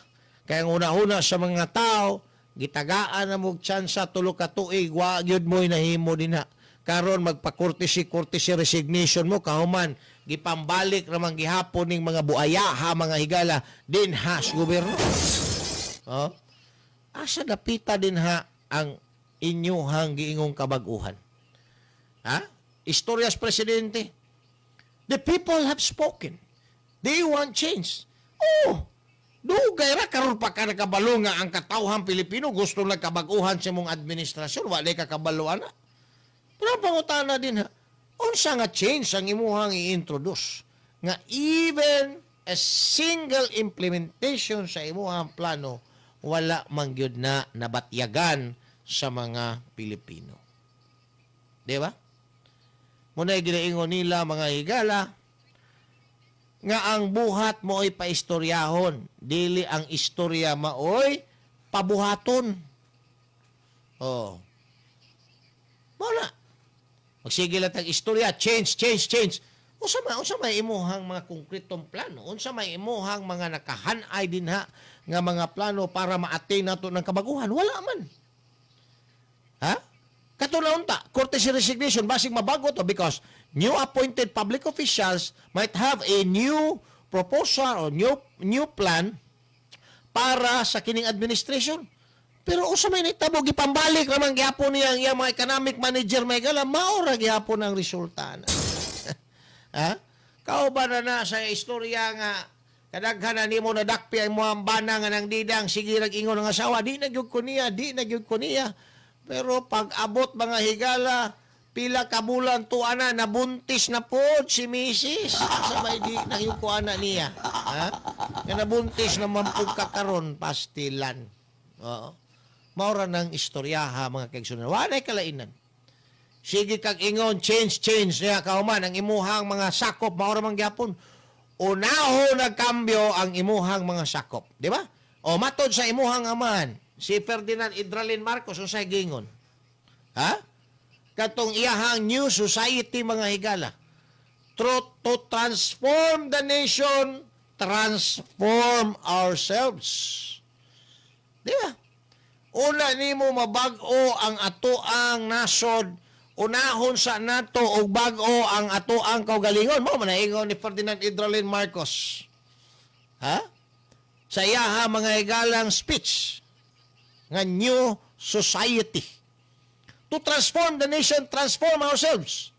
Kaya una-una sa mga tao, gitagaan na mog tsansa tulo ka tuig, wa gyud mo'y nahimo dinha. Karon magpa-courtesy resignation mo, kahuman, gipambalik ramang gihapon ning mga buaya mga higala, din ha sa gobyerno. Asa napita din ang inyuhang giingong kabaguhan. Istoryas presidente. The people have spoken. They want change. Dugay ra karon pa ka nakabalo nga ang katawhang Pilipino gusto lang kabaguhan sa mong administrasyon, wala ka kabaluan na. Pero pangutana din unsa nga change ang imuhang i-introduce nga even a single implementation sa imuhang plano wala man gyud na nabatyagan sa mga Pilipino. Di ba? Muna ginaingon nila mga higala nga ang buhat mo ay paistoryahon, dili ang istorya maoy pabuhaton. Muna magsige lang tag istorya, change. Unsa may imuhang mga konkretong plano? Unsa may imuhang mga nakahanay din nga mga plano para ma-attain nato ng kabaguhan? Wala man. Katulad unta, courtesy resignation, basig mabago to because new appointed public officials might have a new proposal or new plan para sa kining administration. Pero usa may nitabo gipambalik naman gihapon niya ang mga economic manager may gala maura gihapon ang resulta na. Kauban na sa istorya nga kadaghan na nimo nadakpi ang mga bana nga nang didang sige nag-ingon ng asawa, di nagyud ko niya. Pero pag abot mga higala, pila ka bulan tuana nabuntis na pod si Mrs. Sabay di nagyud ko ana niya. Ha? Nga nabuntis naman pud kakaron pastilan. Oo. Maura ng istoryaha mga kaigsunan. Walay kalainan. Sige kag ingon change niya kauman ang imuhang mga sakop maura man gyapon. Unaho nagkambyo ang imuhang mga sakop, di ba? O matod sa imuhang aman, si Ferdinand Idralin Marcos unsay gingon? Ha? Katong iyahang new society mga higala. To transform the nation, transform ourselves. Di ba? Una nimo mabag-o ang atoang nasod, unahon sa nato og bag-o ang atoang kaugalingon. Mo man ingon ni Ferdinand Idralin Marcos. Ha? Sa iyaha mga higalang speech nga new society. To transform the nation, transform ourselves.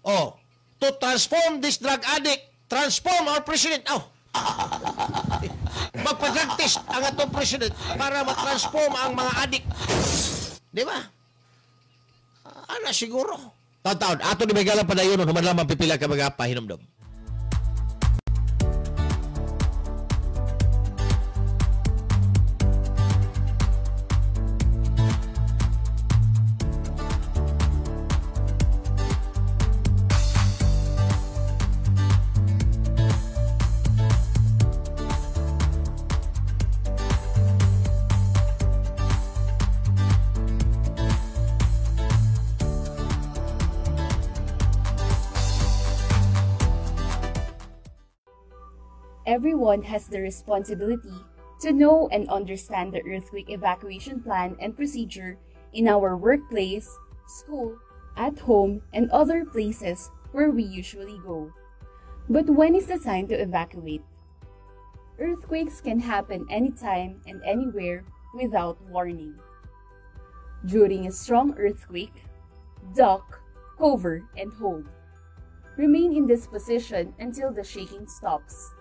Oh, to transform this drug addict, transform our president. Oh, magpa-drug test ang atong president para ma-transform ang mga addict. Di ba? Ana siguro. Taon-taon, ato ni Megalang padayon, naman lang mapipila ka mga pahinomdom. Everyone has the responsibility to know and understand the earthquake evacuation plan and procedure in our workplace, school, at home, and other places where we usually go. But when is the time to evacuate? Earthquakes can happen anytime and anywhere without warning. During a strong earthquake, duck, cover, and hold. Remain in this position until the shaking stops.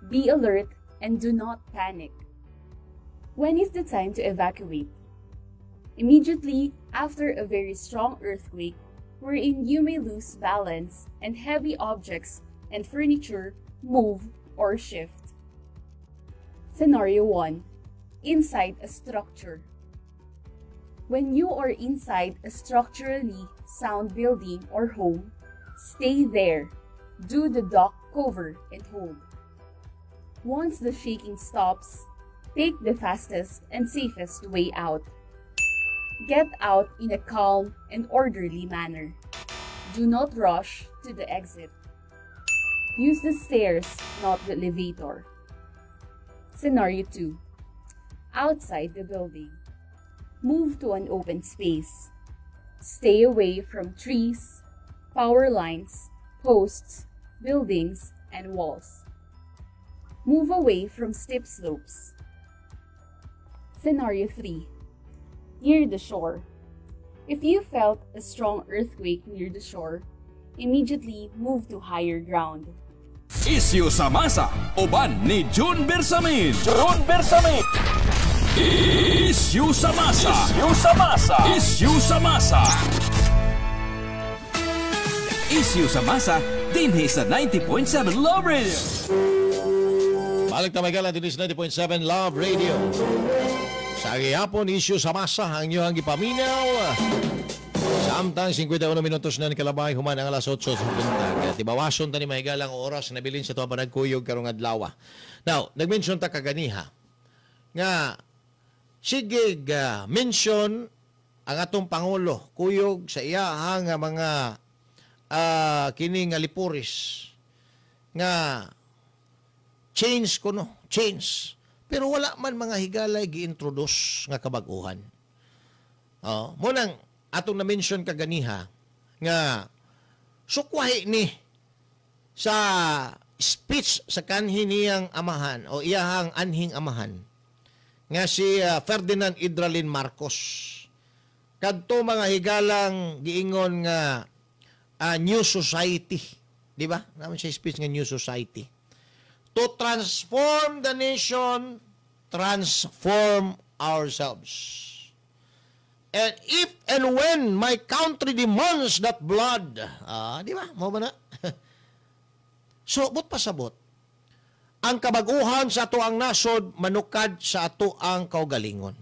Be alert and do not panic. When is the time to evacuate? Immediately after a very strong earthquake, wherein you may lose balance and heavy objects and furniture move or shift. Scenario 1. Inside a structure. When you are inside a structurally sound building or home, stay there. Do the duck, cover, and hold. Once the shaking stops, take the fastest and safest way out. Get out in a calm and orderly manner. Do not rush to the exit. Use the stairs, not the elevator. Scenario 2. Outside the building. Move to an open space. Stay away from trees, power lines, posts, buildings, and walls. Move away from steep slopes. Scenario 3. Near the shore. If you felt a strong earthquake near the shore, immediately move to higher ground. Isyu sa masa, uban ni June Bersamin. Isyu sa masa. Isyu sa masa, dinhi sa 90.7 Love Radio. Balik na Magala, din is 90.7 Love Radio. Sa gihapon, isyu sa masa, ang inyo ang ipaminaw. Samtang 51 minutos na nikalabay, human ang alas 8 sa buntag. Tibawason ta ni mahigalang oras na bilin sa tuwa pa nagkuyog karong adlaw. Now, nag-mention ta kaganiha nga sige mention ang atong Pangulo kuyog sa iyahang mga kini nga lipuris nga change pero wala man mga higalay gi-introduce nga kabag-uhan. Munang atong na-mention kaganiha nga sukwahi ni sa speech sa kanhi niyang amahan o iyahang anhing amahan nga si Ferdinand Idralin Marcos. Kadto mga higalang giingon nga new society, di ba? Naman siya speech nga new society. To transform the nation, transform ourselves. And if and when my country demands that blood, di ba? Mo ba na? So, but pasabot, ang kabaguhan sa ato ang nasod, manukad sa ato ang kaugalingon.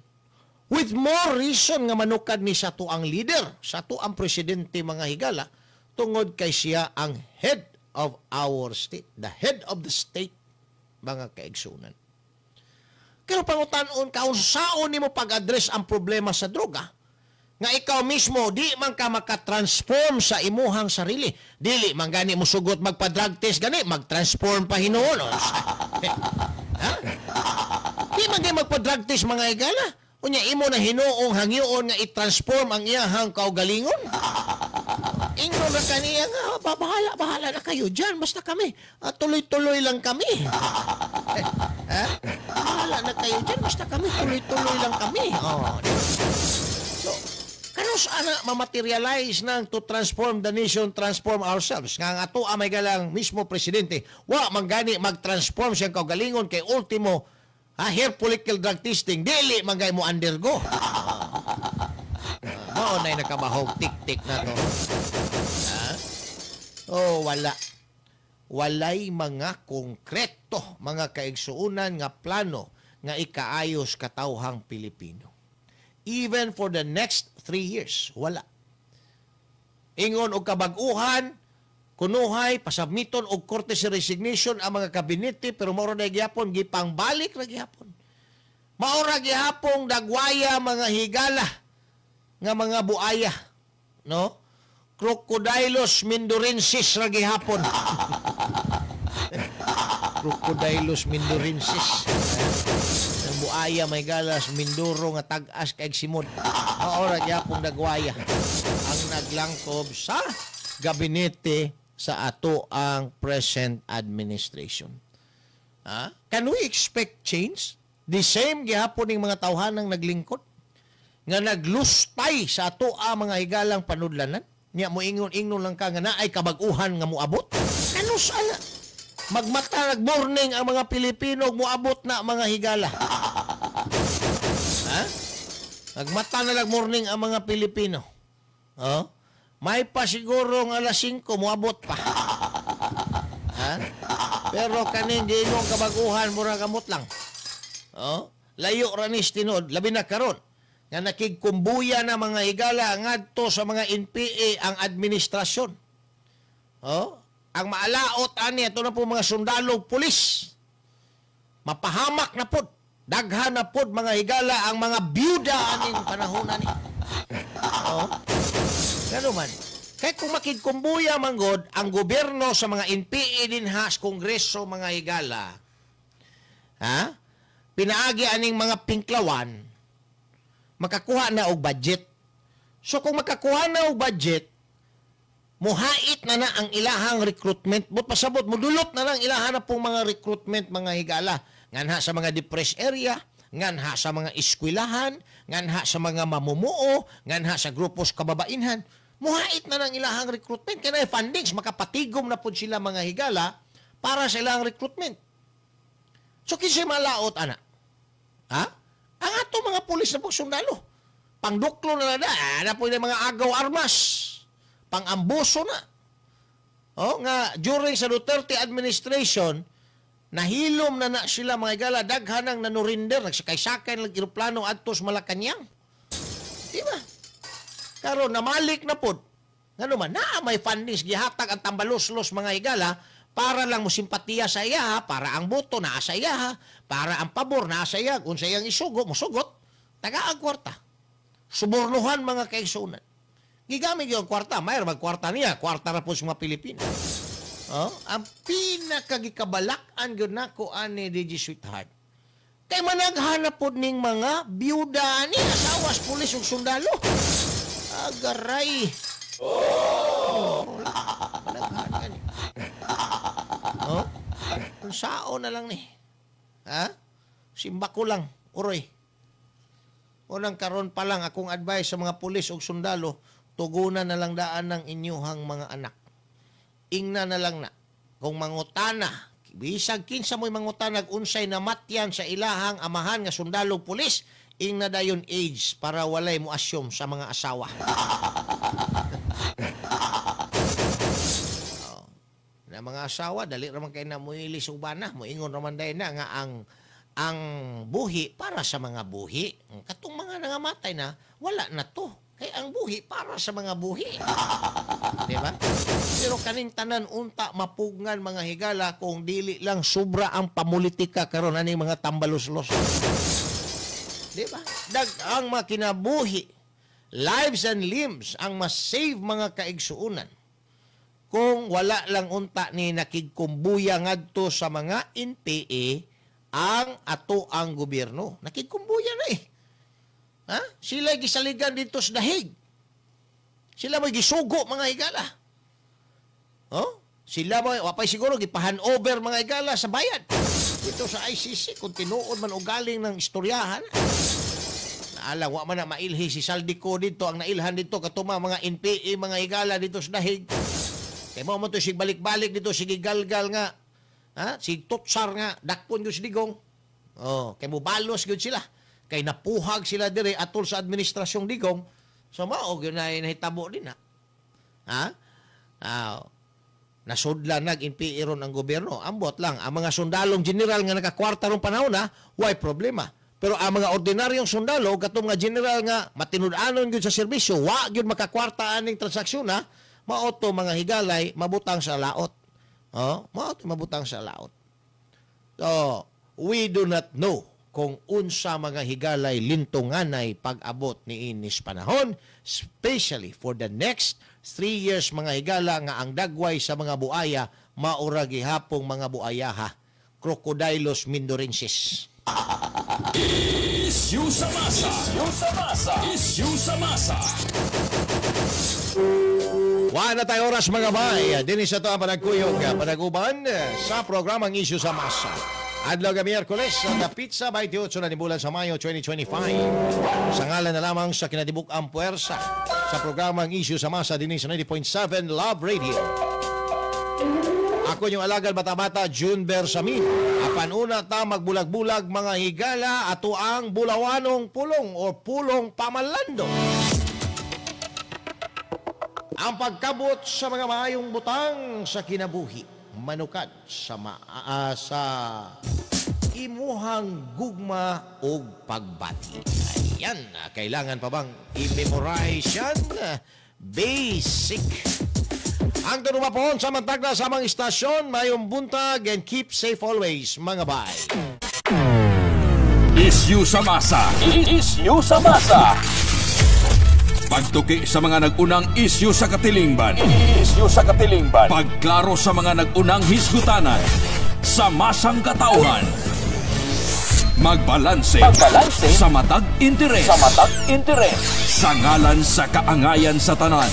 With more reason nga manukad ni sa ato ang leader, sa ato ang presidente mga higala, tungod kay siya ang head of our state, the head of the state, mga kaigsunan. Pero pangutanon ka, unsaon nimo pag-address ang problema sa droga, nga ikaw mismo, di man ka makatransform sa imuhang sarili. Dili, man gani mo sugot magpa-drug test, gani, mag-transform pa hinuon. Ha? Di man gani magpa-drug test, mga higala. Unya, imo na hinuong hangyoon nga i-transform ang iyahang kaugalingon. Ingno na kaniya nga, bahala na kayo dyan, basta kami. Tuloy-tuloy lang kami. Bahala na kayo dyan, basta kami, tuloy-tuloy lang kami. So, kano sana mamaterialize ng to transform the nation, transform ourselves? Nga nga to, may galang mismo presidente, manggani mag-transform siyang kaugalingon kay ultimo, hair follicle drug testing, dili manggay mo undergo. Maunay nakabahog, tik-tik na to. Wala. Walay mga konkreto, mga kaigsuunan nga plano nga ikaayos katawhang Pilipino. Even for the next 3 years, wala. Ingon og kabag-uhan, kunuhay, pasabmiton og courtesy resignation ang mga kabinete, pero maura na gihapon, gipangbalik na gihapon. Maura gihapon, dagwaya mga higala, nga mga buaya, no? Crocodylus mindorensis ra gihapon. Crocodylus mindorensis. Ang buaya may galas Mindoro nga tag-as kay simod. Maora gyapon dagwaya ang naglangkob sa gabinete sa ato ang present administration. Can we expect change? The same gihapon ning mga tawhanang naglingkod nga naglustay sa ato ang mga higalang panudlanan. Nya mo ingon lang ka nga naay kabag-uhan nga moabot. Ano sana? Magmata nag-morning ang mga Pilipino moabot na mga higala. Magmata na nag-morning ang mga Pilipino. May pa siguro nga alas 5 moabot pa. Pero kaning giingong kabag-uhan mura gamot lang. Layo ra ni tinod labi na karon nga nakigkumbuya na mga higala ngadto sa mga NPA ang administrasyon. Ang maalaot ani ato na po mga sundalo pulis. Mapahamak na pod. Daghan na pod mga higala ang mga byuda aning panahon ani. Kano man. Kaya kung makigkumbuya manggod ang gobyerno sa mga NPA din sa Kongreso mga higala. Pinaagi aning mga pinklawan makakuha na og budget. So kung makakuha na og budget, muhait na ang ilahang recruitment. But pasabot, mudulot na lang ilahan na pong mga recruitment mga higala. Nganha sa mga depressed area, nganha sa mga eskwelahan, nganha sa mga mamumuo, nganha sa grupos kababainhan. Muhait na lang ilahang recruitment. Kaya fundings, makapatigom na po sila mga higala para sa ilahang recruitment. So kinsa malaot, ana? Ang ato mga pulis na pong sundalo. Pangduklo na na po yung mga agaw armas. Pang-ambuso na. Nga during sa Duterte administration, nahilom na sila mga higala, daghanang nanurinder, nagsakay-sakay ng aeroplano adtos Malacañang. Diba? Karon namalik na po. Nga naman, may fundings, gihatag ang tambalos-los mga higala, para lang mo simpatiya sa iya, para ang boto na sa iya, para ang pabor na sa iya, kung sa iyang isugo, musugot, taga ang kwarta. Subornuhan mga kaigsunan. Gigamit yung kwarta, mayroon magkwarta niya, kwarta na po sa mga Pilipino. Ang pinakagikabalak-an yun na ko ani DJ Sweetheart. Kaya managhanap po ning mga biyuda ni asawas, pulis o sundalo. Agaray. Managhanap niya. Kung sao na lang ni. Simba ko lang, uroy. Unang karon pa lang akong advice sa mga pulis o sundalo, tugunan na lang daan ng inyuhang mga anak. Ingna na lang na. Kung mangutana, Bisag kinsa mo'y mangutanag unsay namatyan sa ilahang amahan nga sundalong pulis, ing na dayon age para walay mo assume sa mga asawa. Na mga asawa dali ra man kay na muilis ubana, moingon ra man day na nga ang buhi para sa mga buhi. Katong mga nangamatay na wala na to. Kay ang buhi para sa mga buhi. Diba? Pero kaning tanan unta mapugngan mga higala kung dili lang sobra ang pamulitika karon ani mga tambalos-los. Diba? Ang mga kinabuhi, lives and limbs ang mas-save mga kaigsuunan. Kung wala lang unta ni nakigkumbuya ngadto sa mga NPA ang ato ang gobyerno. Nakigkumbuya na eh. Ha? Sila gisaligan dito sa dahig. Sila may gisugo mga higala. Oh? Sila may wapay siguro gipahan over mga higala sa bayan. Dito sa ICC kung tinuod man ugaling ng istoryahan. Naala, wa man na mailhi si Saldico dito, ang nailhan dito katuma mga NPA mga higala dito sa dahig. Kaya mo to sig balik-balik dito, sige galgal nga. Ha? Sig tutsar nga, dakpon yung digong. Oh, kaya mo balos yun sila. Kaya napuhag sila dire atol sa administrasyong digong. So maog yun na nahitabo din ha. Ha? Nasudla nag-NPA ron ang gobyerno. Ambot lang, ang mga sundalong general nga nakakwarta ron panahon na, why problema. Pero ang mga ordinaryong sundalo, katong nga general nga matinud-anon yun sa serbisyo, wa yun makakwarta aning transaksyon ha, maoto mga higalay, mabutang sa laot. Oh, maoto mabutang sa laot. So, we do not know kung unsa mga higalay lintunganay pag-abot ni inis panahon, especially for the next 3 years mga higala nga ang dagway sa mga buaya, maura gihapong mga buaya ha. Crocodilos mindorensis. Isyu sa masa. Isyu sa masa. Isyu sa masa. Wala na tayo oras mga bay. Dinis ito ang panagkuyog, panaguban sa programang Isyu sa Masa. Adlaw ga Miyerkules, na pizza 28 na bulan sa Mayo 2025. Sa ngalan na lamang sa kinadibuk-ang puwersa sa programang Isyu sa Masa dinis sa 90.7 Love Radio. Ako yung alagal bata-bata, June Bersamin. Apan una ta magbulag-bulag mga higala ato ang bulawanong pulong o pulong pamalando. Ang pagkabot sa mga maayong butang sa kinabuhi, manukad sa imuhang gugma o pagbati. Ayan, kailangan pa bang i-memorize yan? Basic. Ang tunumapon sa mantag na sa mga istasyon, mayong buntag and keep safe always, mga bay. Isyu sa masa. Isyu sa masa. Pagtuki sa mga nag-unang isyu sa katilingban. Isyu sa katilingban. Pagklaro sa mga nag-unang hisgutanan. Sa masang katauhan. Magbalanse. Sa matag interes. Sa ngalan sa kaangayan sa tanan.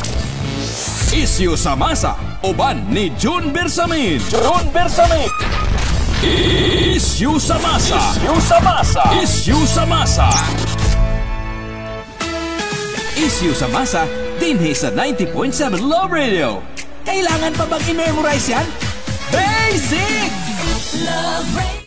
Isyu sa masa. Uban ni June Bersamin. Isyu sa masa. Isyu sa masa. Isyu sa masa, dinhi sa 90.7 Love Radio. Kailangan pa bang i-memorize yan? Basic! Love Radio.